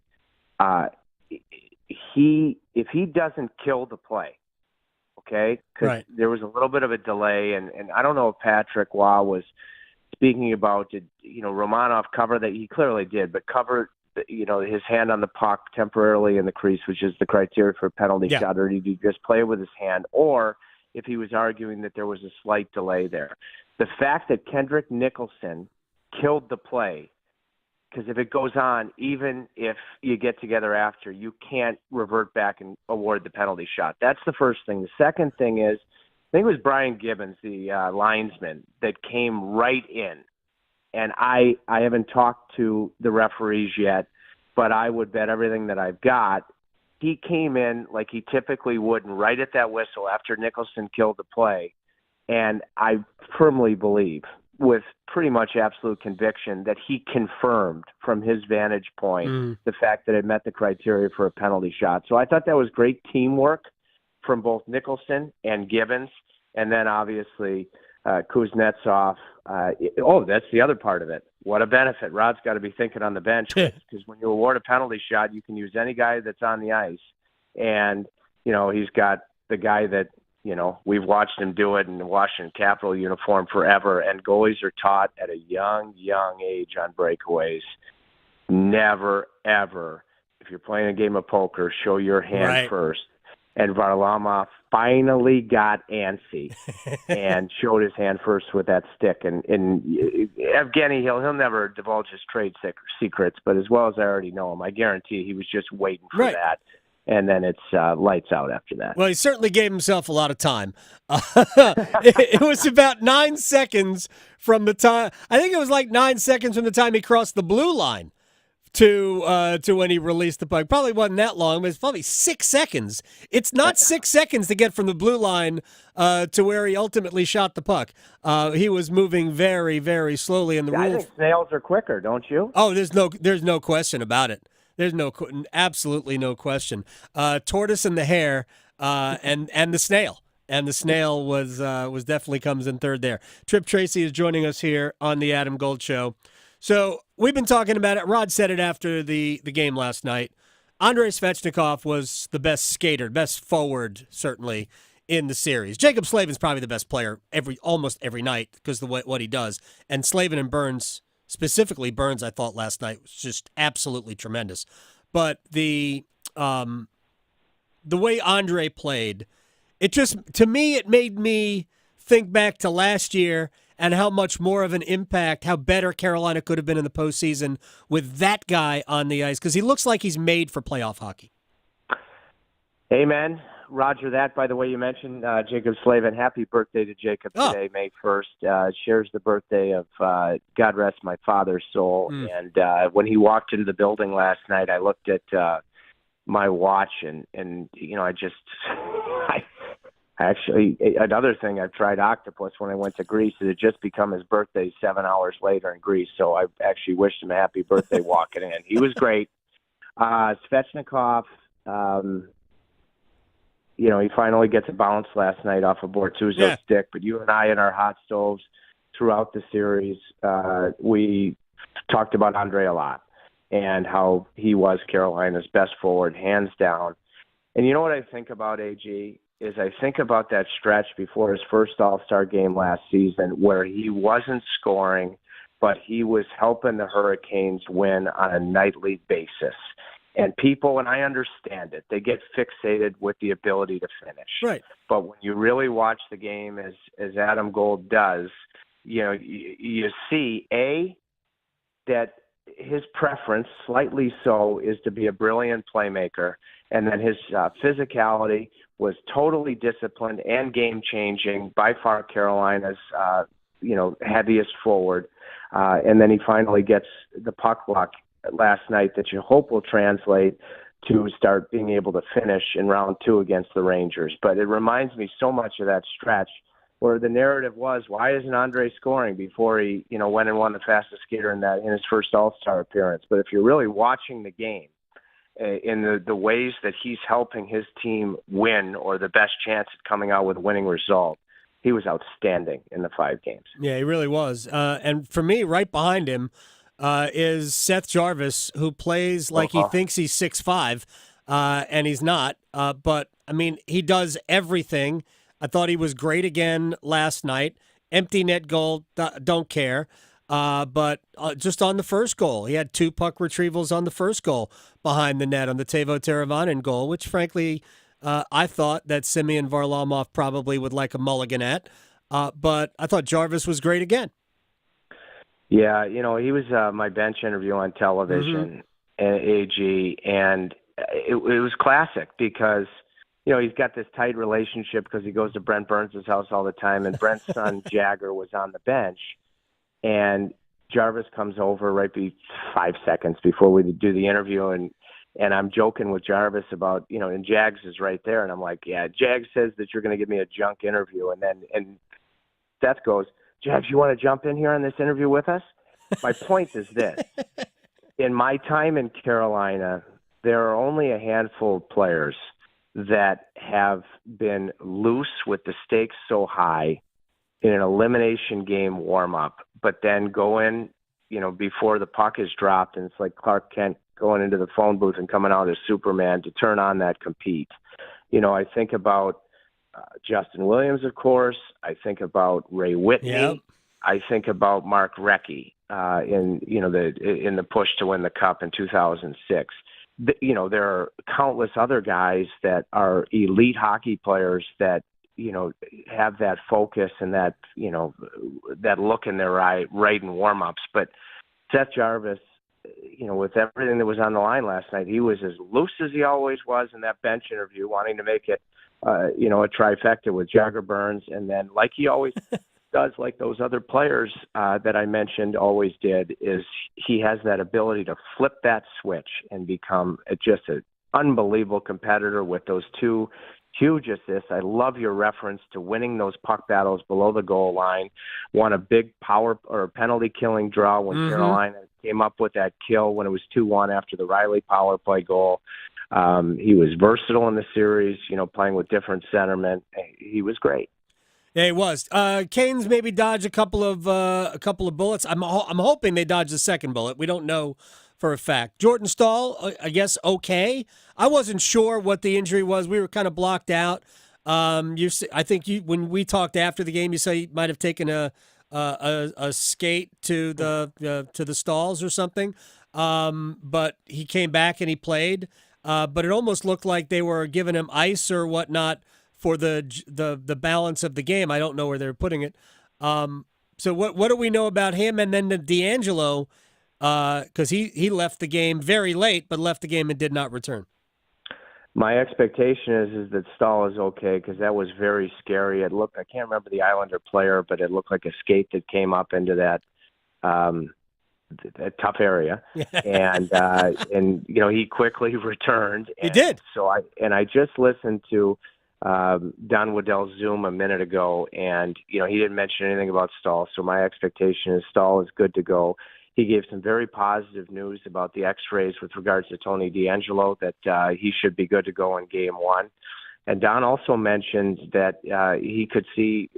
If he doesn't kill the play, okay, because there was a little bit of a delay, and I don't know if Patrick Waugh was speaking about, did Romanov cover that? He clearly did, but cover his hand on the puck temporarily in the crease, which is the criteria for a penalty shot, or did he just play with his hand, or if he was arguing that there was a slight delay there. The fact that Kendrick Nicholson killed the play, because if it goes on, even if you get together after, you can't revert back and award the penalty shot. That's the first thing. The second thing is, I think it was Brian Gibbons, the linesman, that came right in. And I haven't talked to the referees yet, but I would bet everything that I've got. He came in like he typically would and right at that whistle after Nicholson killed the play. And I firmly believe, with pretty much absolute conviction, that he confirmed from his vantage point the fact that it met the criteria for a penalty shot. So I thought that was great teamwork from both Nicholson and Gibbons, and then obviously Kuznetsov. That's the other part of it. What a benefit. Rod's got to be thinking on the bench, because when you award a penalty shot, you can use any guy that's on the ice. And, he's got the guy that, we've watched him do it in the Washington Capitol uniform forever, and goalies are taught at a young age on breakaways. Never, ever, if you're playing a game of poker, show your hand first. And Varlamov finally got antsy and showed his hand first with that stick. And Evgeny, he'll never divulge his trade secrets, but as well as I already know him, I guarantee he was just waiting for that. And then it's lights out after that. Well, he certainly gave himself a lot of time. It was about 9 seconds from the time. I think it was like 9 seconds from the time he crossed the blue line to when he released the puck. Probably wasn't that long, but it's probably 6 seconds. It's not 6 seconds to get from the blue line to where he ultimately shot the puck. He was moving very, very slowly. And I think snails are quicker, don't you? Oh, there's no question about it. There's absolutely no question. Tortoise and the hare, and the snail. And the snail was definitely comes in third there. Trip Tracy is joining us here on the Adam Gold Show. So we've been talking about it. Rod said it after the game last night. Andrei Svechnikov was the best skater, best forward, certainly, in the series. Jacob Slavin's probably the best player almost every night because of what he does. And Slavin and Burns, specifically Burns, I thought last night was just absolutely tremendous. But the way Andrei played, It just, to me, it made me think back to last year and how much more of an impact, how better Carolina could have been in the postseason with that guy on the ice, because he looks like he's made for playoff hockey. Amen. Roger that. By the way, you mentioned Jacob Slavin. Happy birthday to Jacob today, May 1st. Shares the birthday of God rest my father's soul. And when he walked into the building last night, I looked at my watch and I just actually, another thing, I've tried octopus when I went to Greece. It had just become his birthday 7 hours later in Greece. So I actually wished him a happy birthday walking in. He was great. Svechnikov, he finally gets a bounce last night off of Bortuzzo's stick. But you and I in our hot stoves throughout the series, we talked about Andre a lot and how he was Carolina's best forward, hands down. And you know what I think about, AG, is I think about that stretch before his first All-Star game last season where he wasn't scoring, but he was helping the Hurricanes win on a nightly basis. And people, and I understand it, they get fixated with the ability to finish. Right. But when you really watch the game as Adam Gold does, you see, that his preference, slightly so, is to be a brilliant playmaker. And then his physicality was totally disciplined and game-changing, by far Carolina's, heaviest forward. And then he finally gets the puck luck last night that you hope will translate to start being able to finish in round 2 against the Rangers. But it reminds me so much of that stretch where the narrative was, why isn't Andre scoring before he, went and won the fastest skater in his first All-Star appearance? But if you're really watching the game in the ways that he's helping his team win or the best chance at coming out with a winning result, he was outstanding in the 5 games. Yeah, he really was. And for me, right behind him, is Seth Jarvis, who plays like he thinks he's 6'5", and he's not. But, he does everything. I thought he was great again last night. Empty net goal, don't care. But just on the first goal, he had 2 puck retrievals on the first goal behind the net on the Teuvo Teravainen goal, which, frankly, I thought that Semyon Varlamov probably would like a mulligan at. But I thought Jarvis was great again. Yeah, he was my bench interview on television, AG, and it was classic because, he's got this tight relationship because he goes to Brent Burns' house all the time, and Brent's son, Jagger, was on the bench, and Jarvis comes over right 5 seconds before we do the interview, and I'm joking with Jarvis about, and Jags is right there, and I'm like, yeah, Jags says that you're going to give me a junk interview, and Seth goes, Jags, you want to jump in here on this interview with us? My point is this. In my time in Carolina, there are only a handful of players that have been loose with the stakes so high in an elimination game warm-up, but then go in, before the puck is dropped, and it's like Clark Kent going into the phone booth and coming out as Superman to turn on that compete. I think about Justin Williams, of course. I think about Ray Whitney. Yep. I think about Mark Recchi in the push to win the Cup in 2006. There are countless other guys that are elite hockey players that have that focus and that that look in their eye right in warm-ups. But Seth Jarvis, with everything that was on the line last night, he was as loose as he always was in that bench interview, wanting to make it a trifecta with Jagger, Burns, and then like he always does, like those other players that I mentioned always did, is he has that ability to flip that switch and become just an unbelievable competitor with those 2 huge assists. I love your reference to winning those puck battles below the goal line. Won a big power or penalty killing draw when Carolina came up with that kill when it was 2-1 after the Riley power play goal. He was versatile in the series, playing with different centermen. He was great. Yeah, he was. Canes maybe dodge a couple of bullets. I'm hoping they dodge the second bullet. We don't know for a fact. Jordan Stahl, I guess, okay. I wasn't sure what the injury was. We were kind of blocked out. I think when we talked after the game, you said he might have taken a skate to the stalls or something. But he came back and he played. But it almost looked like they were giving him ice or whatnot for the balance of the game. I don't know where they're putting it. So what do we know about him? And then the D'Angelo, because he left the game very late, but left the game and did not return. My expectation is that Stahl is okay because that was very scary. It looked, I can't remember the Islander player, but it looked like a skate that came up into that a tough area, and he quickly returned. He did. So I just listened to Don Waddell's Zoom a minute ago, and he didn't mention anything about Stahl. So my expectation is Stahl is good to go. He gave some very positive news about the X-rays with regards to Tony D'Angelo, that he should be good to go in Game 1. And Don also mentioned that he could see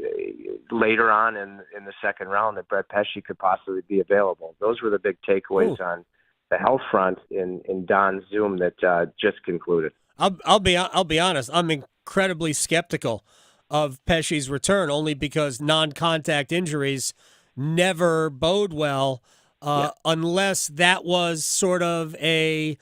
later on in the second round that Brett Pesce could possibly be available. Those were the big takeaways on the health front in Don's Zoom that just concluded. I'll be honest. I'm incredibly skeptical of Pesce's return, only because non-contact injuries never bode well, unless that was sort of a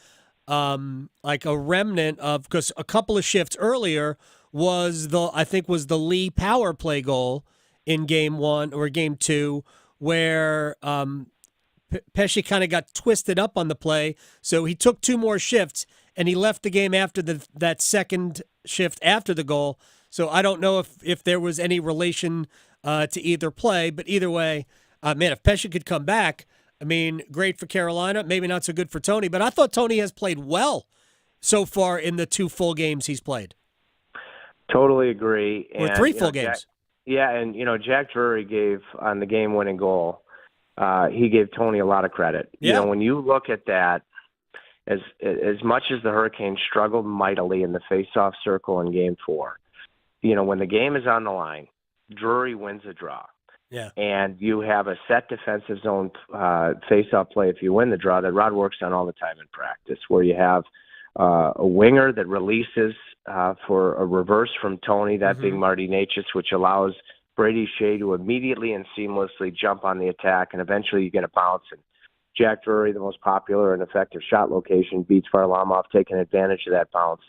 like a remnant of, because a couple of shifts earlier was the Lee power play goal in Game 1 or Game 2, where Pesce kind of got twisted up on the play, so he took 2 more shifts and he left the game after that second shift after the goal. So I don't know if there was any relation to either play, but either way, man, if Pesce could come back, I mean, great for Carolina, maybe not so good for Tony, but I thought Tony has played well so far in the 2 full games he's played. Totally agree. Or 3 full games. And Jack Drury gave on the game-winning goal. He gave Tony a lot of credit. Yeah. When you look at that, as much as the Hurricanes struggled mightily in the face-off circle in Game 4, when the game is on the line, Drury wins a draw. Yeah. And you have a set defensive zone face-off play if you win the draw that Rod works on all the time in practice, where you have a winger that releases for a reverse from Tony, that being Marty Necas, which allows Brady Shea to immediately and seamlessly jump on the attack, and eventually you get a bounce. And Jack Drury, the most popular and effective shot location, beats Varlamov, taking advantage of that bounce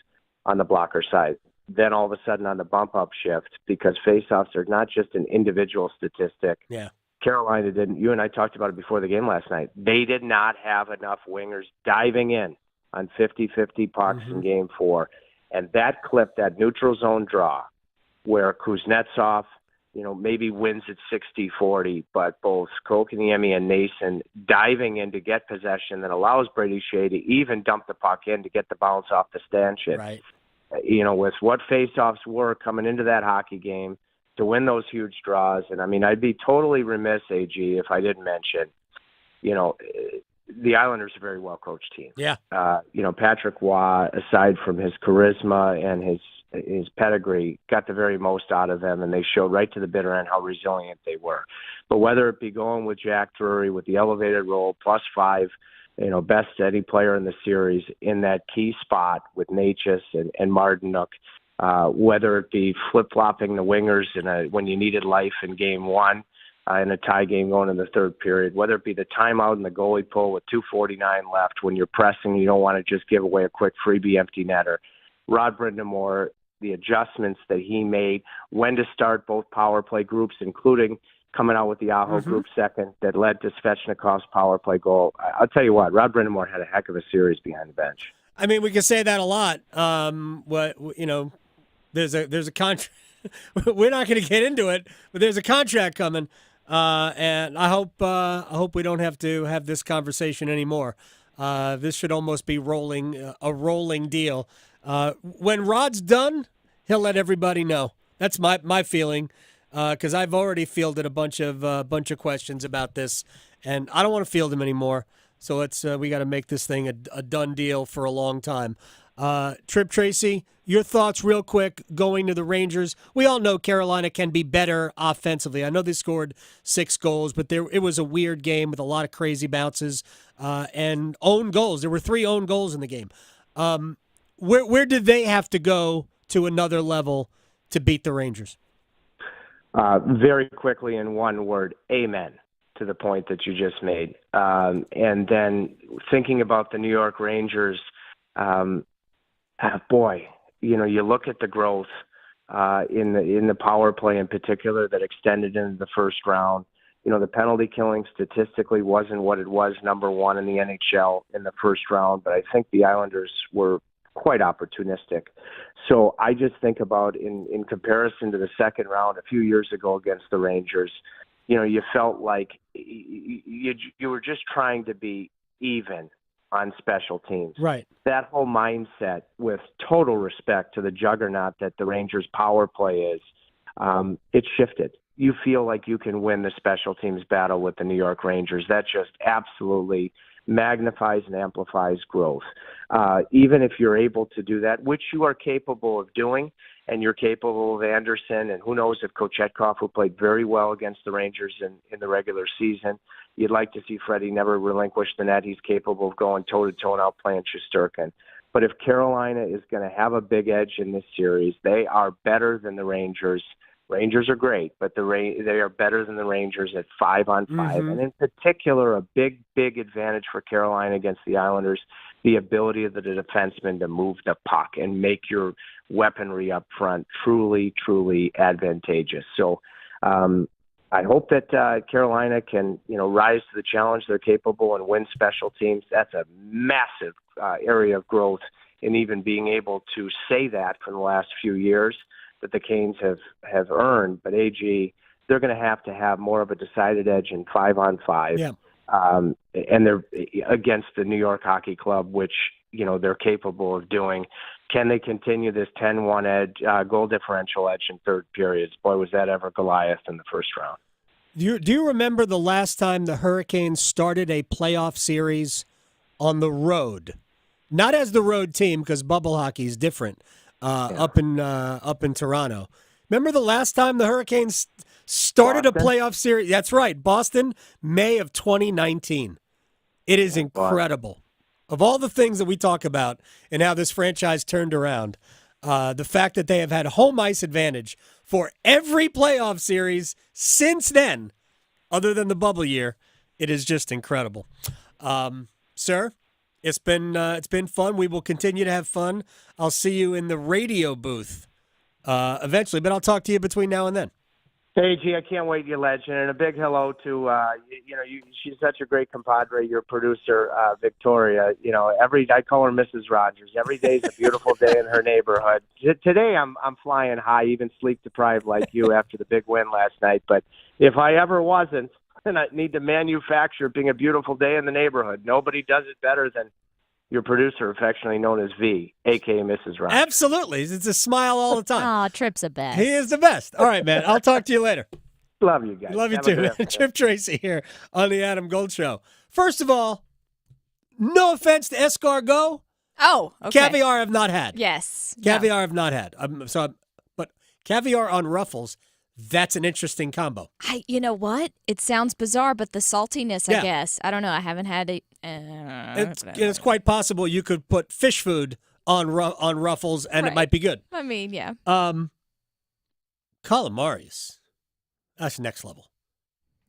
on the blocker side. Then all of a sudden on the bump-up shift, because face-offs are not just an individual statistic. Yeah. Carolina didn't. You and I talked about it before the game last night. They did not have enough wingers diving in on 50-50 pucks in Game 4. And that clip, that neutral zone draw, where Kuznetsov, maybe wins at 60-40, but both Kotkaniemi and Nason diving in to get possession that allows Brady Shea to even dump the puck in to get the bounce off the stanchion. Right. With what faceoffs were coming into that hockey game to win those huge draws. And, I'd be totally remiss, AG, if I didn't mention, the Islanders are a very well-coached team. Yeah. Patrick Waugh, aside from his charisma and his pedigree, got the very most out of them, and they showed right to the bitter end how resilient they were. But whether it be going with Jack Drury with the elevated role, +5, best steady player in the series in that key spot with Necas and Martinuk, whether it be flip-flopping the wingers when you needed life in Game 1 in a tie game going in the third period, whether it be the timeout and the goalie pull with 2:49 left when you're pressing, you don't want to just give away a quick freebie empty netter. Rod Brind'Amour, the adjustments that he made, when to start both power play groups, including coming out with the Aho group second that led to Svechnikov's power play goal. I'll tell you what, Rod Brind'Amour had a heck of a series behind the bench. We can say that a lot. There's a contract. We're not going to get into it, but there's a contract coming, and I hope we don't have to have this conversation anymore. This should almost be a rolling deal. When Rod's done, he'll let everybody know. That's my feeling. Because I've already fielded a bunch of questions about this, and I don't want to field them anymore. So we got to make this thing a done deal for a long time. Trip Tracy, your thoughts real quick going to the Rangers. We all know Carolina can be better offensively. I know they scored 6 goals, but it was a weird game with a lot of crazy bounces and own goals. There were 3 own goals in the game. Where did they have to go to another level to beat the Rangers? Very quickly in one word, amen, to the point that you just made. And then thinking about the New York Rangers, you look at the growth in the power play in particular that extended into the first round. The penalty killing statistically wasn't what it was number one in the NHL in the first round, but I think the Islanders were quite opportunistic. So I just think about in comparison to the second round a few years ago against the Rangers, you felt like you were just trying to be even on special teams. Right. That whole mindset, with total respect to the juggernaut that the Rangers power play is, it shifted. You feel like you can win the special teams battle with the New York Rangers. That just absolutely magnifies and amplifies growth. Even if you're able to do that, which you are capable of doing, and you're capable of Anderson, and who knows if Kochetkov, who played very well against the Rangers in the regular season, you'd like to see Freddie never relinquish the net. He's capable of going toe-to-toe and outplaying Shesterkin. But if Carolina is going to have a big edge in this series, they are better than the Rangers. Rangers are great, but they are better than the Rangers at 5-on-5. Mm-hmm. And in particular, a big advantage for Carolina against the Islanders, the ability of the defenseman to move the puck and make your weaponry up front truly, truly advantageous. So I hope that Carolina can, rise to the challenge. They're capable and win special teams. That's a massive area of growth in even being able to say that for the last few years that the Canes have earned. But AG, they're going to have more of a decided edge in 5-on-5. Yeah. And they're against the New York Hockey Club, which, they're capable of doing. Can they continue this 10-1 edge, goal differential edge in third periods? Boy, was that ever Goliath in the first round. Do you remember the last time the Hurricanes started a playoff series on the road? Not as the road team, because bubble hockey is different. Up in Toronto. Remember the last time the Hurricanes started Boston? a playoff series? That's right, Boston, May of 2019. It is incredible. Of all the things that we talk about and how this franchise turned around, the fact that they have had home ice advantage for every playoff series since then, other than the bubble year, it is just incredible. Sir? It's been fun. We will continue to have fun. I'll see you in the radio booth eventually, but I'll talk to you between now and then. Hey, G, I can't wait, you legend. And a big hello to, she's such a great compadre, your producer, Victoria. I call her Mrs. Rogers. Every day is a beautiful day in her neighborhood. Today I'm flying high, even sleep deprived like you after the big win last night. But if I ever wasn't, and I need to manufacture being a beautiful day in the neighborhood. Nobody does it better than your producer, affectionately known as V, a.k.a. Mrs. Rogers. Absolutely. It's a smile all the time. Aw, Trip's the best. He is the best. All right, man. I'll talk to you later. Love you guys. Love you Have too, a good man. afternoon. Trip Tracy here on the Adam Gold Show. First of all, no offense to escargot. Oh, okay. Caviar I've not had. Yes. Caviar I've not had. But caviar on Ruffles, that's an interesting combo. You know what? It sounds bizarre, but the saltiness, I Yeah. guess. I don't know. I haven't had it. It's quite possible you could put fish food on Ruffles and it might be good. I mean, yeah. Calamaris, that's next level.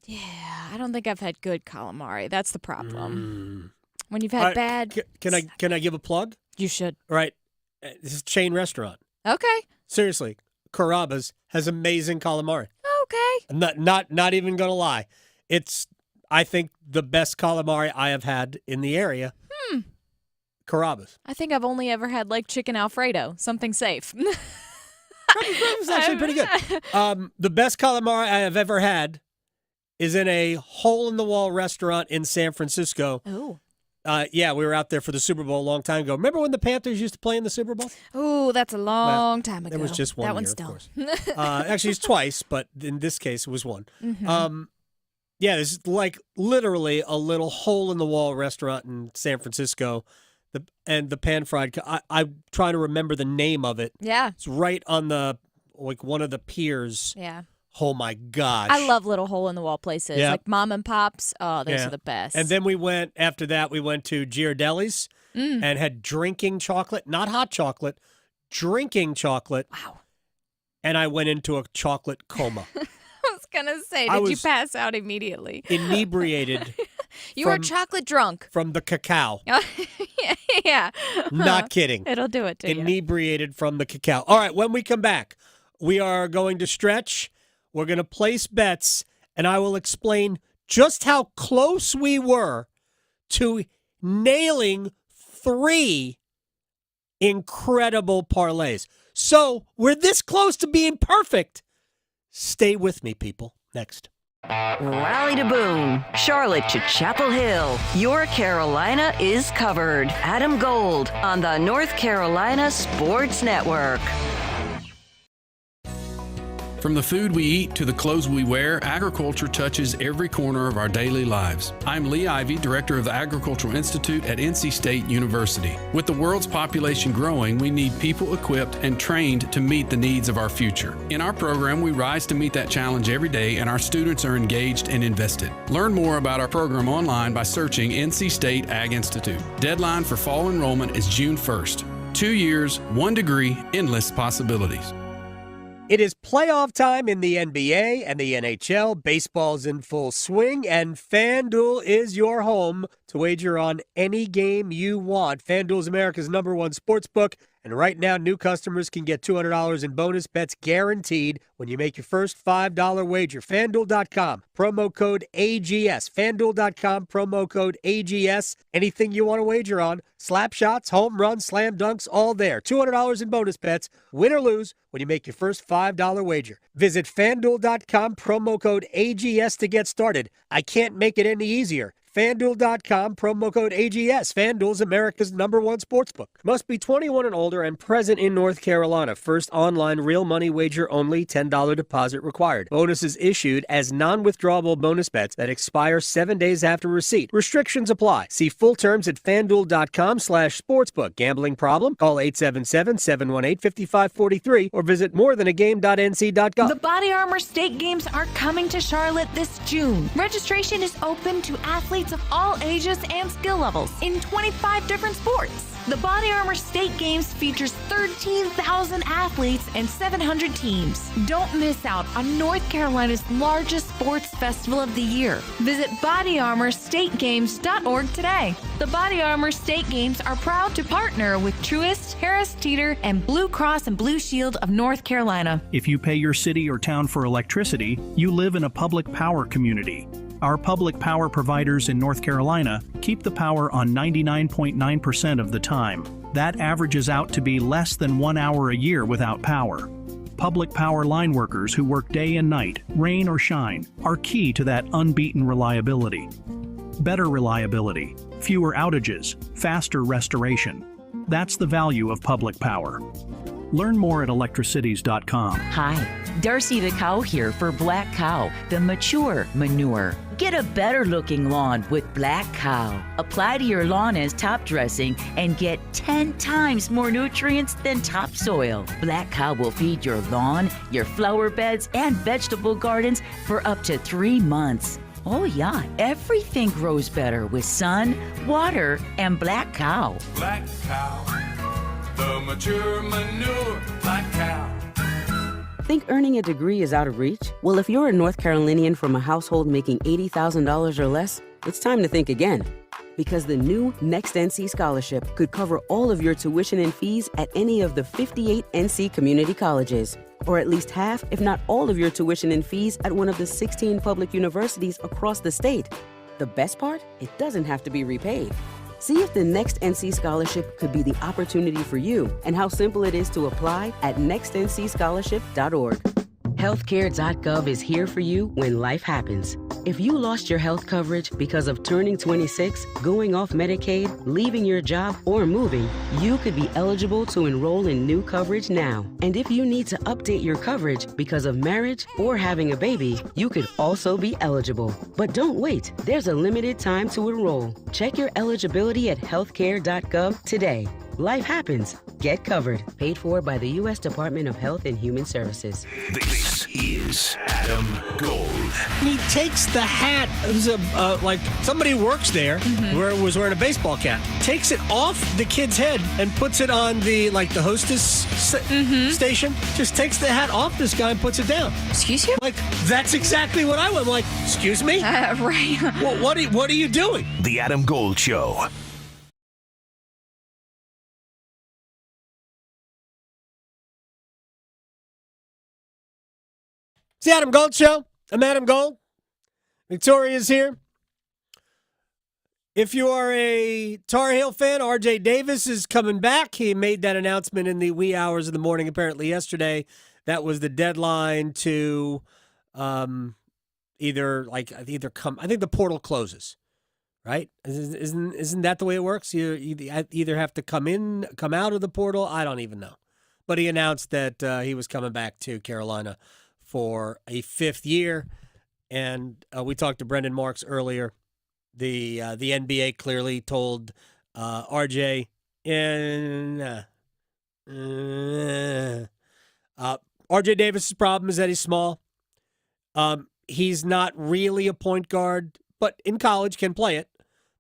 Yeah, I don't think I've had good calamari. That's the problem. When you've had bad. Can I give a plug? You should. All right. This is a chain restaurant. Okay. Seriously, Carrabba's has amazing calamari. Okay. Not even gonna lie. It's, I think, the best calamari I have had in the area. Carrabba's. I think I've only ever had like chicken Alfredo, something safe. It's actually pretty good. The best calamari I have ever had is in a hole-in-the-wall restaurant in San Francisco. Oh. Yeah, we were out there for the Super Bowl a long time ago. Remember when the Panthers used to play in the Super Bowl? Oh, that's a long time ago. It was just one that year, one's of done. course. Actually, it's twice, but in this case, it was one. Mhm. Yeah, there's like literally a little hole-in-the-wall restaurant in San Francisco. The pan-fried, I'm trying to remember the name of it. Yeah. It's right on one of the piers. Yeah. Oh, my gosh. I love little hole-in-the-wall places. Yeah. Like mom and pops. Oh, those Yeah. are the best. And then after that, we went to Ghirardelli's and had drinking chocolate, not hot chocolate, drinking chocolate. Wow. And I went into a chocolate coma. I was going to say, I did you was pass out immediately? Inebriated. You were chocolate drunk. From the cacao. Yeah. Not kidding. It'll do it to you. Inebriated from the cacao. All right, when we come back, we are going to stretch. We're going to place bets, and I will explain just how close we were to nailing 3 incredible parlays. So we're this close to being perfect. Stay with me, people. Next. Raleigh to Boone, Charlotte to Chapel Hill. Your Carolina is covered. Adam Gold on the North Carolina Sports Network. From the food we eat to the clothes we wear, agriculture touches every corner of our daily lives. I'm Lee Ivey, Director of the Agricultural Institute at NC State University. With the world's population growing, we need people equipped and trained to meet the needs of our future. In our program, we rise to meet that challenge every day, and our students are engaged and invested. Learn more about our program online by searching NC State Ag Institute. Deadline for fall enrollment is June 1st. 2 years, 1 degree, endless possibilities. It is playoff time in the NBA and the NHL. Baseball's in full swing, and FanDuel is your home to wager on any game you want. FanDuel is America's #1 sportsbook, and right now new customers can get $200 in bonus bets guaranteed when you make your first $5 wager. FanDuel.com, promo code AGS. FanDuel.com, promo code AGS. Anything you want to wager on, slap shots, home runs, slam dunks, all there. $200 in bonus bets, win or lose, when you make your first $5 wager. Visit FanDuel.com, promo code AGS to get started. I can't make it any easier. FanDuel.com, promo code AGS. FanDuel's America's #1 sportsbook. Must be 21 and older and present in North Carolina. First online real money wager only. $10 deposit required. Bonuses issued as non-withdrawable bonus bets that expire 7 days after receipt. Restrictions apply. See full terms at FanDuel.com/sportsbook. Gambling problem? Call 877-718-5543 or visit morethanagame.nc.gov. The Body Armor State Games are coming to Charlotte this June. Registration is open to athletes of all ages and skill levels in 25 different sports. The Body Armor State Games features 13,000 athletes and 700 teams. Don't miss out on North Carolina's largest sports festival of the year. Visit bodyarmorstategames.org today. The Body Armor State Games are proud to partner with Truist, Harris Teeter, and Blue Cross and Blue Shield of North Carolina. If you pay your city or town for electricity, you live in a public power community. Our public power providers in North Carolina keep the power on 99.9% of the time. That averages out to be less than 1 hour a year without power. Public power line workers who work day and night, rain or shine, are key to that unbeaten reliability. Better reliability, fewer outages, faster restoration. That's the value of public power. Learn more at electricities.com. Hi, Darcy the cow here for Black Cow, the mature manure. Get a better looking lawn with Black Cow. Apply to your lawn as top dressing and get 10 times more nutrients than topsoil. Black Cow will feed your lawn, your flower beds, and vegetable gardens for up to 3 months. Oh yeah, everything grows better with sun, water, and Black Cow. Black Cow, the mature manure, Black Cow. Think earning a degree is out of reach? Well, if you're a North Carolinian from a household making $80,000 or less, it's time to think again. Because the new Next NC Scholarship could cover all of your tuition and fees at any of the 58 NC community colleges. Or at least half, if not all of your tuition and fees at one of the 16 public universities across the state. The best part? It doesn't have to be repaid. See if the Next NC Scholarship could be the opportunity for you and how simple it is to apply at nextncscholarship.org. Healthcare.gov is here for you when life happens. If you lost your health coverage because of turning 26, going off Medicaid, leaving your job, or moving, you could be eligible to enroll in new coverage now. And if you need to update your coverage because of marriage or having a baby, you could also be eligible. But don't wait. There's a limited time to enroll. Check your eligibility at healthcare.gov today. Life happens. Get covered. Paid for by the U.S. Department of Health and Human Services. This is Adam Gold. He takes the hat. It was like somebody works there, was wearing a baseball cap. Takes it off the kid's head and puts it on the hostess station. Just takes the hat off this guy and puts it down. Excuse you? Like that's exactly what I went. Like, excuse me? Right. Well, what are you doing? The Adam Gold Show. It's the Adam Gold Show. I'm Adam Gold. Victoria's here. If you are a Tar Heel fan, R.J. Davis is coming back. He made that announcement in the wee hours of the morning, apparently yesterday. That was the deadline to either come. I think the portal closes, right? Isn't that the way it works? You either have to come out of the portal. I don't even know. But he announced that he was coming back to Carolina for a 5th year. And we talked to Brendan Marks earlier. The NBA clearly told RJ, RJ Davis's problem is that he's small. He's not really a point guard, but in college can play it.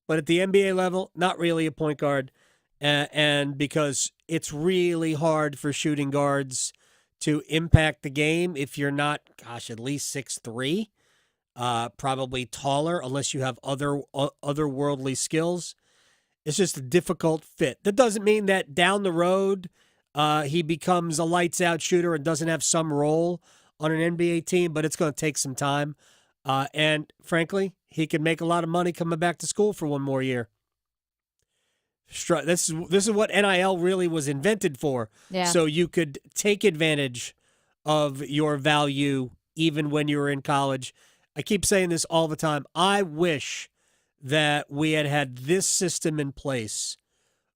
But at the NBA level, not really a point guard. And because it's really hard for shooting guards to impact the game if you're not, at least 6'3". Probably taller unless you have otherworldly skills. It's just a difficult fit. That doesn't mean that down the road he becomes a lights-out shooter and doesn't have some role on an NBA team, but it's going to take some time. And frankly, he could make a lot of money coming back to school for one more year. This is what NIL really was invented for. Yeah. So you could take advantage of your value even when you were in college. I keep saying this all the time. I wish that we had this system in place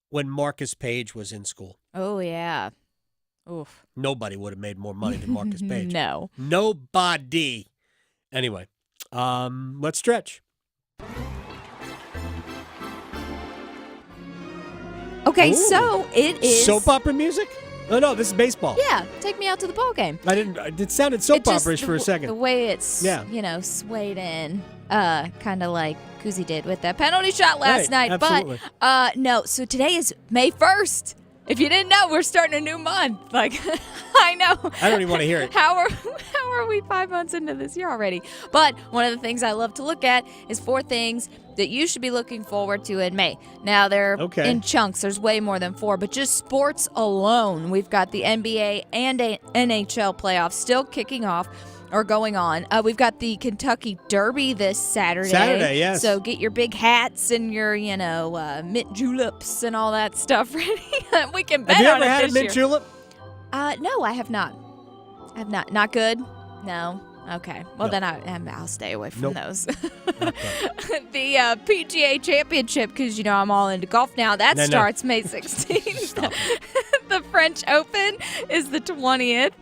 when Marcus Page was in school. Oh, yeah. Oof. Nobody would have made more money than Marcus Page. No. Nobody. Anyway, let's stretch. Okay, Ooh. so it is... Soap opera music? Oh, no, this is baseball. Yeah, take me out to the ball game. It sounded soap opera-ish for a second. The way it's, swayed in, kind of like Kuzi did with that penalty shot last night. Absolutely. But, no, so today is May 1st. If you didn't know, we're starting a new month. Like, I know. I don't even want to hear it. How are we 5 months into this year already? But one of the things I love to look at is 4 things that you should be looking forward to in May. Now, they're in chunks. There's way more than 4, but just sports alone, we've got the NBA and NHL playoffs still kicking off or going on. We've got the Kentucky Derby this Saturday. Saturday, yes. So get your big hats and your, mint juleps and all that stuff ready. We can bet on it this year. Have you ever had a mint julep? No, I have not. I have not. Not good? No. Okay. Well, then I'll stay away from those. The PGA Championship, because, I'm all into golf now, that starts May 16th. The French Open is the 20th.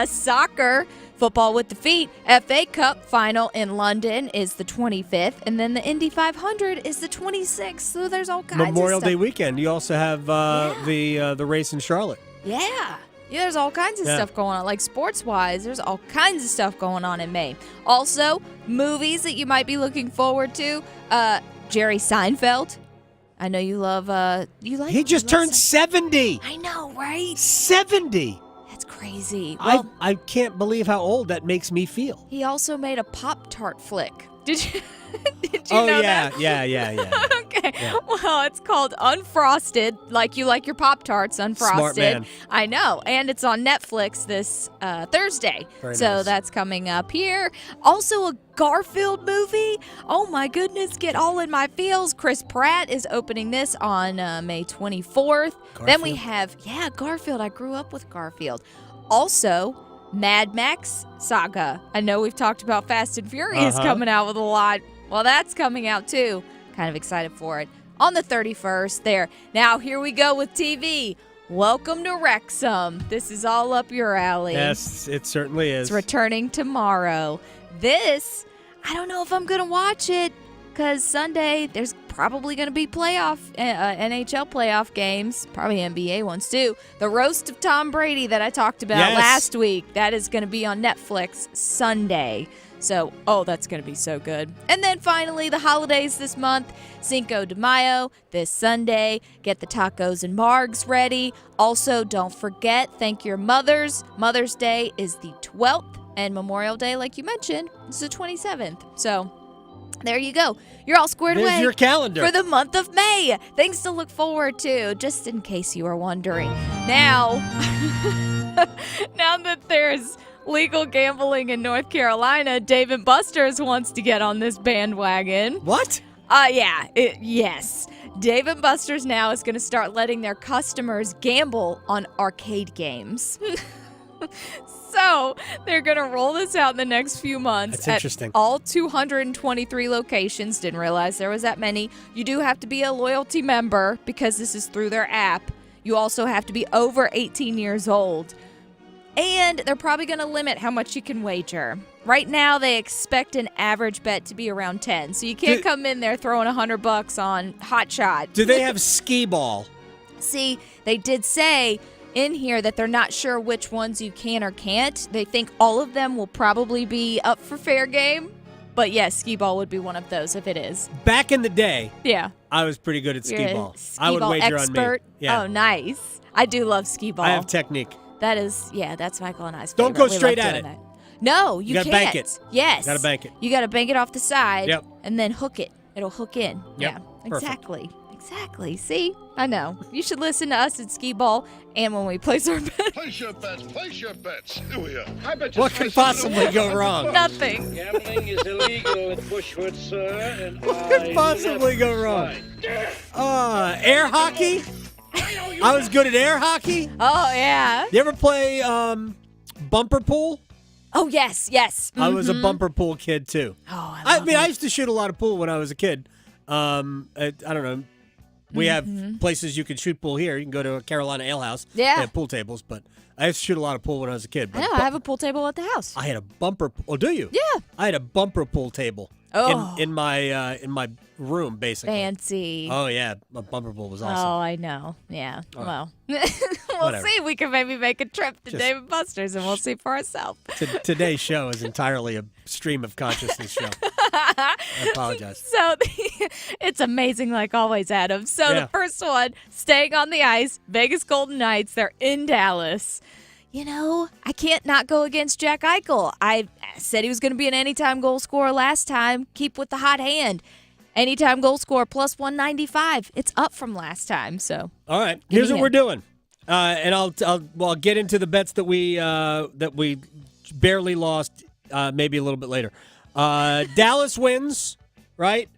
Soccer, football with the feet, FA Cup final in London is the 25th. And then the Indy 500 is the 26th. So there's all kinds of stuff. Memorial Day weekend. You also have the race in Charlotte. Yeah. Yeah, there's all kinds of stuff going on. Like sports-wise, there's all kinds of stuff going on in May. Also, movies that you might be looking forward to. Jerry Seinfeld. I know you love. He just turned 70. I know, right? 70. That's crazy. Well, I can't believe how old that makes me feel. He also made a Pop-Tart flick. Did you know that? Yeah. Okay. Yeah. Well, it's called Unfrosted, like you like your Pop-Tarts, Unfrosted. Smart man. I know. And it's on Netflix this Thursday. Very so nice. That's coming up here. Also a Garfield movie. Oh, my goodness. Get all in my feels. Chris Pratt is opening this on May 24th. Then we have, Garfield. I grew up with Garfield. Also, Mad Max Saga. I know we've talked about Fast and Furious coming out with a lot. Well, that's coming out too. Kind of excited for it. On the 31st there. Now, here we go with TV. Welcome to Wrexham. This is all up your alley. Yes, it certainly is. It's returning tomorrow. This, I don't know if I'm going to watch it because Sunday there's probably going to be NHL playoff games, probably NBA ones too. The Roast of Tom Brady that I talked about last week, that is going to be on Netflix Sunday. So, that's going to be so good. And then finally, the holidays this month, Cinco de Mayo, this Sunday. Get the tacos and margs ready. Also, don't forget, thank your mothers. Mother's Day is the 12th, and Memorial Day, like you mentioned, is the 27th. So, there you go. You're all squared away. There's your calendar. For the month of May. Things to look forward to, just in case you are wondering. Now, now that there's legal gambling in North Carolina, Dave & Buster's wants to get on this bandwagon. What? Yes. Dave & Buster's now is going to start letting their customers gamble on arcade games. So they're going to roll this out in the next few months. That's interesting. At all 223 locations. Didn't realize there was that many. You do have to be a loyalty member because this is through their app. You also have to be over 18 years old. And they're probably going to limit how much you can wager. Right now, they expect an average bet to be around 10. So you can't come in there throwing $100 on Hot Shot. Do they have skee ball? See, they did say in here that they're not sure which ones you can or can't. They think all of them will probably be up for fair game. But yes, skee ball would be one of those if it is. Back in the day, yeah, I was pretty good at skee You're a ball. skee I would ball wager expert. on me. Yeah. Oh, nice. I do love skee ball. I have technique. That is, that's Michael and I's Don't favorite. go straight We love at doing it. that. No, you gotta can't. bank it. Yes. Gotta bank it. You got to bank it off the side. Yep. And then hook it. It'll hook in. Yep. Yeah, Perfect. exactly. Exactly. See? I know. You should listen to us at skee ball and when we place our bets. Place your bets. Place your bets. Here we are. I bet what could possibly go wrong? Nothing. Gambling is illegal at Bushwood, sir. And What could possibly go wrong? Air hockey? I was good at air hockey. Oh, yeah. You ever play bumper pool? Oh, yes, yes. I was a bumper pool kid, too. Oh, I mean, I used to shoot a lot of pool when I was a kid. I don't know. We have places you can shoot pool here. You can go to a Carolina Ale House. Yeah. They have pool tables, but I used to shoot a lot of pool when I was a kid. I know. I have a pool table at the house. I had a bumper. Oh, do you? Yeah. I had a bumper pool table in my room, basically. Fancy. Oh yeah, a bumper pool was awesome. Oh, I know. Yeah. All Well, right. we'll Whatever. see. We can maybe make a trip to Just- Dave & Buster's and we'll see for ourselves. Today's show is entirely a stream of consciousness show. I apologize. So it's amazing, like always, Adam. So Yeah. the first one, staying on the ice, Vegas Golden Knights. They're in Dallas. You know, I can't not go against Jack Eichel. I said he was going to be an anytime goal scorer last time. Keep with the hot hand. Anytime goal scorer plus 195. It's up from last time. So All right, Give here's me what him. we're doing, and I'll get into the bets that we barely lost, maybe a little bit later. Dallas wins, right?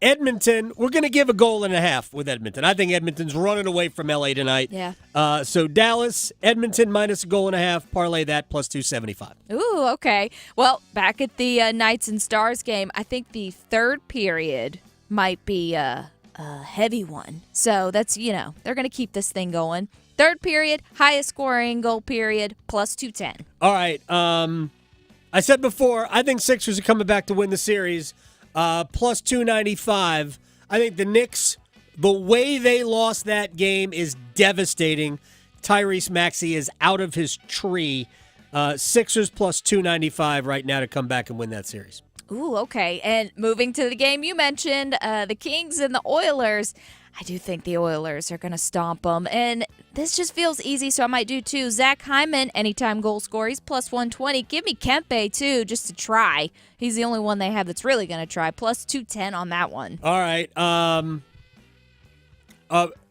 Edmonton, we're going to give a goal and a half with Edmonton. I think Edmonton's running away from LA tonight. Yeah. So Dallas, Edmonton minus a goal and a half. Parlay that plus 275. Ooh, okay. Well, back at the Knights and Stars game, I think the third period might be a heavy one. So that's, they're going to keep this thing going. Third period, highest scoring goal period, plus 210. All right. I said before, I think Sixers are coming back to win the series. Plus 295. I think the Knicks, the way they lost that game is devastating. Tyrese Maxey is out of his tree. Sixers plus 295 right now to come back and win that series. Ooh, okay. And moving to the game you mentioned, the Kings and the Oilers. I do think the Oilers are going to stomp them. And this just feels easy, so I might do too. Zach Hyman, anytime goal scorer, he's plus 120. Give me Kempe too, just to try. He's the only one they have that's really going to try. Plus 210 on that one. All right.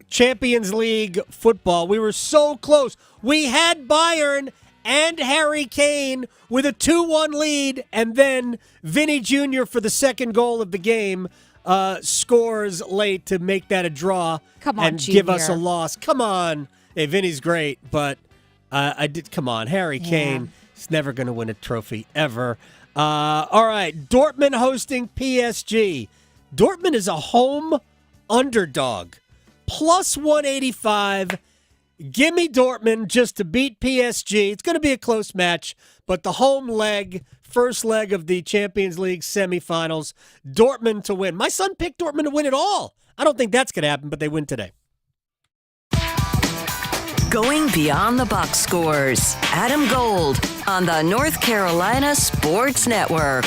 Champions League football. We were so close. We had Bayern and Harry Kane with a 2-1 lead, and then Vinny Jr. for the second goal of the game scores late to make that a draw. Come on, and give us a Junior. loss. Come on. Hey, Vinny's great, but come on. Harry Kane is never going to win a trophy ever. All right. Dortmund hosting PSG. Dortmund is a home underdog. Plus 185. Give me Dortmund just to beat PSG. It's going to be a close match, but the home leg, first leg of the Champions League semifinals, Dortmund to win. My son picked Dortmund to win it all. I don't think that's going to happen, but they win today. Going beyond the box scores. Adam Gold on the North Carolina Sports Network.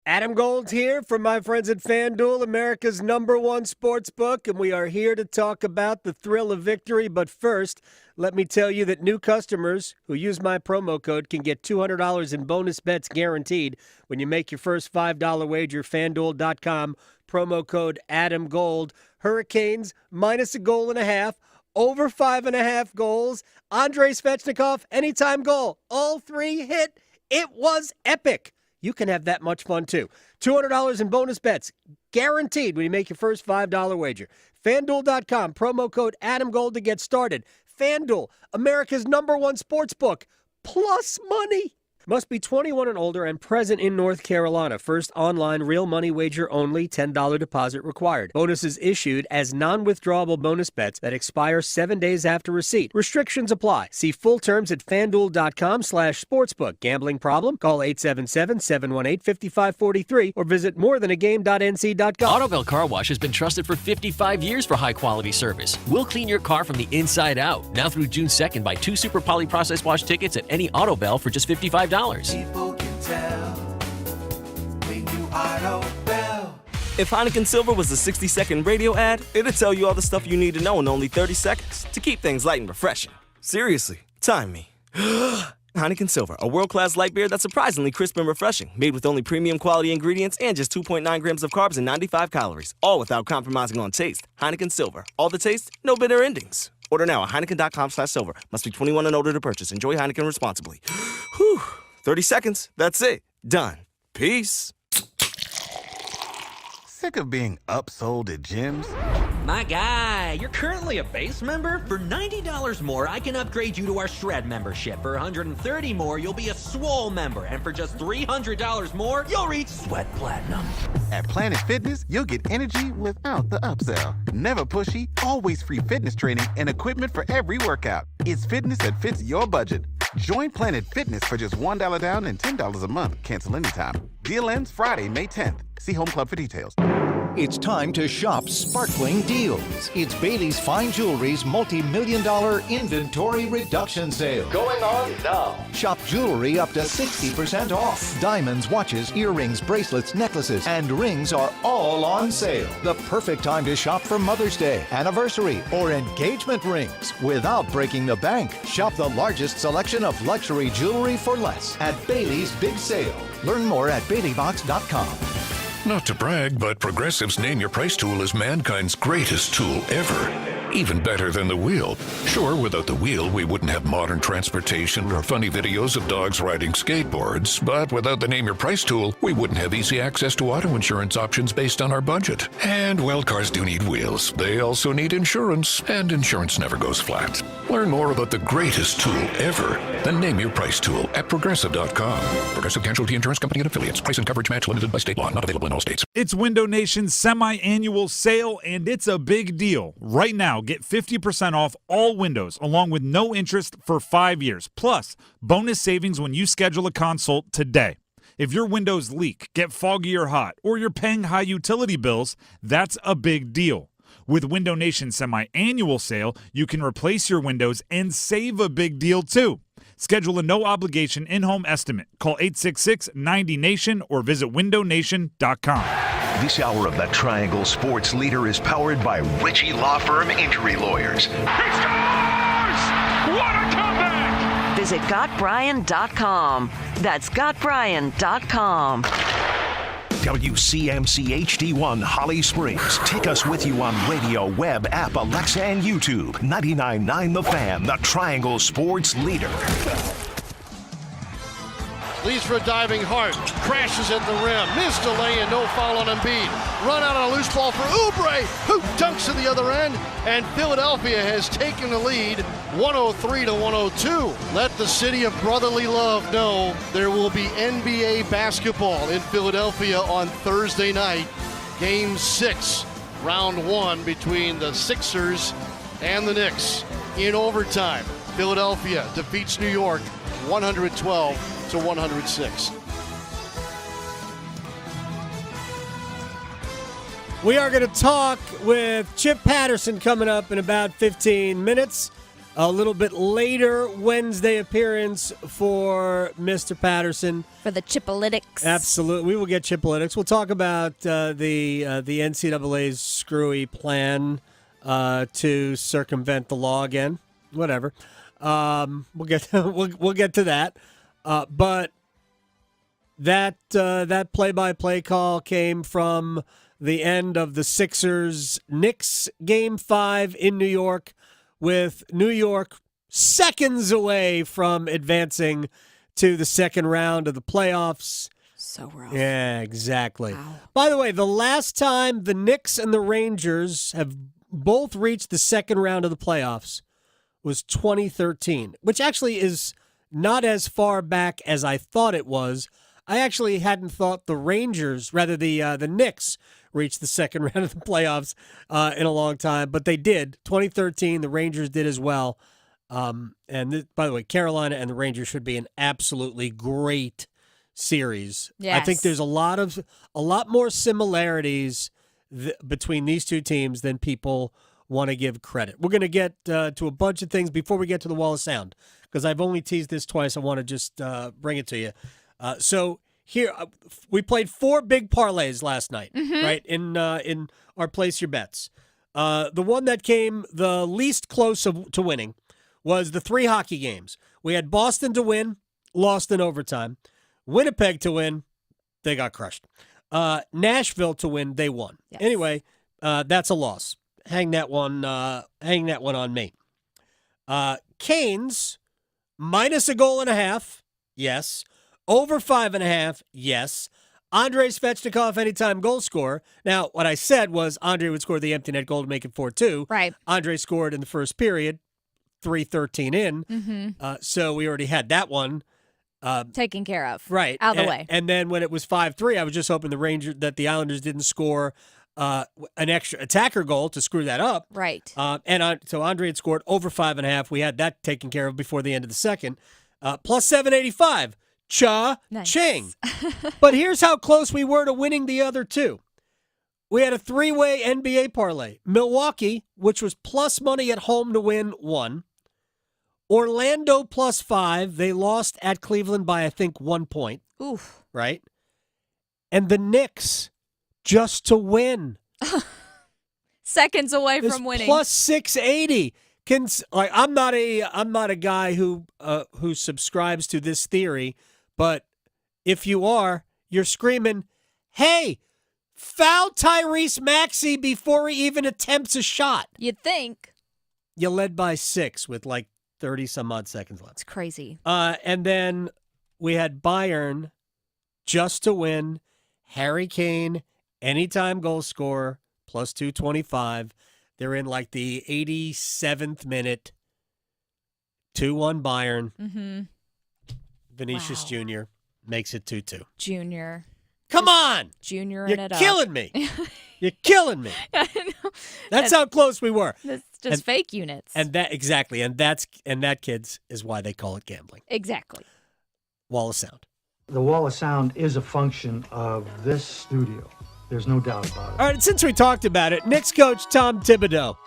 Adam Gold here from my friends at FanDuel, America's #1 sports book, and we are here to talk about the thrill of victory. But first, let me tell you that new customers who use my promo code can get $200 in bonus bets guaranteed when you make your first $5 wager. FanDuel.com, promo code Adam Gold. Hurricanes minus a goal and a half over 5.5 goals. Andrei Svechnikov, anytime goal. All 3 hit. It was epic. You can have that much fun, too. $200 in bonus bets, guaranteed when you make your first $5 wager. FanDuel.com, promo code AdamGold to get started. FanDuel, America's #1 sports book, plus money. Must be 21 and older and present in North Carolina. First online real money wager only, $10 deposit required. Bonuses issued as non-withdrawable bonus bets that expire 7 days after receipt. Restrictions apply. See full terms at FanDuel.com/sportsbook. Gambling problem? Call 877-718-5543 or visit morethanagame.nc.gov. Autobell Car Wash has been trusted for 55 years for high-quality service. We'll clean your car from the inside out. Now through June 2nd, buy 2 Super Poly Process Wash tickets at any Autobell for just $55. People can tell when you Auto Bell. If Heineken Silver was a 60-second radio ad, it'd tell you all the stuff you need to know in only 30 seconds to keep things light and refreshing. Seriously, time me. Heineken Silver, a world-class light beer that's surprisingly crisp and refreshing, made with only premium quality ingredients and just 2.9 grams of carbs and 95 calories, all without compromising on taste. Heineken Silver, all the taste, no bitter endings. Order now at Heineken.com/silver. Must be 21 and older to purchase. Enjoy Heineken responsibly. Whew. 30 seconds. That's it. Done. Peace. Sick of being upsold at gyms? My guy, you're currently a base member? For $90 more, I can upgrade you to our Shred membership. For $130 more, you'll be a Swole member. And for just $300 more, you'll reach Sweat Platinum. At Planet Fitness, you'll get energy without the upsell. Never pushy, always free fitness training and equipment for every workout. It's fitness that fits your budget. Join Planet Fitness for just $1 down and $10 a month. Cancel anytime. Deal ends Friday, May 10th. See Home Club for details. It's time to shop sparkling deals. It's Bailey's Fine Jewelry's multi-million-dollar inventory reduction sale. Going on now. Shop jewelry up to 60% off. Diamonds, watches, earrings, bracelets, necklaces, and rings are all on sale. The perfect time to shop for Mother's Day, anniversary, or engagement rings without breaking the bank. Shop the largest selection of luxury jewelry for less at Bailey's Big Sale. Learn more at BaileyBox.com. Not to brag, but Progressive's Name Your Price tool is mankind's greatest tool ever. Even better than the wheel. Sure, without the wheel, we wouldn't have modern transportation or funny videos of dogs riding skateboards. But without the Name Your Price tool, we wouldn't have easy access to auto insurance options based on our budget. And, well, cars do need wheels. They also need insurance, and insurance never goes flat. Learn more about the greatest tool ever, the Name Your Price tool at Progressive.com. Progressive Casualty Insurance Company and Affiliates. Price and coverage match limited by state law. Not available in all states. It's Window Nation's semi-annual sale, and it's a big deal. Right now, get 50% off all windows, along with no interest for 5 years. Plus, bonus savings when you schedule a consult today. If your windows leak, get foggy or hot, or you're paying high utility bills, that's a big deal. With Window Nation's semi-annual sale, you can replace your windows and save a big deal, too. Schedule a no-obligation in-home estimate. Call 866-90-NATION or visit windownation.com. This hour of the Triangle Sports Leader is powered by Ritchie Law Firm Injury Lawyers. He scores! What a comeback! Visit GotBryan.com. That's GotBryan.com. WCMC HD1 Holly Springs. Take us with you on radio, web, app, Alexa, and YouTube. 99.9 The Fan, the Triangle Sports Leader. Leads for a diving Hart. Crashes at the rim. Missed delay and no foul on Embiid. Run out on a loose ball for Oubre, who dunks to the other end. And Philadelphia has taken the lead 103-102. Let the city of brotherly love know there will be NBA basketball in Philadelphia on Thursday night. Game 6, round 1 between the Sixers and the Knicks. In overtime, Philadelphia defeats New York 112-106. We are going to talk with Chip Patterson coming up in about 15 minutes. A little bit later, Wednesday appearance for Mr. Patterson. For the Chipolytics. Absolutely. We will get Chipolytics. We'll talk about the NCAA's screwy plan to circumvent the law again. Whatever. We'll get to that. But that play-by-play call came from the end of the Sixers-Knicks Game 5 in New York, with New York seconds away from advancing to the second round of the playoffs. So rough. Yeah, exactly. By the way, the last time the Knicks and the Rangers have both reached the second round of the playoffs was 2013, which actually is not as far back as I thought it was. I actually hadn't thought the Knicks reached the second round of the playoffs in a long time, but they did. 2013, the Rangers did as well. By the way, Carolina and the Rangers should be an absolutely great series. Yes. I think there's a lot more similarities between these two teams than people want to give credit. We're going to get to a bunch of things before we get to the Wall of Sound, because I've only teased this twice. I want to just bring it to you. So here, we played 4 big parlays last night, right, in our Place Your Bets. The one that came the least close to winning was the 3 hockey games. We had Boston to win, lost in overtime. Winnipeg to win, they got crushed. Nashville to win, they won. Yes. Anyway, that's a loss. Hang that one on me. Canes minus a goal and a half, yes. Over 5.5, yes. Andrei Svechnikov, anytime goal scorer. Now, what I said was Andrei would score the empty net goal to make it 4-2. Right. Andrei scored in the first period, 3:13 in. So we already had that one. Taken care of. Right. Out of the way. And then when it was 5-3, I was just hoping that the Islanders didn't score an extra attacker goal to screw that up. Right. So Andre had scored over 5.5. We had that taken care of before the end of the second. Plus 785. Cha-ching. But here's how close we were to winning the other 2. We had a 3-way NBA parlay. Milwaukee, which was plus money at home to win, won. Orlando plus 5. They lost at Cleveland by, I think, 1 point. Oof. Right? And the Knicks just to win. Seconds away from winning. Plus 680. I'm not a guy who subscribes to this theory, but if you are, you're screaming, "Hey, foul Tyrese Maxey before he even attempts a shot." You'd think. You led by 6 with like 30 some odd seconds left. It's crazy. And then we had Bayern just to win. Harry Kane, anytime goal scorer, plus 225. They're in like the 87th minute. 2-1 Bayern. Mm-hmm. Vinicius Jr. makes it 2-2. Junior. Come on! Junior You're it up. killing me. You're killing me. I know. That's how close we were. That's just fake units. And that exactly. And that, kids, is why they call it gambling. Exactly. Wall of Sound. The Wall of Sound is a function of this studio. There's no doubt about it. All right, since we talked about it, Knicks coach Tom Thibodeau.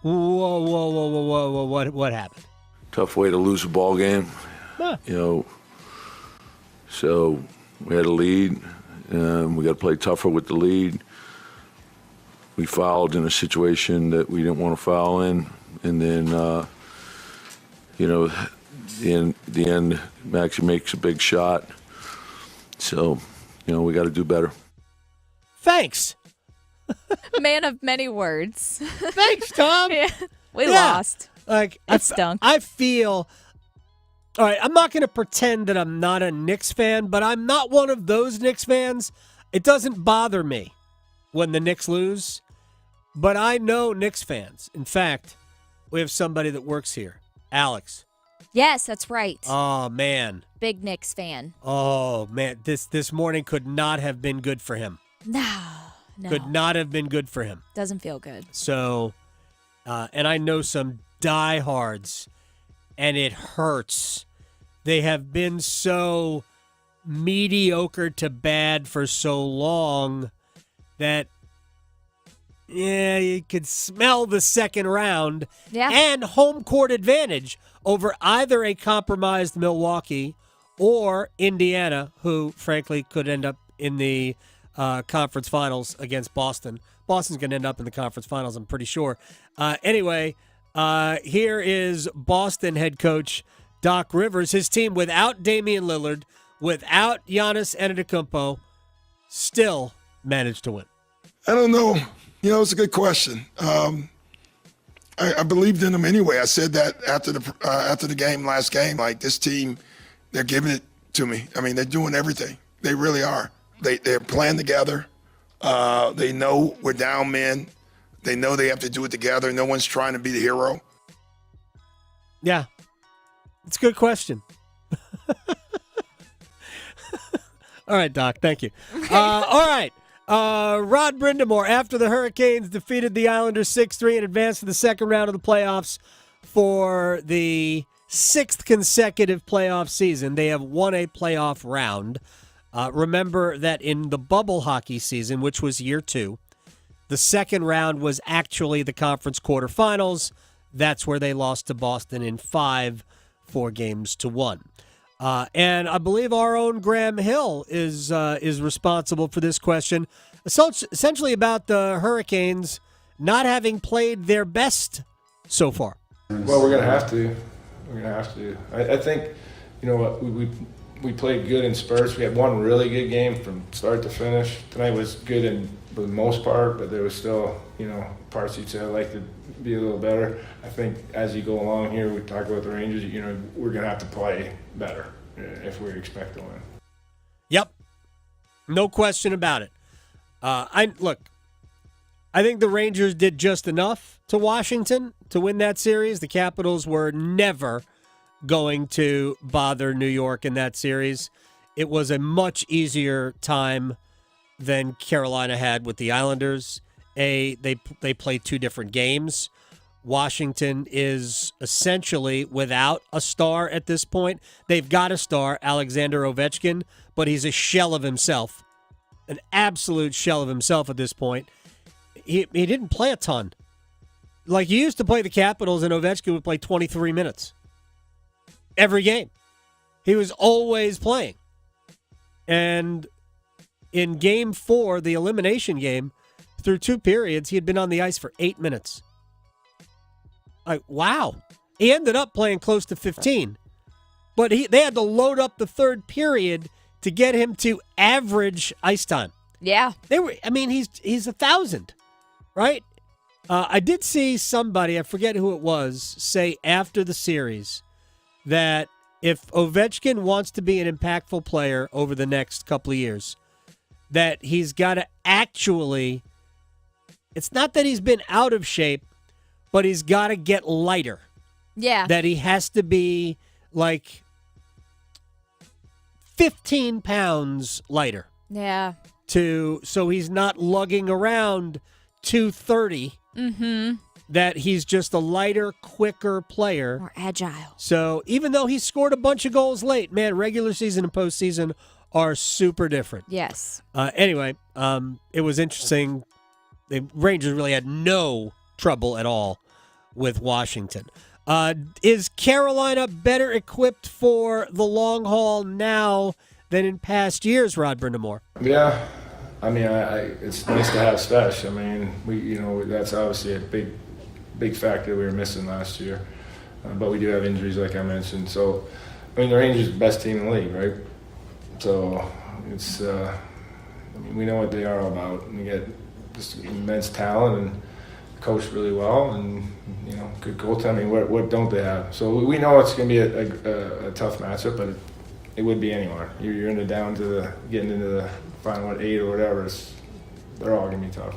Whoa. What happened? Tough way to lose a ball game. Huh. So we had a lead, and we got to play tougher with the lead. We fouled in a situation that we didn't want to foul in, and then, the end, Maxie makes a big shot. So, we got to do better. Thanks. Man of many words. Thanks, Tom. We lost. Like it stunk. I feel. All right, I'm not going to pretend that I'm not a Knicks fan, but I'm not one of those Knicks fans. It doesn't bother me when the Knicks lose, but I know Knicks fans. In fact, we have somebody that works here, Alex. Yes, that's right. Oh, man. Big Knicks fan. Oh, man. This morning could not have been good for him. No. Could not have been good for him. Doesn't feel good. So, and I know some diehards, and it hurts. They have been so mediocre to bad for so long that, you could smell the second round and home court advantage over either a compromised Milwaukee or Indiana, who, frankly, could end up in the conference finals against Boston. Boston's going to end up in the conference finals, I'm pretty sure. Anyway, here is Boston head coach Doc Rivers. His team without Damian Lillard, without Giannis Antetokounmpo, still managed to win. I don't know. It's a good question. I I believed in them anyway. I said that after the game, last game, like this team, they're giving it to me. I mean, they're doing everything. They really are. They're playing together. They know we're down men. They know they have to do it together. No one's trying to be the hero. Yeah. It's a good question. All right, Doc. Thank you. All right. Rod Brindamore, after the Hurricanes defeated the Islanders 6-3 and advanced to the second round of the playoffs for the 6th consecutive playoff season, they have won a playoff round. Remember that in the bubble hockey season, which was year 2, the second round was actually the conference quarterfinals. That's where they lost to Boston in 5, 4-1. And I believe our own Graham Hill is responsible for this question, essentially about the Hurricanes not having played their best so far. Well, we're going to have to. We're going to have to. I think, you know what, we played good in spurts. We had one really good game from start to finish. Tonight was good for the most part, but there was still, you know, parts you'd say I'd like to be a little better. I think as you go along here, we talk about the Rangers, you know, we're going to have to play better if we expect to win. Yep. No question about it. I think the Rangers did just enough to Washington to win that series. The Capitals were never going to bother New York in that series. It was a much easier time than Carolina had with the Islanders. They played 2 different games. Washington is essentially without a star at this point. They've got a star, Alexander Ovechkin, but he's a shell of himself, an absolute shell of himself at this point. He didn't play a ton. Like, you used to play the Capitals, and Ovechkin would play 23 minutes every game. He was always playing. And in Game 4, the elimination game, through 2 periods, he had been on the ice for 8 minutes. Like, wow. He ended up playing close to 15. But they had to load up the 3rd period to get him to average ice time. Yeah. He's 1,000, right? I did see somebody, I forget who it was, say after the series that if Ovechkin wants to be an impactful player over the next couple of years, that he's got to actually, it's not that he's been out of shape, but he's got to get lighter. Yeah. That he has to be like 15 pounds lighter. Yeah. So he's not lugging around 230. Mm-hmm. That he's just a lighter, quicker player. More agile. So even though he scored a bunch of goals late, man, regular season and postseason are super different. Yes. Anyway, it was interesting. The Rangers really had no trouble at all with Washington. Is Carolina better equipped for the long haul now than in past years, Rod Brindamore? Yeah. I mean, it's nice to have Stash. I mean, that's obviously a big factor we were missing last year. But we do have injuries, like I mentioned. So, I mean, the Rangers are the best team in the league, right? So, it's, we know what they are about. And we get just immense talent and coach really well and, good goaltending. What don't they have? So, we know it's going to be a tough matchup, but it would be anywhere. You're in the down to getting into the final 8 or whatever. They're all going to be tough.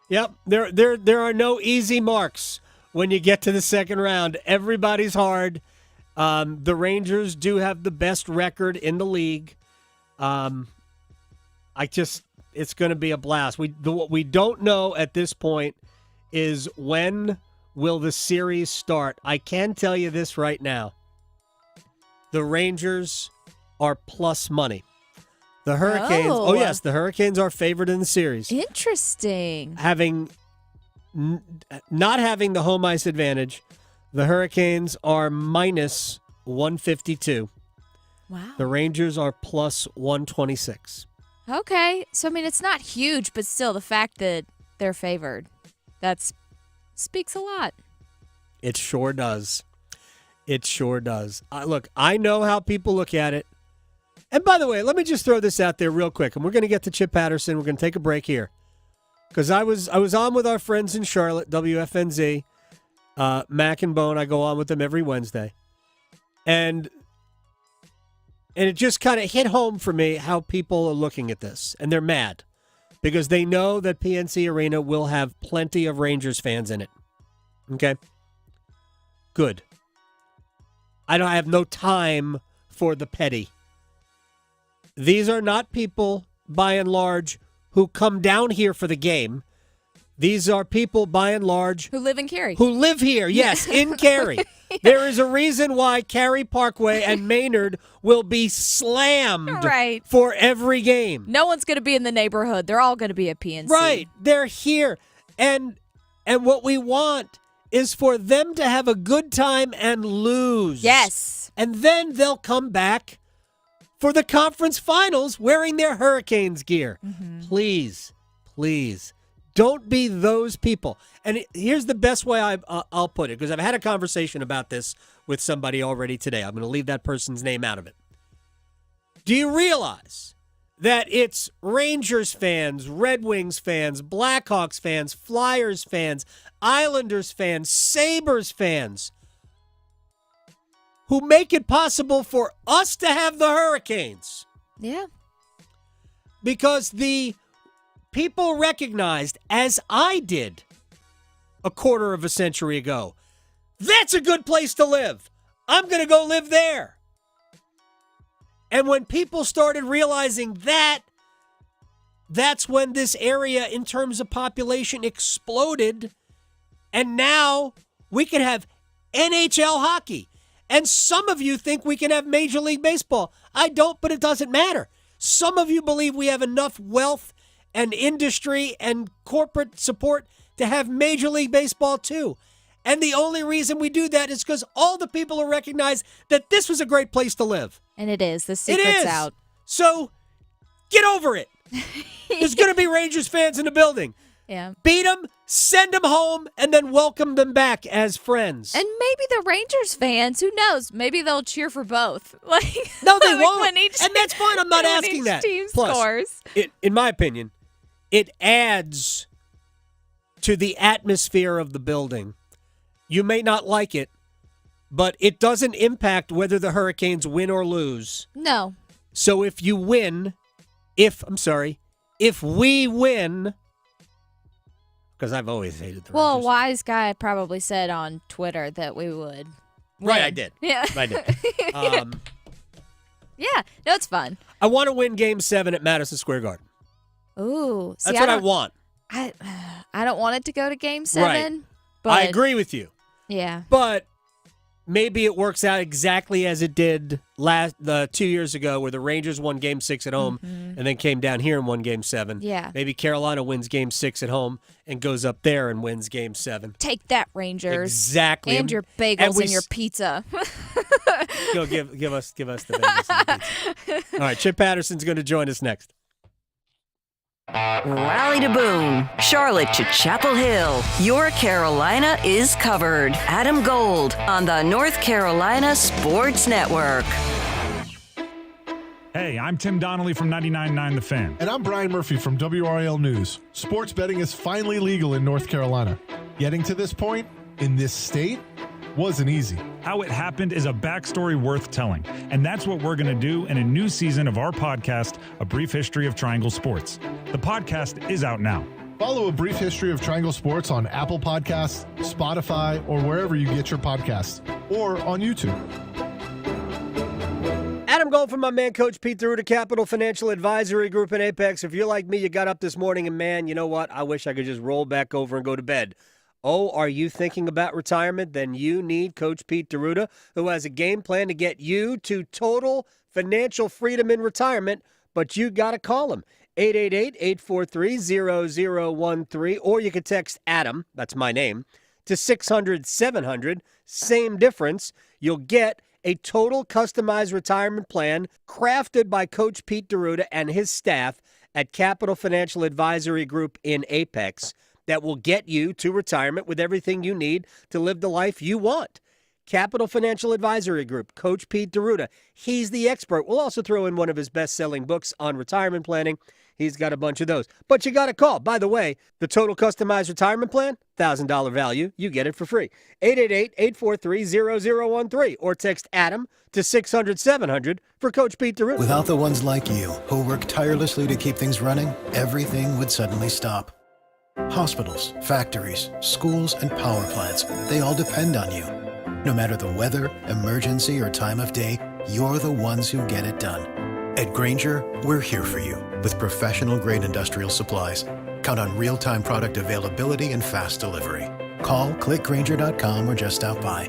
Yep, there are no easy marks when you get to the second round. Everybody's hard. The Rangers do have the best record in the league. It's going to be a blast. What we don't know at this point is when will the series start. I can tell you this right now. The Rangers are plus money. The Hurricanes, yes, the Hurricanes are favored in the series. Interesting. Not having the home ice advantage, the Hurricanes are minus 152. Wow. The Rangers are plus 126. Okay. So, it's not huge, but still the fact that they're favored, that speaks a lot. It sure does. It sure does. Look, I know how people look at it. And by the way, let me just throw this out there real quick, and we're going to get to Chip Patterson. We're going to take a break here. Because I was on with our friends in Charlotte, WFNZ, Mac and Bone, I go on with them every Wednesday. And it just kind of hit home for me how people are looking at this. And they're mad because they know that PNC Arena will have plenty of Rangers fans in it. Okay? Good. I have no time for the petty. These are not people, by and large, who come down here for the game. These are people, by and large, who live in Cary. Who live here, yes, in Cary. Yeah. There is a reason why Cary Parkway and Maynard will be slammed for every game. No one's going to be in the neighborhood. They're all going to be at PNC. Right. They're here. And what we want is for them to have a good time and lose. Yes. And then they'll come back for the conference finals wearing their Hurricanes gear. Mm-hmm. Please, please. Don't be those people. And here's the best way I'll put it, because I've had a conversation about this with somebody already today. I'm going to leave that person's name out of it. Do you realize that it's Rangers fans, Red Wings fans, Blackhawks fans, Flyers fans, Islanders fans, Sabres fans who make it possible for us to have the Hurricanes? Yeah. Because the people recognized, as I did a quarter of a century ago, that's a good place to live. I'm going to go live there. And when people started realizing that, that's when this area, in terms of population, exploded. And now we can have NHL hockey. And some of you think we can have Major League Baseball. I don't, but it doesn't matter. Some of you believe we have enough wealth and industry and corporate support to have Major League Baseball too. And the only reason we do that is because all the people will recognize that this was a great place to live. And it is. The secret's out. So get over it. There's going to be Rangers fans in the building. Yeah. Beat them, send them home, and then welcome them back as friends. And maybe the Rangers fans, who knows? Maybe they'll cheer for both. No, they won't. And that's fine. I'm not asking that. Team Plus, scores. In my opinion, it adds to the atmosphere of the building. You may not like it, but it doesn't impact whether the Hurricanes win or lose. No. So if we win, because I've always hated the Well, a Rangers. wise guy probably said on Twitter that we would win. Right, I did. Yeah. I did. Yeah, no, it's fun. I want to win Game 7 at Madison Square Garden. Ooh. See, That's what I want. I don't want it to go to Game 7. Right. But I agree with you. Yeah. But maybe it works out exactly as it did 2 years ago, where the Rangers won Game 6 at home and then came down here and won Game 7. Yeah. Maybe Carolina wins Game 6 at home and goes up there and wins Game 7. Take that, Rangers. Exactly. And your bagels and your pizza. Go give us the bagels and the pizza. All right, Chip Patterson's going to join us next. Raleigh to Boone, Charlotte to Chapel Hill. Your Carolina is covered. Adam Gold on the North Carolina Sports Network. Hey, I'm Tim Donnelly from 99.9 The Fan. And I'm Brian Murphy from WRAL News. Sports betting is finally legal in North Carolina. Getting to this point, in this state, wasn't easy. How it happened is a backstory worth telling, and that's what we're going to do in a new season of our podcast, A Brief History of Triangle Sports. The podcast is out now. Follow A Brief History of Triangle Sports on Apple Podcasts, Spotify, or wherever you get your podcasts, or on YouTube. Adam Gold from my man, Coach Pete Deruta, Capital Financial Advisory Group in Apex. If you're like me, you got up this morning and, man, you know what? I wish I could just roll back over and go to bed. Oh, are you thinking about retirement? Then you need Coach Pete Deruta, who has a game plan to get you to total financial freedom in retirement, but you got to call him. 888-843-0013, or you could text Adam, that's my name, to 600-700. Same difference. You'll get a total customized retirement plan crafted by Coach Pete Deruta and his staff at Capital Financial Advisory Group in Apex that will get you to retirement with everything you need to live the life you want. Capital Financial Advisory Group, Coach Pete Deruta. He's the expert. We'll also throw in one of his best-selling books on retirement planning. He's got a bunch of those. But you got to call. By the way, the total customized retirement plan, $1,000 value. You get it for free. 888-843-0013 or text Adam to 600-700 for Coach Pete DeRuta. Without the ones like you who work tirelessly to keep things running, everything would suddenly stop. Hospitals, factories, schools, and power plants, they all depend on you. No matter the weather, emergency, or time of day, you're the ones who get it done. At Grainger, we're here for you with professional-grade industrial supplies. Count on real-time product availability and fast delivery. Call, click Grainger.com, or just stop by.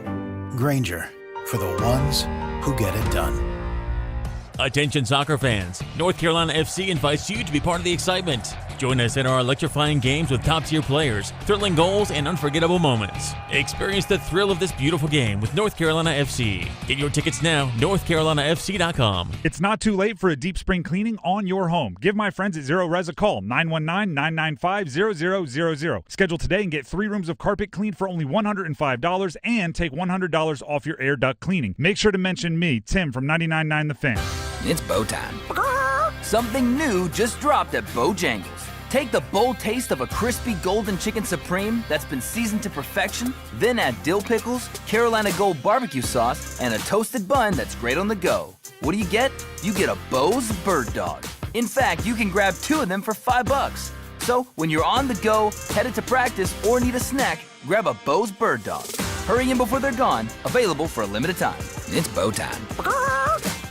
Grainger, for the ones who get it done. Attention soccer fans, North Carolina FC invites you to be part of the excitement. Join us in our electrifying games with top-tier players, thrilling goals, and unforgettable moments. Experience the thrill of this beautiful game with North Carolina FC. Get your tickets now, northcarolinafc.com. It's not too late for a deep spring cleaning on your home. Give my friends at Zero Res a call, 919-995-0000. Schedule today and get 3 rooms of carpet cleaned for only $105 and take $100 off your air duct cleaning. Make sure to mention me, Tim from 99.9 The Fan. It's bow time. Something new just dropped at Bojangles. Take the bold taste of a crispy golden chicken supreme that's been seasoned to perfection, then add dill pickles, Carolina Gold barbecue sauce, and a toasted bun that's great on the go. What do you get? You get a Bo's Bird Dog. In fact, you can grab 2 of them for $5. So when you're on the go, headed to practice, or need a snack, grab a Bo's Bird Dog. Hurry in before they're gone. Available for a limited time. It's bow time.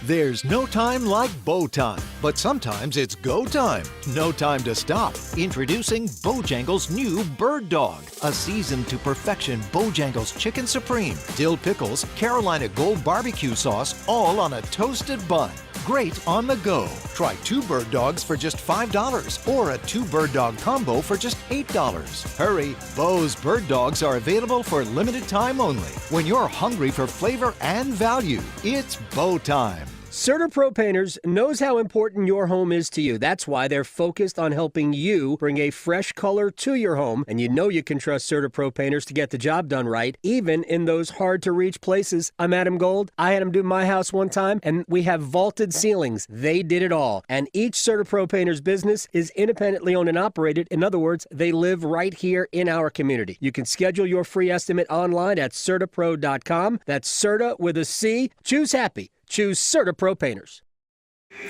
There's no time like bow time, but sometimes it's go time. No time to stop. Introducing Bojangles' new Bird Dog, a seasoned to perfection Bojangles Chicken Supreme, dill pickles, Carolina Gold barbecue sauce, all on a toasted bun. Great on the go. Try 2 bird dogs for just $5 or a 2 bird dog combo for just $8. Hurry, Bo's Bird Dogs are available for limited time only. When you're hungry for flavor and value, it's bow time. CertaPro Painters knows how important your home is to you. That's why they're focused on helping you bring a fresh color to your home. And you know you can trust CertaPro Painters to get the job done right, even in those hard-to-reach places. I'm Adam Gold. I had them do my house one time, and we have vaulted ceilings. They did it all. And each CertaPro Painters business is independently owned and operated. In other words, they live right here in our community. You can schedule your free estimate online at CertaPro.com. That's Certa with a C. Choose happy. Choose CertaPro Painters.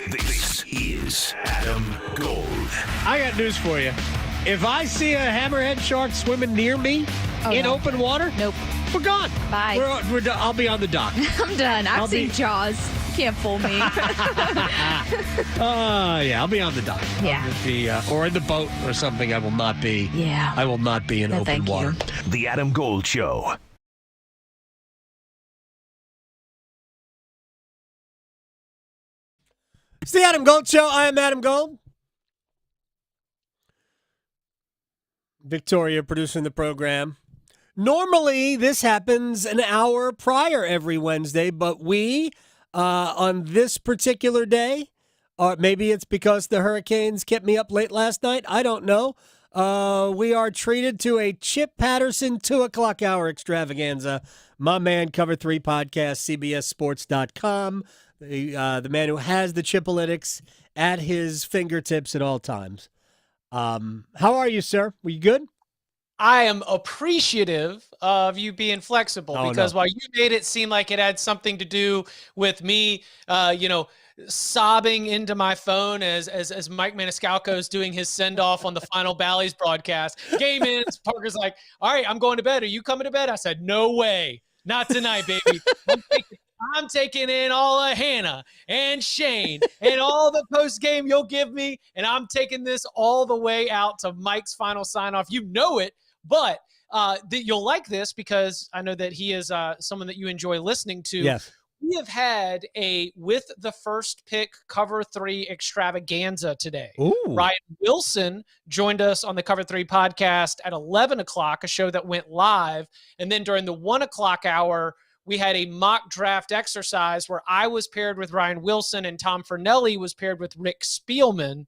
This is Adam Gold. I got news for you. If I see a hammerhead shark swimming near me in open water, nope, we're gone. Bye. We're done. I'll be on the dock. I'm done. I've seen Jaws. You can't fool me. Yeah, I'll be on the dock. Yeah. I'll be, or in the boat or something. I will not be. Yeah. I will not be in open water. The Adam Gold Show. It's the Adam Gold Show. I am Adam Gold. Victoria producing the program. Normally, this happens an hour prior every Wednesday, but we, on this particular day, or maybe it's because the Hurricanes kept me up late last night, I don't know. We are treated to a Chip Patterson 2 o'clock hour extravaganza. My man, Cover 3 Podcast, CBSSports.com. The man who has the Chipolytics at his fingertips at all times. How are you, sir? Were you good? I am appreciative of you being flexible because while you made it seem like it had something to do with me, sobbing into my phone as Mike Maniscalco is doing his send-off on the Final Bally's broadcast. Game ends, Parker's like, all right, I'm going to bed. Are you coming to bed? I said, no way. Not tonight, baby. I'm taking in all of Hannah and Shane and all the post game you'll give me, and I'm taking this all the way out to Mike's final sign-off. You know it, but you'll like this because I know that he is someone that you enjoy listening to. Yes. We have had a With the First Pick Cover 3 extravaganza today. Ooh. Ryan Wilson joined us on the Cover 3 podcast at 11 o'clock, a show that went live. And then during the 1 o'clock hour, we had a mock draft exercise where I was paired with Ryan Wilson and Tom Fernelli was paired with Rick Spielman.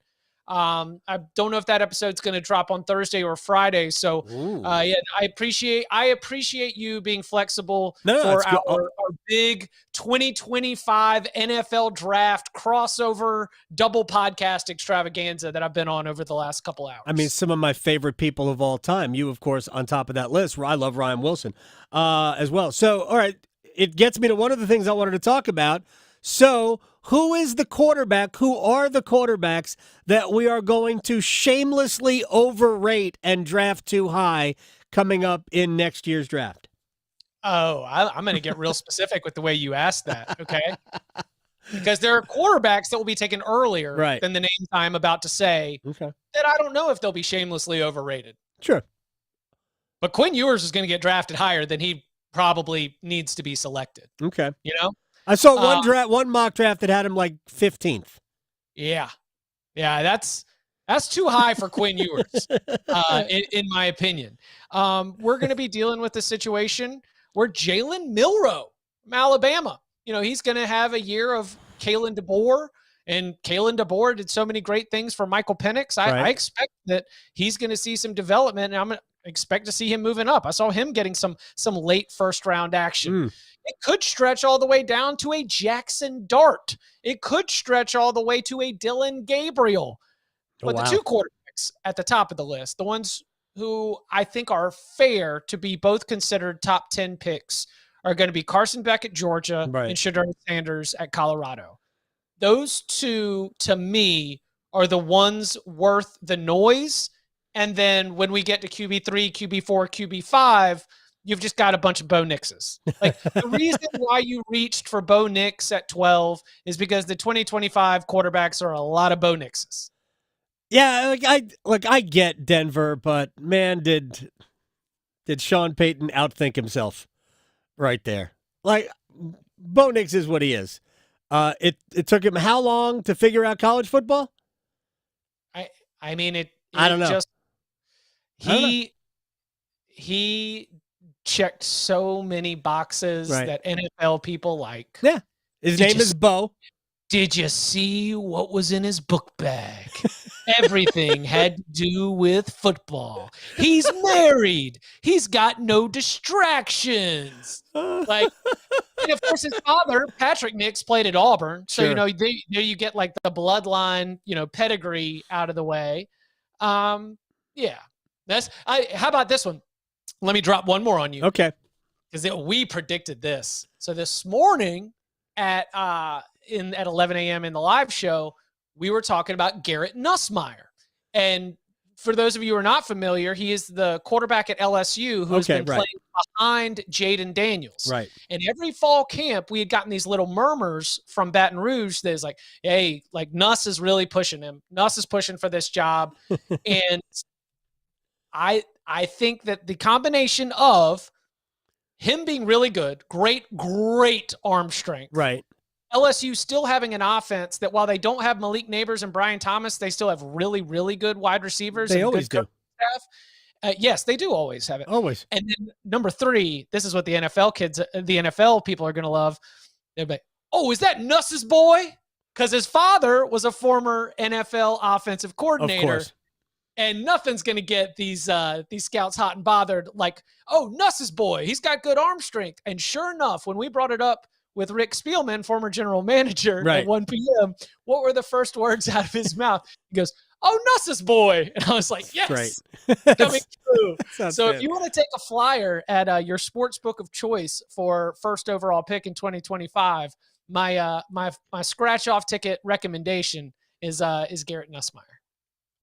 I don't know if that episode's going to drop on Thursday or Friday. So, yeah, I appreciate you being flexible for our big 2025 NFL Draft crossover double podcast extravaganza that I've been on over the last couple hours. I mean, some of my favorite people of all time. You, of course, on top of that list. I love Ryan Wilson as well. So, all right, it gets me to one of the things I wanted to talk about. So, who is the quarterback? Who are the quarterbacks that we are going to shamelessly overrate and draft too high coming up in next year's draft? Oh, I'm going to get real specific with the way you asked that, okay? Because there are quarterbacks that will be taken earlier than the names I'm about to say that I don't know if they'll be shamelessly overrated. Sure. But Quinn Ewers is going to get drafted higher than he probably needs to be selected. Okay. You know? I saw one mock draft that had him like 15th. Yeah. Yeah, that's too high for Quinn Ewers, in my opinion. We're going to be dealing with a situation where Jalen Milroe from Alabama, he's going to have a year of Kalen DeBoer, and Kalen DeBoer did so many great things for Michael Penix. I expect that he's going to see some development, and I'm going to expect to see him moving up. I saw him getting some late first-round action. It could stretch all the way down to a Jackson Dart. It could stretch all the way to a Dylan Gabriel. But the two quarterbacks at the top of the list, the ones who I think are fair to be both considered top 10 picks, are going to be Carson Beck at Georgia and Shedeur Sanders at Colorado. Those two, to me, are the ones worth the noise. And then when we get to QB3, QB4, QB5, you've just got a bunch of Bo Nixes. Like, the reason why you reached for Bo Nix at 12 is because the 2025 quarterbacks are a lot of Bo Nixes. Yeah, I get Denver, but man, did Sean Payton outthink himself right there? Like, Bo Nix is what he is. It took him how long to figure out college football? I mean, I don't know. Just, he checked so many boxes that NFL people like. Yeah. His name is Bo. Did you see what was in his book bag? Everything had to do with football. He's married. He's got no distractions. Like, and of course, his father, Patrick Nix, played at Auburn. So, you get like the bloodline, pedigree out of the way. Yeah. How about this one? Let me drop one more on you. Okay. Because we predicted this. So this morning at 11 a.m. in the live show, we were talking about Garrett Nussmeier. And for those of you who are not familiar, he is the quarterback at LSU who has been playing behind Jaden Daniels. Right. And every fall camp, we had gotten these little murmurs from Baton Rouge that is like, hey, like Nuss is really pushing him. Nuss is pushing for this job. And I think that the combination of him being really good, great arm strength. Right. LSU still having an offense that while they don't have Malik Neighbors and Brian Thomas, they still have really, really good wide receivers. They always do. Yes, they do always have it. Always. And then number 3, this is what the NFL people are going to love. They're like, oh, is that Nuss's boy? Because his father was a former NFL offensive coordinator. Of course. And nothing's going to get these scouts hot and bothered like, oh, Nuss's boy, he's got good arm strength. And sure enough, when we brought it up with Rick Spielman, former general manager, at 1 p.m., what were the first words out of his mouth? He goes, oh, Nuss's boy. And I was like, yes, coming true. So if you want to take a flyer at your sports book of choice for first overall pick in 2025, my scratch off ticket recommendation is Garrett Nussmeier.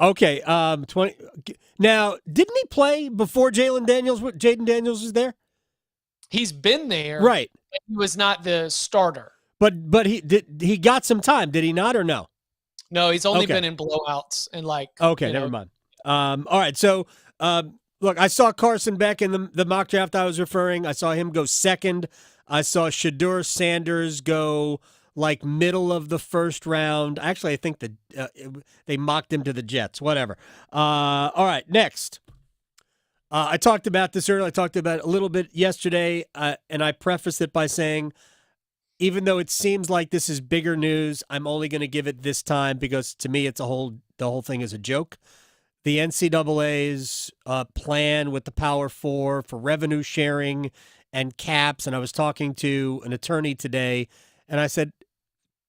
Okay, 20. Now, didn't he play before Jaden Daniels was there? He's been there, right? But he was not the starter. But he got some time, did he not, or no? No, he's only been in blowouts and like. Okay, never mind. All right, so look, I saw Carson Beck in the mock draft I was referring. I saw him go second. I saw Shedeur Sanders go like middle of the first round. Actually, I think they mocked him to the Jets. Whatever. All right, next. I talked about this earlier. I talked about it a little bit yesterday, and I prefaced it by saying, even though it seems like this is bigger news, I'm only going to give it this time because to me it's a whole the whole thing is a joke. The NCAA's plan with the Power Four for revenue sharing and caps, and I was talking to an attorney today, and I said,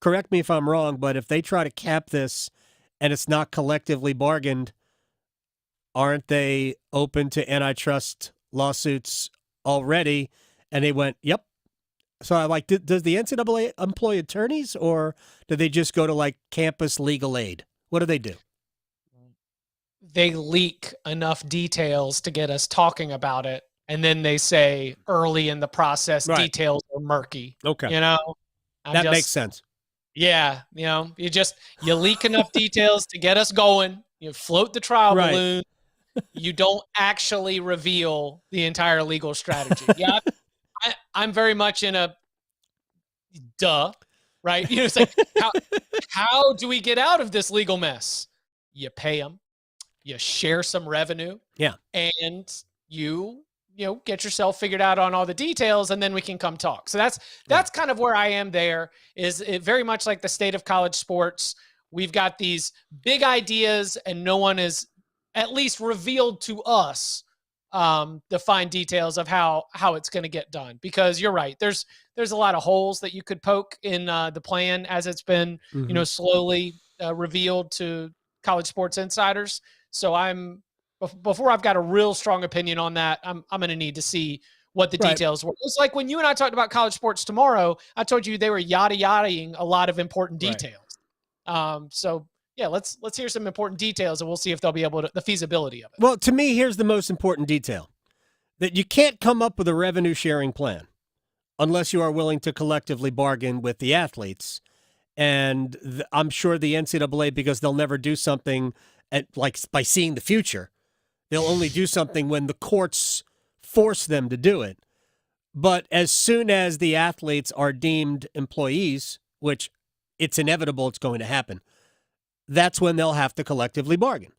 correct me if I'm wrong, but if they try to cap this and it's not collectively bargained, aren't they open to antitrust lawsuits already? And they went, yep. So I like, does the NCAA employ attorneys, or do they just go to like campus legal aid? What do they do? They leak enough details to get us talking about it, and then they say early in the process details are murky. Okay. You know? That makes sense. Yeah, you know, you leak enough details to get us going. You float the trial balloon. You don't actually reveal the entire legal strategy. Yeah, I'm very much in a right? You know, it's like, how do we get out of this legal mess? You pay them, you share some revenue, and you get yourself figured out on all the details, and then we can come talk. So that's kind of where I am there, is it very much like the state of college sports. We've got these big ideas, and no one is at least revealed to us the fine details of how it's going to get done. Because you're right, there's a lot of holes that you could poke in the plan as it's been slowly revealed to college sports insiders. So before I've got a real strong opinion on that, I'm going to need to see what the details were. It's like when you and I talked about college sports tomorrow, I told you they were yada-yadaing a lot of important details. So yeah, let's hear some important details, and we'll see if they'll be able to, the feasibility of it. Well, to me, here's the most important detail: that you can't come up with a revenue sharing plan unless you are willing to collectively bargain with the athletes. And I'm sure the NCAA, because they'll never do something like by seeing the future, they'll only do something when the courts force them to do it. But as soon as the athletes are deemed employees, which it's inevitable it's going to happen, that's when they'll have to collectively bargain.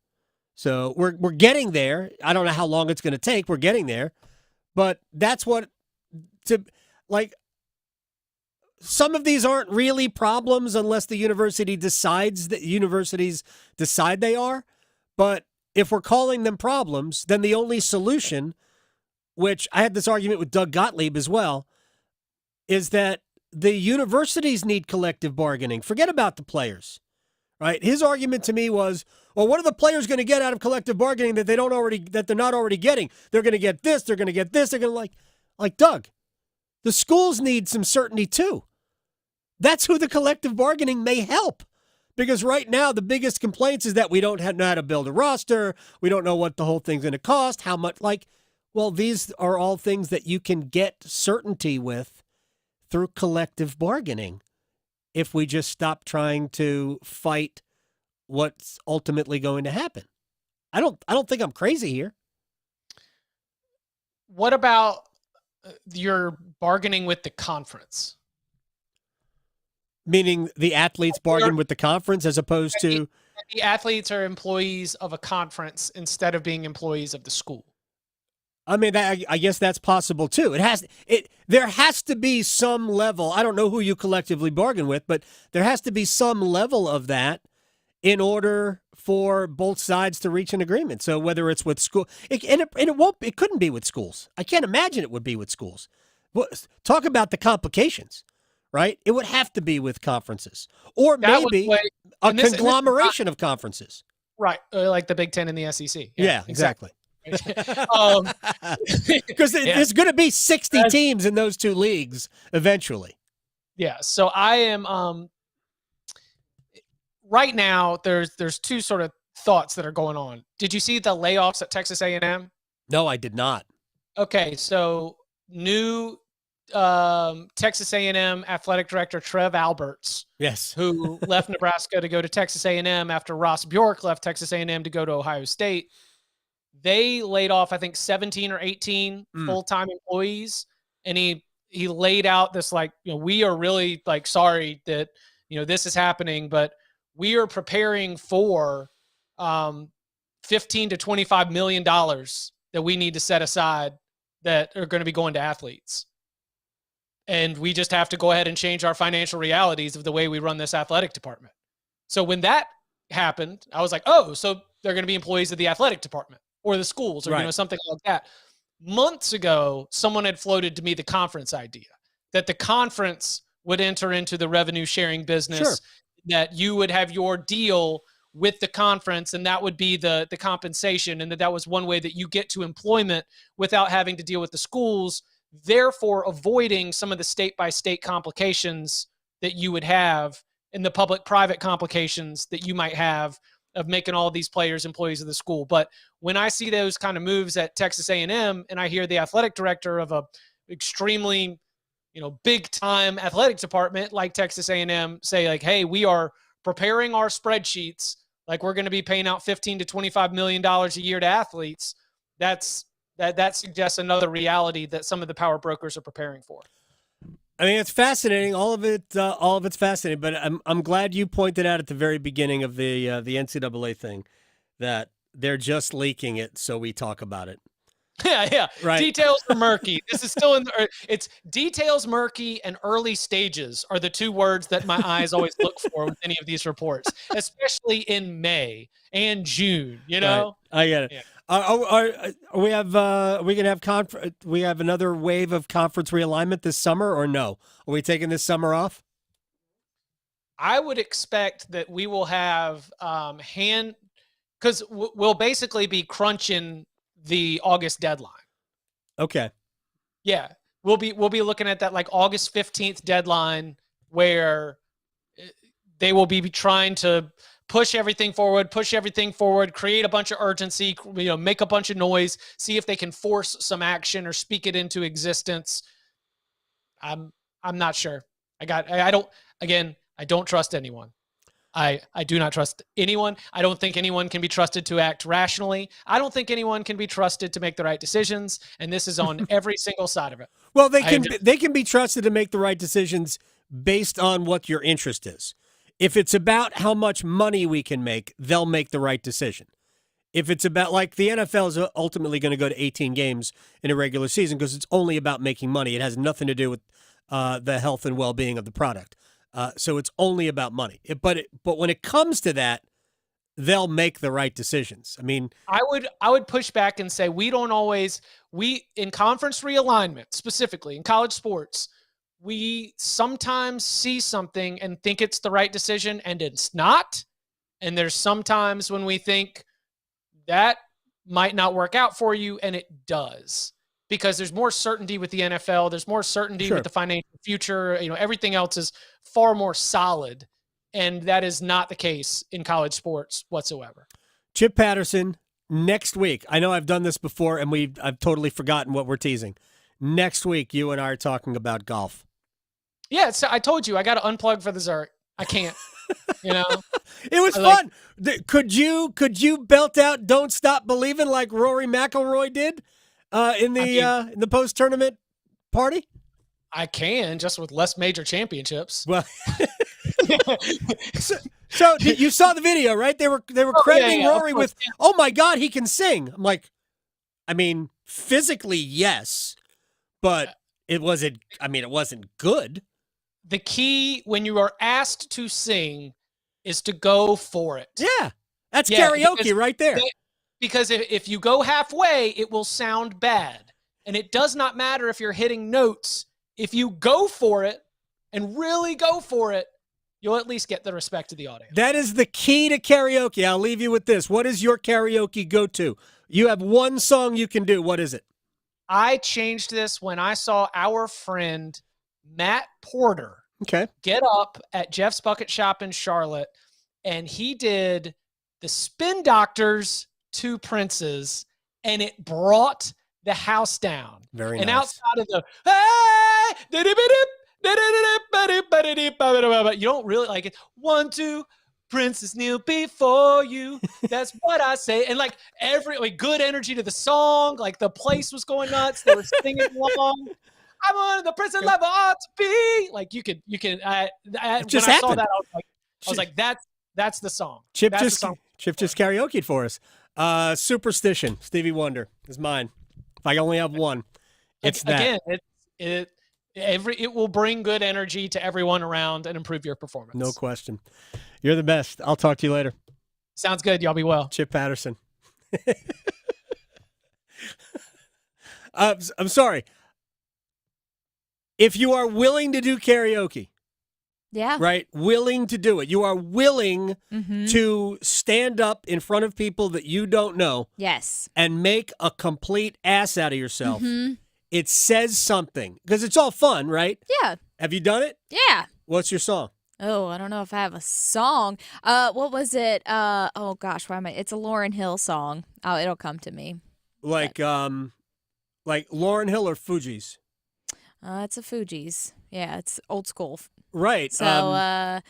So we're getting there. I don't know how long it's going to take. We're getting there. But that's some of these aren't really problems unless the universities decide they are. But if we're calling them problems, then the only solution, which I had this argument with Doug Gottlieb as well, is that the universities need collective bargaining. Forget about the players, right? His argument to me was, well, what are the players going to get out of collective bargaining that they're not already getting? They're going to get this. They're going to get this. They're going to like Doug. The schools need some certainty too. That's who the collective bargaining may help. Because right now, the biggest complaints is that we don't know how to build a roster. We don't know what the whole thing's going to cost, how much. Well, these are all things that you can get certainty with through collective bargaining if we just stop trying to fight what's ultimately going to happen. I don't think I'm crazy here. What about your bargaining with the conference? Meaning the athletes bargain with the conference as opposed to... The athletes are employees of a conference instead of being employees of the school. I mean, I guess that's possible too. There has to be some level. I don't know who you collectively bargain with, but there has to be some level of that in order for both sides to reach an agreement. So whether it's with school, it couldn't be with schools. I can't imagine it would be with schools. Talk about the complications. Right? It would have to be with conferences, or maybe a conglomeration of conferences. Right. Like the Big Ten and the SEC. Yeah, exactly. Because there's going to be 60 teams in those two leagues eventually. Yeah. So I am right now, there's two sort of thoughts that are going on. Did you see the layoffs at Texas A&M? No, I did not. Okay. So new Texas A&M athletic director Trev Alberts, yes, who left Nebraska to go to Texas A&M after Ross Bjork left Texas A&M to go to Ohio State. They laid off, I think, 17 or 18 full-time employees, and he laid out this we are really sorry that this is happening, but we are preparing for $15 to $25 million that we need to set aside that are going to be going to athletes. And we just have to go ahead and change our financial realities of the way we run this athletic department. So when that happened, I was like, oh, so they're going to be employees of the athletic department or the schools or Right. something like that. Months ago, someone had floated to me the conference idea that the conference would enter into the revenue sharing business, Sure. that you would have your deal with the conference, and that would be the compensation, and that was one way that you get to employment without having to deal with the schools, therefore avoiding some of the state-by-state complications that you would have and the public-private complications that you might have of making all these players employees of the school. But when I see those kind of moves at Texas A&M, and I hear the athletic director of a extremely, big time athletic department like Texas A&M say like, hey, we are preparing our spreadsheets like we're going to be paying out $15 to $25 million a year to athletes, that suggests another reality that some of the power brokers are preparing for. I mean, it's fascinating. All of it's fascinating. But I'm glad you pointed out at the very beginning of the NCAA thing that they're just leaking it, so we talk about it. Yeah. Right. Details are murky. This is still it's details murky and early stages are the two words that my eyes always look for with any of these reports, especially in May and June. Right. I get it. Yeah. We have another wave of conference realignment this summer, or no? Are we taking this summer off? I would expect that we will have because we'll basically be crunching the August deadline. Okay. Yeah, we'll be looking at that like August 15th deadline where they will be trying to push everything forward, create a bunch of urgency, make a bunch of noise, see if they can force some action or speak it into existence. I'm not sure. I don't trust anyone. I do not trust anyone. I don't think anyone can be trusted to act rationally. I don't think anyone can be trusted to make the right decisions, and this is on every single side of it. Well, they can be trusted to make the right decisions based on what your interest is. If it's about how much money we can make, they'll make the right decision. If it's about, like, the NFL is ultimately going to go to 18 games in a regular season because it's only about making money. It has nothing to do with the health and well-being of the product. So it's only about money. But when it comes to that, they'll make the right decisions. I mean, I would push back and say we in conference realignment, specifically in college sports, we sometimes see something and think it's the right decision and it's not. And there's sometimes when we think that might not work out for you and it does. Because there's more certainty with the NFL. There's more certainty with the financial future. Everything else is far more solid. And that is not the case in college sports whatsoever. Chip Patterson, next week. I know I've done this before, and I've totally forgotten what we're teasing. Next week, you and I are talking about golf. Yeah, I told you, I got to unplug for the Zerk. I can't. It was fun. Could you belt out "Don't Stop Believing" like Rory McIlroy did? In the post-tournament party? I can, just with less major championships. Well, so you saw the video, right? They were crediting Rory with, "Oh my God, he can sing." I'm like, I mean, physically, yes, but it wasn't good. The key when you are asked to sing is to go for it. Yeah, that's karaoke right there. Because if you go halfway, it will sound bad. And it does not matter if you're hitting notes. If you go for it and really go for it, you'll at least get the respect of the audience. That is the key to karaoke. I'll leave you with this. What is your karaoke go-to? You have one song you can do. What is it? I changed this when I saw our friend Matt Porter get up at Jeff's Bucket Shop in Charlotte, and he did the Spin Doctors' Two Princes, and it brought the house down. Very and nice. Outside of the you don't really like it. 1, 2, Princess kneel before you. That's what I say. And like good energy to the song. Like the place was going nuts. They were singing along. I'm on the princess level ought to be. Like you can. When I saw that, I was like, that's the song. Chip just karaoke'd for us. Superstition, Stevie Wonder is mine. If I only have one, it's that. Again, it will bring good energy to everyone around and improve your performance. No question. You're the best. I'll talk to you later. Sounds good. Y'all be well. Chip Patterson. I'm sorry. If you are willing to do karaoke, Yeah. right, willing to do it, you are willing Mhm. to stand up in front of people that you don't know Yes. and make a complete ass out of yourself, Mhm. it says something. Because it's all fun, right? Yeah. Have you done it? Yeah. What's your song? Oh, I don't know if I have a song. What was it? Oh gosh, why am I? It's a Lauryn Hill song. Oh, it'll come to me. Like Lauryn Hill or Fugees? It's a Fugees. Yeah, it's old school. Right. So, oh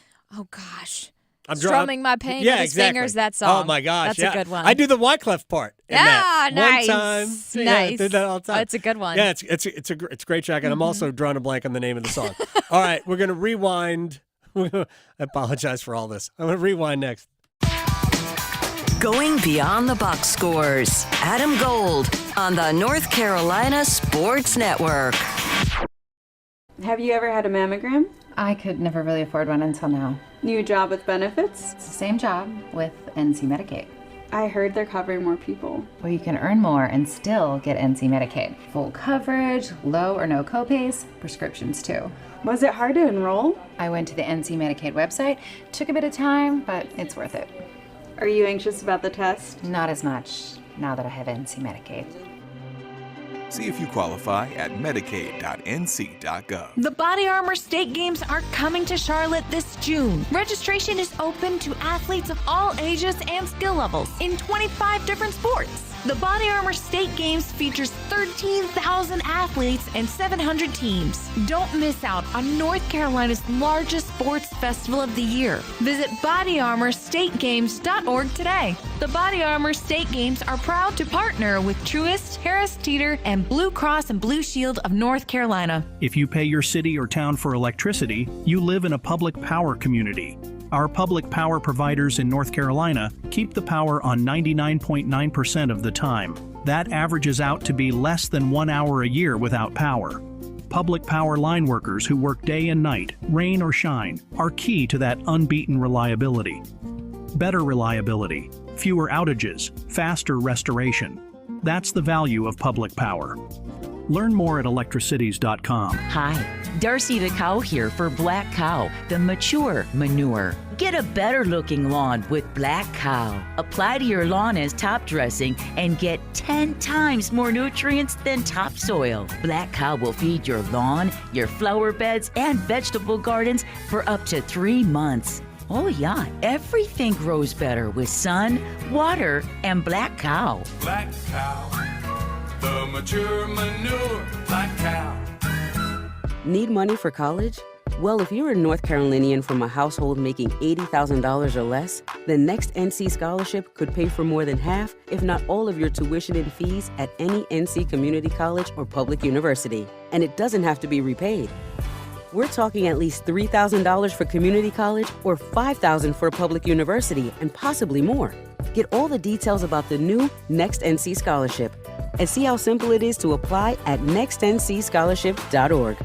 gosh. I'm Strumming my pain yeah, with his exactly. fingers, that song. Oh my gosh. That's yeah. a good one. I do the Wyclef part. In that. nice. One time. Yeah, I Nice. do that all the time. Oh, it's a good one. Yeah, it's a great track, and I'm also drawing a blank on the name of the song. All right, we're gonna rewind. I apologize for all this. I'm gonna rewind next. Going beyond the box scores. Adam Gold on the North Carolina Sports Network. Have you ever had a mammogram? I could never really afford one until now. New job with benefits? It's the same job with NC Medicaid. I heard they're covering more people. Well, you can earn more and still get NC Medicaid. Full coverage, low or no copays, prescriptions too. Was it hard to enroll? I went to the NC Medicaid website. Took a bit of time, but it's worth it. Are you anxious about the test? Not as much, now that I have NC Medicaid. See if you qualify at medicaid.nc.gov. The Body Armor State Games are coming to Charlotte this June. Registration is open to athletes of all ages and skill levels in 25 different sports. The Body Armor State Games features 13,000 athletes and 700 teams. Don't miss out on North Carolina's largest sports festival of the year. Visit bodyarmorstategames.org today. The Body Armor State Games are proud to partner with Truist, Harris Teeter, and Blue Cross and Blue Shield of North Carolina. If you pay your city or town for electricity, you live in a public power community. Our public power providers in North Carolina keep the power on 99.9% of the time. That averages out to be less than 1 hour a year without power. Public power line workers who work day and night, rain or shine, are key to that unbeaten reliability. Better reliability, fewer outages, faster restoration. That's the value of public power. Learn more at electricities.com. Hi, Darcy the Cow here for Black Cow, the mature manure. Get a better looking lawn with Black Cow. Apply to your lawn as top dressing and get 10 times more nutrients than topsoil. Black Cow will feed your lawn, your flower beds, and vegetable gardens for up to 3 months. Oh yeah, everything grows better with sun, water, and Black Cow. Black Cow, the mature manure, Black Cow. Need money for college? Well, if you're a North Carolinian from a household making $80,000 or less, the Next NC Scholarship could pay for more than half, if not all of your tuition and fees at any NC community college or public university. And it doesn't have to be repaid. We're talking at least $3,000 for community college or $5,000 for a public university and possibly more. Get all the details about the new Next NC Scholarship and see how simple it is to apply at nextncscholarship.org.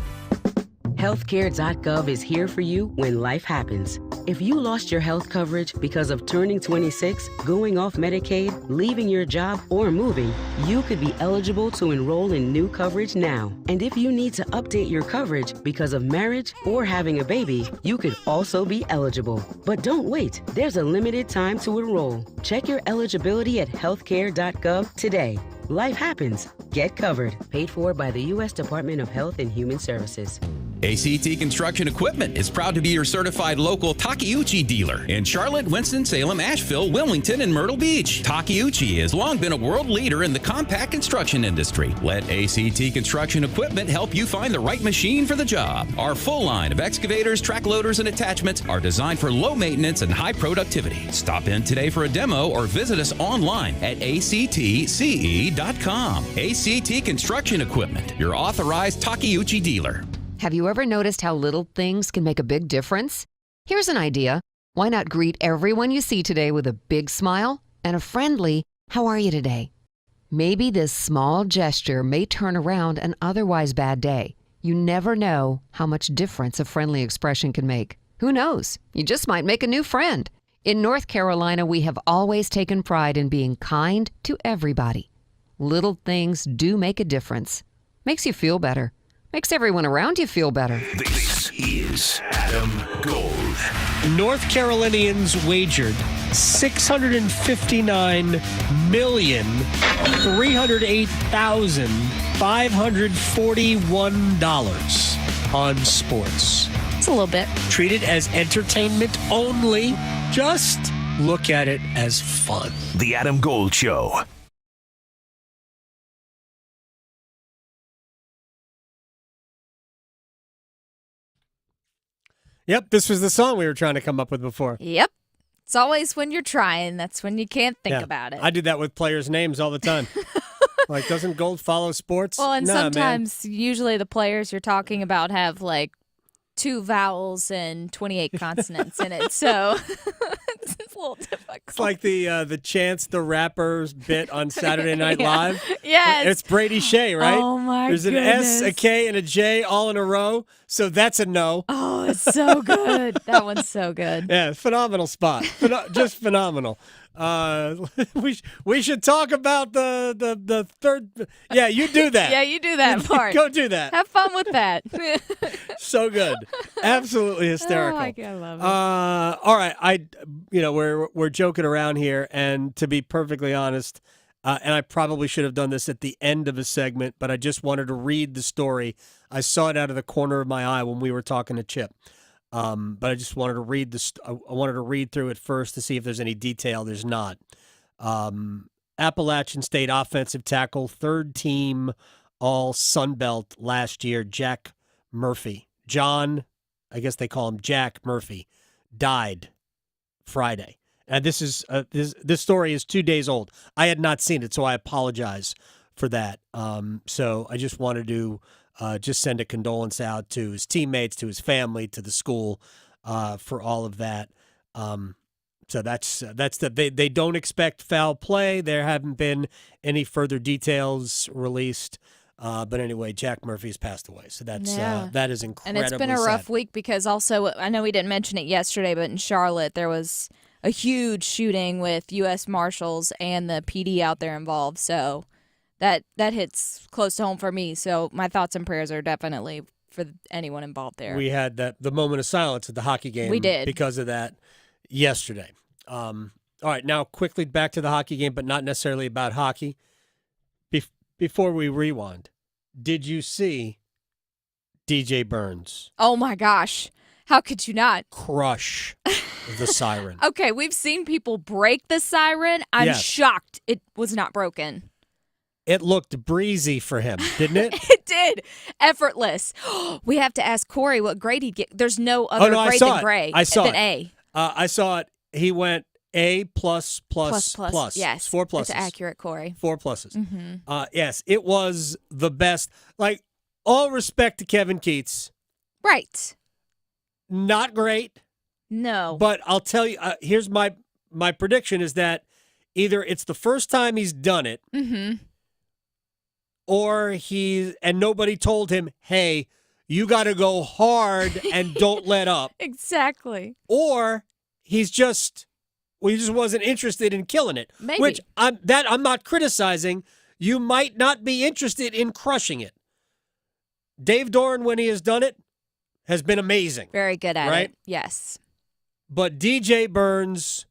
Healthcare.gov is here for you when life happens. If you lost your health coverage because of turning 26, going off Medicaid, leaving your job, or moving, you could be eligible to enroll in new coverage now. And if you need to update your coverage because of marriage or having a baby, you could also be eligible. But don't wait. There's a limited time to enroll. Check your eligibility at healthcare.gov today. Life happens. Get covered. Paid for by the U.S. Department of Health and Human Services. ACT Construction Equipment is proud to be your certified local Takeuchi dealer in Charlotte, Winston-Salem, Asheville, Wilmington, and Myrtle Beach. Takeuchi has long been a world leader in the compact construction industry. Let ACT Construction Equipment help you find the right machine for the job. Our full line of excavators, track loaders, and attachments are designed for low maintenance and high productivity. Stop in today for a demo or visit us online at actce.com. ACT Construction Equipment, your authorized Takeuchi dealer. Have you ever noticed how little things can make a big difference? Here's an idea. Why not greet everyone you see today with a big smile and a friendly, "How are you today?" Maybe this small gesture may turn around an otherwise bad day. You never know how much difference a friendly expression can make. Who knows? You just might make a new friend. In North Carolina, we have always taken pride in being kind to everybody. Little things do make a difference. Makes you feel better. Makes everyone around you feel better. This is Adam Gold. North Carolinians wagered $659,308,541 on sports. It's a little bit. Treat it as entertainment only. Just look at it as fun. The Adam Gold Show. Yep, this was the song we were trying to come up with before. Yep. It's always when you're trying. That's when you can't think about it. I do that with players' names all the time. Like, doesn't Gold follow sports? Well, and Nah, sometimes, usually the players you're talking about have like 2 vowels and 28 consonants in it. So it's a little difficult. It's like the Chance the Rapper's bit on Saturday Night Yeah. Live. Yes. It's Brady Shea, right? Oh, my There's an goodness. S, a K, and a J all in a row. So that's a no. Oh, it's so good. That one's so good. Yeah, phenomenal spot. Just phenomenal. We should talk about the third. Yeah, you do that. Yeah, you do that part. Go do that. Have fun with that. So good. Absolutely hysterical. Oh, my God, I love it. All right, we're joking around here, and to be perfectly honest, and I probably should have done this at the end of a segment, but I just wanted to read the story. I saw it out of the corner of my eye when we were talking to Chip. But I just wanted to read this. I wanted to read through it first to see if there's any detail. There's not. Appalachian State offensive tackle, third team All Sun Belt last year, Jack Murphy. John, I guess they call him Jack Murphy, died Friday. And this story is 2 days old. I had not seen it, so I apologize for that. So I just wanted to just send a condolence out to his teammates, to his family, to the school for all of that. So that's they don't expect foul play. There haven't been any further details released. But anyway, Jack Murphy's passed away. So that is incredibly And it's been a rough week because also, I know we didn't mention it yesterday, but in Charlotte there was a huge shooting with U.S. Marshals and the PD out there involved. So that hits close to home for me. So my thoughts and prayers are definitely for anyone involved there. We had the moment of silence at the hockey game. We did. Because of that yesterday. All right, now quickly back to the hockey game, but not necessarily about hockey. Before we rewind, did you see DJ Burns? Oh my gosh. How could you not? Crush the siren. Okay, we've seen people break the siren. I'm Yes. shocked it was not broken. It looked breezy for him, didn't it? It did. Effortless. We have to ask Corey what grade he'd get. There's no other I grade saw than it. gray. I saw than it. A. I saw it. He went A plus. Yes. 4 pluses. It's accurate, Corey. 4 pluses. Mm-hmm. Yes, it was the best. Like, all respect to Kevin Keats. Right. Not great. No. But I'll tell you, here's my prediction is that either it's the first time he's done it, Mm-hmm. or and nobody told him, hey, you got to go hard and don't let up. Exactly. Or he just wasn't interested in killing it. Maybe. Which I'm not criticizing. You might not be interested in crushing it. Dave Doran, when he has done it, has been amazing. Very good at right? it. Yes. But DJ Burns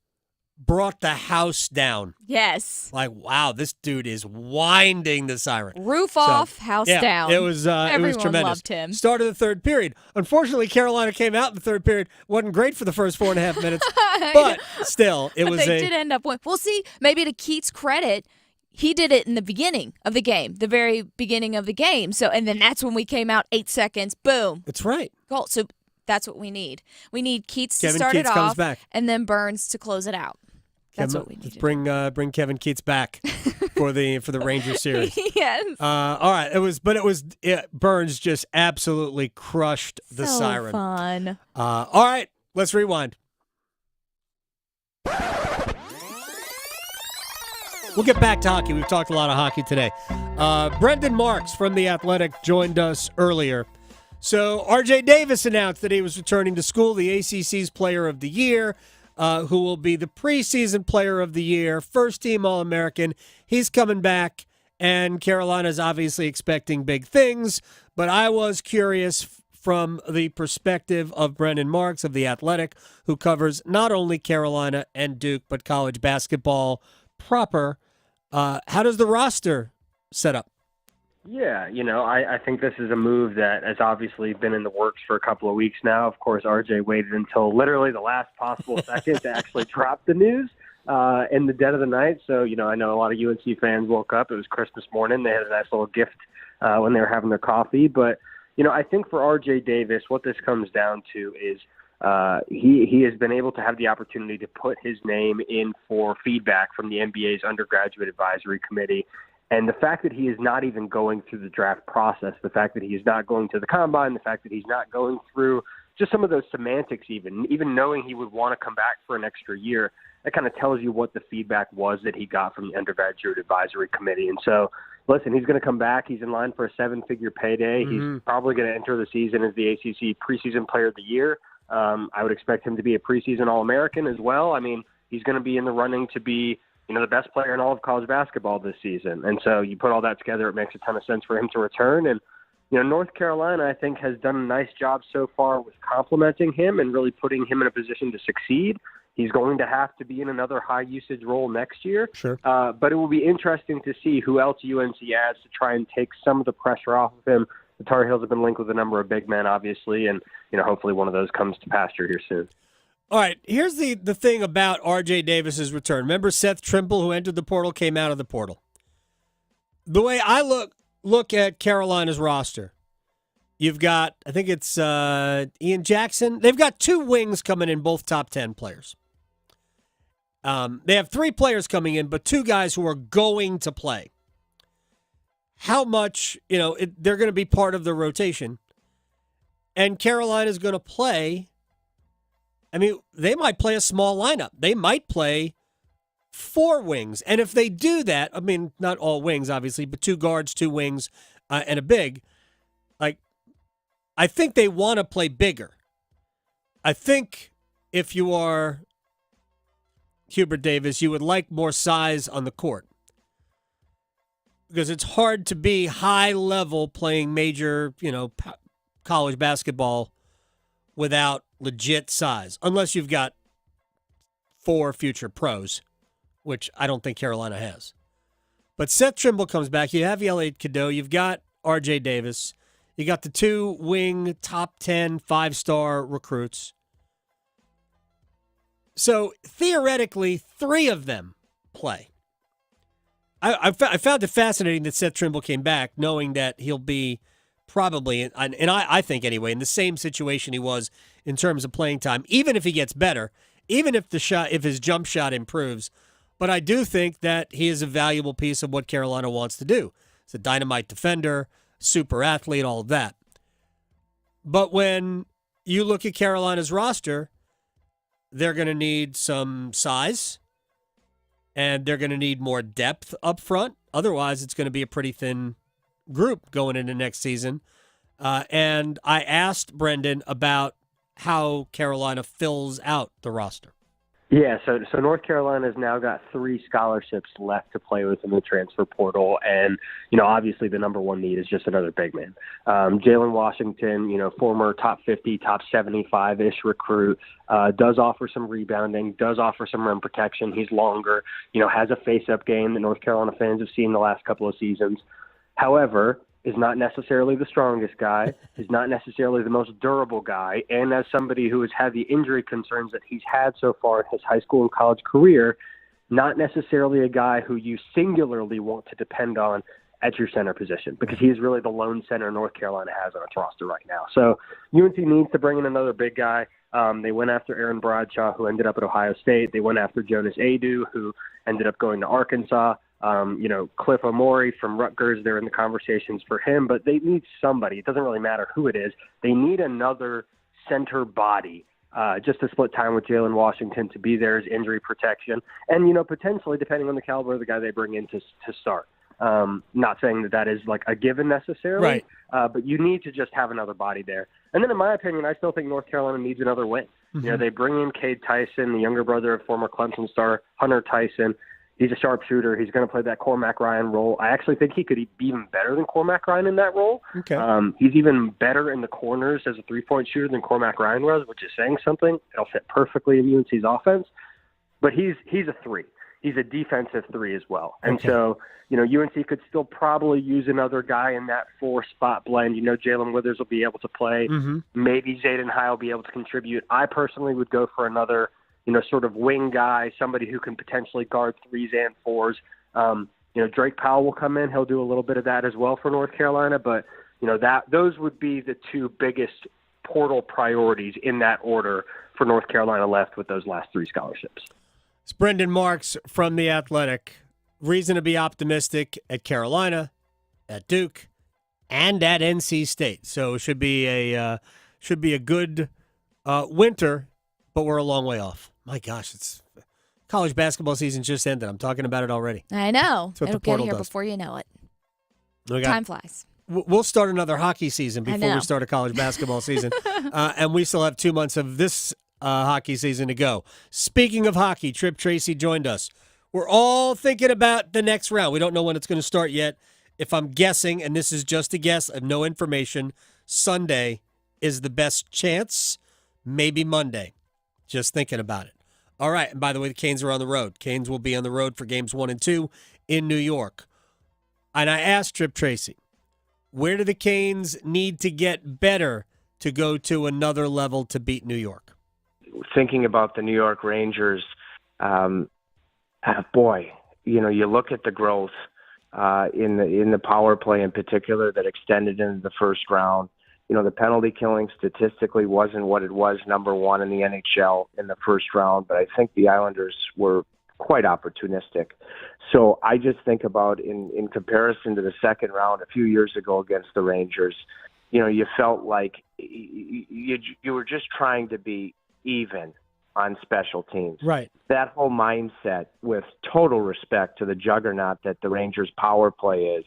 brought the house down. Yes. Like, wow, this dude is winding the siren. Roof off, house down. It was tremendous. Loved him. Start of the third period. Unfortunately, Carolina came out in the third period. Wasn't great for the first 4.5 minutes. But still, it was they did end up winning. Well, see, maybe to Keats' credit, he did it in the beginning of the game, the very beginning of the game. So, and then that's when we came out 8 seconds. Boom. That's right. Goal. So that's what we need. We need Keats to Kevin start Keats it comes off, back. and then Burns to close it out. That's what we need. Let's bring Kevin Keats back for the Rangers series. Yes. All right. Burns just absolutely crushed the siren. Fun. All right. Let's rewind. We'll get back to hockey. We've talked a lot of hockey today. Brendan Marks from The Athletic joined us earlier. So RJ Davis announced that he was returning to school, the ACC's Player of the Year. who will be the preseason player of the year, first-team All-American. He's coming back, and Carolina's obviously expecting big things, but I was curious from the perspective of Brendan Marks of The Athletic, who covers not only Carolina and Duke, but college basketball proper. How does the roster set up? Yeah, I think this is a move that has obviously been in the works for a couple of weeks now. Of course, RJ waited until literally the last possible second to actually drop the news in the dead of the night. So, I know a lot of UNC fans woke up. It was Christmas morning. They had a nice little gift when they were having their coffee. But, I think for RJ Davis, what this comes down to is he has been able to have the opportunity to put his name in for feedback from the NBA's undergraduate advisory committee. And the fact that he is not even going through the draft process, the fact that he is not going to the combine, the fact that he's not going through just some of those semantics even knowing he would want to come back for an extra year, that kind of tells you what the feedback was that he got from the undergraduate advisory committee. And so, listen, he's going to come back. He's in line for a 7-figure payday. Mm-hmm. He's probably going to enter the season as the ACC preseason player of the year. I would expect him to be a preseason All-American as well. I mean, he's going to be in the running to be the best player in all of college basketball this season. And so you put all that together, it makes a ton of sense for him to return. And, North Carolina, I think, has done a nice job so far with complimenting him and really putting him in a position to succeed. He's going to have to be in another high-usage role next year. Sure. But it will be interesting to see who else UNC adds to try and take some of the pressure off of him. The Tar Heels have been linked with a number of big men, obviously, and, hopefully one of those comes to pasture here soon. All right, here's the thing about R.J. Davis's return. Remember Seth Trimble, who entered the portal, came out of the portal. The way I look at Carolina's roster, you've got, I think it's Ian Jackson. They've got 2 wings coming in, both top 10 players. They have 3 players coming in, but 2 guys who are going to play. How much, they're going to be part of the rotation. And Carolina's going to play. I mean, they might play a small lineup. They might play 4 wings. And if they do that, I mean, not all wings, obviously, but 2 guards, 2 wings, and a big, I think they want to play bigger. I think if you are Hubert Davis, you would like more size on the court. Because it's hard to be high level playing major, college basketball without legit size, unless you've got 4 future pros, which I don't think Carolina has. But Seth Trimble comes back. You have Elliot Cadeau. You've got R.J. Davis. You got the 2 wing top 10 5-star recruits. So theoretically, 3 of them play. I found it fascinating that Seth Trimble came back, knowing that he'll be probably, and I think anyway, in the same situation he was in terms of playing time, even if he gets better, even if if his jump shot improves. But I do think that he is a valuable piece of what Carolina wants to do. He's a dynamite defender, super athlete, all of that. But when you look at Carolina's roster, they're going to need some size, and they're going to need more depth up front. Otherwise, it's going to be a pretty thin group going into next season. And I asked Brendan about how Carolina fills out the roster. Yeah, so North Carolina has now got 3 scholarships left to play with in the transfer portal, and obviously the number one need is just another big man. Jalen Washington, former top 50, top 75-ish recruit, does offer some rebounding, does offer some rim protection. He's longer, has a face-up game that North Carolina fans have seen the last couple of seasons. However, is not necessarily the strongest guy, is not necessarily the most durable guy, and as somebody who has had the injury concerns that he's had so far in his high school and college career, not necessarily a guy who you singularly want to depend on at your center position, because he's really the lone center North Carolina has on its roster right now. So UNC needs to bring in another big guy. They went after Aaron Bradshaw, who ended up at Ohio State. They went after Jonas Adu, who ended up going to Arkansas. Cliff Omori from Rutgers, they're in the conversations for him, but they need somebody. It doesn't really matter who it is. They need another center body just to split time with Jalen Washington to be there as injury protection. And, potentially, depending on the caliber of the guy they bring in to start. Not saying that is like a given necessarily, right. But you need to just have another body there. And then in my opinion, I still think North Carolina needs another wing. You know, they bring in Cade Tyson, the younger brother of former Clemson star Hunter Tyson. He's a sharpshooter. He's going to play that Cormac Ryan role. I actually think he could be even better than Cormac Ryan in that role. Okay. He's even better in the corners as a three-point shooter than Cormac Ryan was, which is saying something. It'll fit perfectly in UNC's offense. But he's a three. He's a defensive three as well. And so, you know, UNC could still probably use another guy in that four-spot blend. You know, Jalen Withers will be able to play. Maybe Zayden High will be able to contribute. I personally would go for another, you know, sort of wing guy, somebody who can potentially guard threes and fours. You know, Drake Powell will come in. He'll do a little bit of that as well for North Carolina. But, you know, those would be the two biggest portal priorities in that order for North Carolina left with those last three scholarships. It's Brendan Marks from The Athletic. Reason to be optimistic at Carolina, at Duke, and at NC State. So it should be a good winter, but we're a long way off. My gosh, it's college basketball season just ended. I'm talking about it already. I know. That's what It'll the portal get here does. before you know it. Time flies. We'll start another hockey season before we start a college basketball season. And we still have 2 months of this hockey season to go. Speaking of hockey, Trip Tracy joined us. We're all thinking about the next round. We don't know when it's going to start yet. If I'm guessing, and this is just a guess, I have no information, Sunday is the best chance, maybe Monday. Just thinking about it. All right, and by the way, the Canes are on the road. Canes will be on the road for games 1 and 2 in New York. And I asked Trip Tracy, where do the Canes need to get better to go to another level to beat New York? Thinking about the New York Rangers, boy, you know, you look at the growth in the power play in particular that extended into the first round. You know, the penalty killing statistically wasn't what it was number one in the NHL in the first round, but I think the Islanders were quite opportunistic. So I just think about in comparison to the second round a few years ago against the Rangers, you know, you felt like you were just trying to be even on special teams. Right. That whole mindset, with total respect to the juggernaut that the Rangers power play is,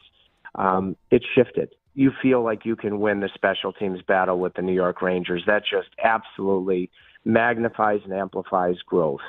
it shifted. You feel like you can win the special teams battle with the New York Rangers. That just absolutely magnifies and amplifies growth.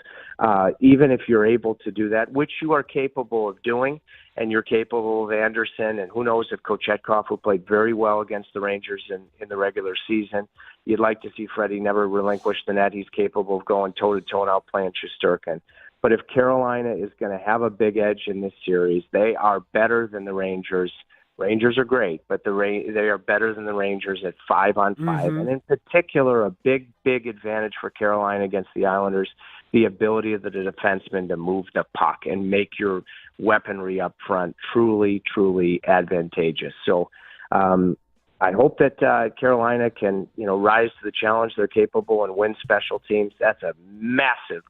Even if you're able to do that, which you are capable of doing, and you're capable of Anderson, and who knows if Kochetkov, who played very well against the Rangers in the regular season, you'd like to see Freddie never relinquish the net. He's capable of going toe-to-toe and outplaying Shesterkin. But if Carolina is going to have a big edge in this series, they are better than the Rangers. Rangers are great, but they are better than the Rangers at 5-on-5. And in particular, a big, big advantage for Carolina against the Islanders, the ability of the defensemen to move the puck and make your weaponry up front truly, truly advantageous. So I hope that Carolina can, you know, rise to the challenge. They're capable and win special teams. That's a massive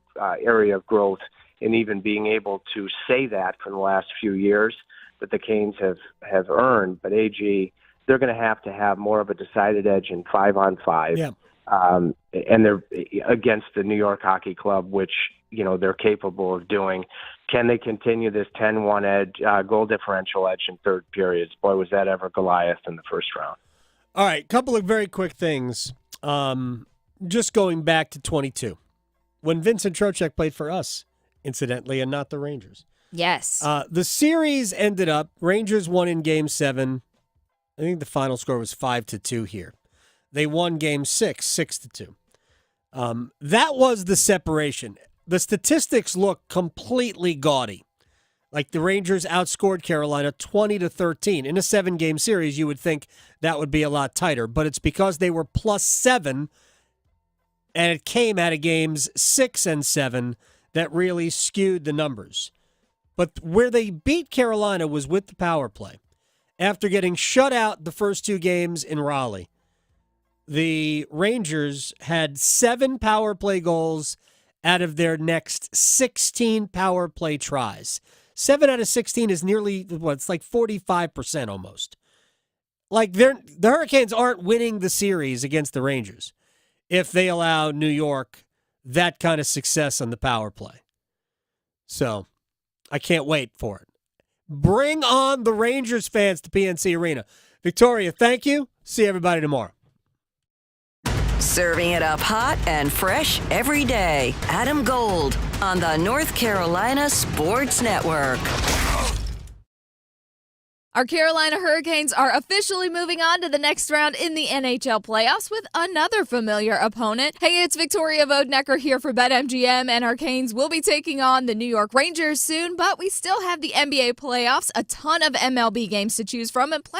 area of growth in even being able to say that for the last few years that the Canes have earned. But AG, they're going to have more of a decided edge in 5-on-5. Yeah. And they're against the New York Hockey Club, which, you know, they're capable of doing. Can they continue this 10-1 edge, goal differential edge in third periods? Boy, was that ever Goliath in the first round. All right, couple of very quick things. Just going back to 22, when Vincent Trocheck played for us, incidentally, and not the Rangers. Yes. The series ended up, Rangers won in Game 7. I think the final score was 5-2 here. They won Game 6, 6-2. That was the separation. The statistics look completely gaudy. Like the Rangers outscored Carolina 20-13. In a 7-game series, you would think that would be a lot tighter, but it's because they were +7, and it came out of games 6 and 7 that really skewed the numbers. But where they beat Carolina was with the power play. After getting shut out the first 2 games in Raleigh, the Rangers had 7 power play goals out of their next 16 power play tries. 7 out of 16 is nearly, it's like 45% almost. Like the Hurricanes aren't winning the series against the Rangers if they allow New York that kind of success on the power play. So I can't wait for it. Bring on the Rangers fans to PNC Arena. Victoria, thank you. See everybody tomorrow. Serving it up hot and fresh every day. Adam Gold on the North Carolina Sports Network. Our Carolina Hurricanes are officially moving on to the next round in the NHL playoffs with another familiar opponent. Hey, it's Victoria Vodnecker here for BetMGM, and our Canes will be taking on the New York Rangers soon, but we still have the NBA playoffs, a ton of MLB games to choose from, and plenty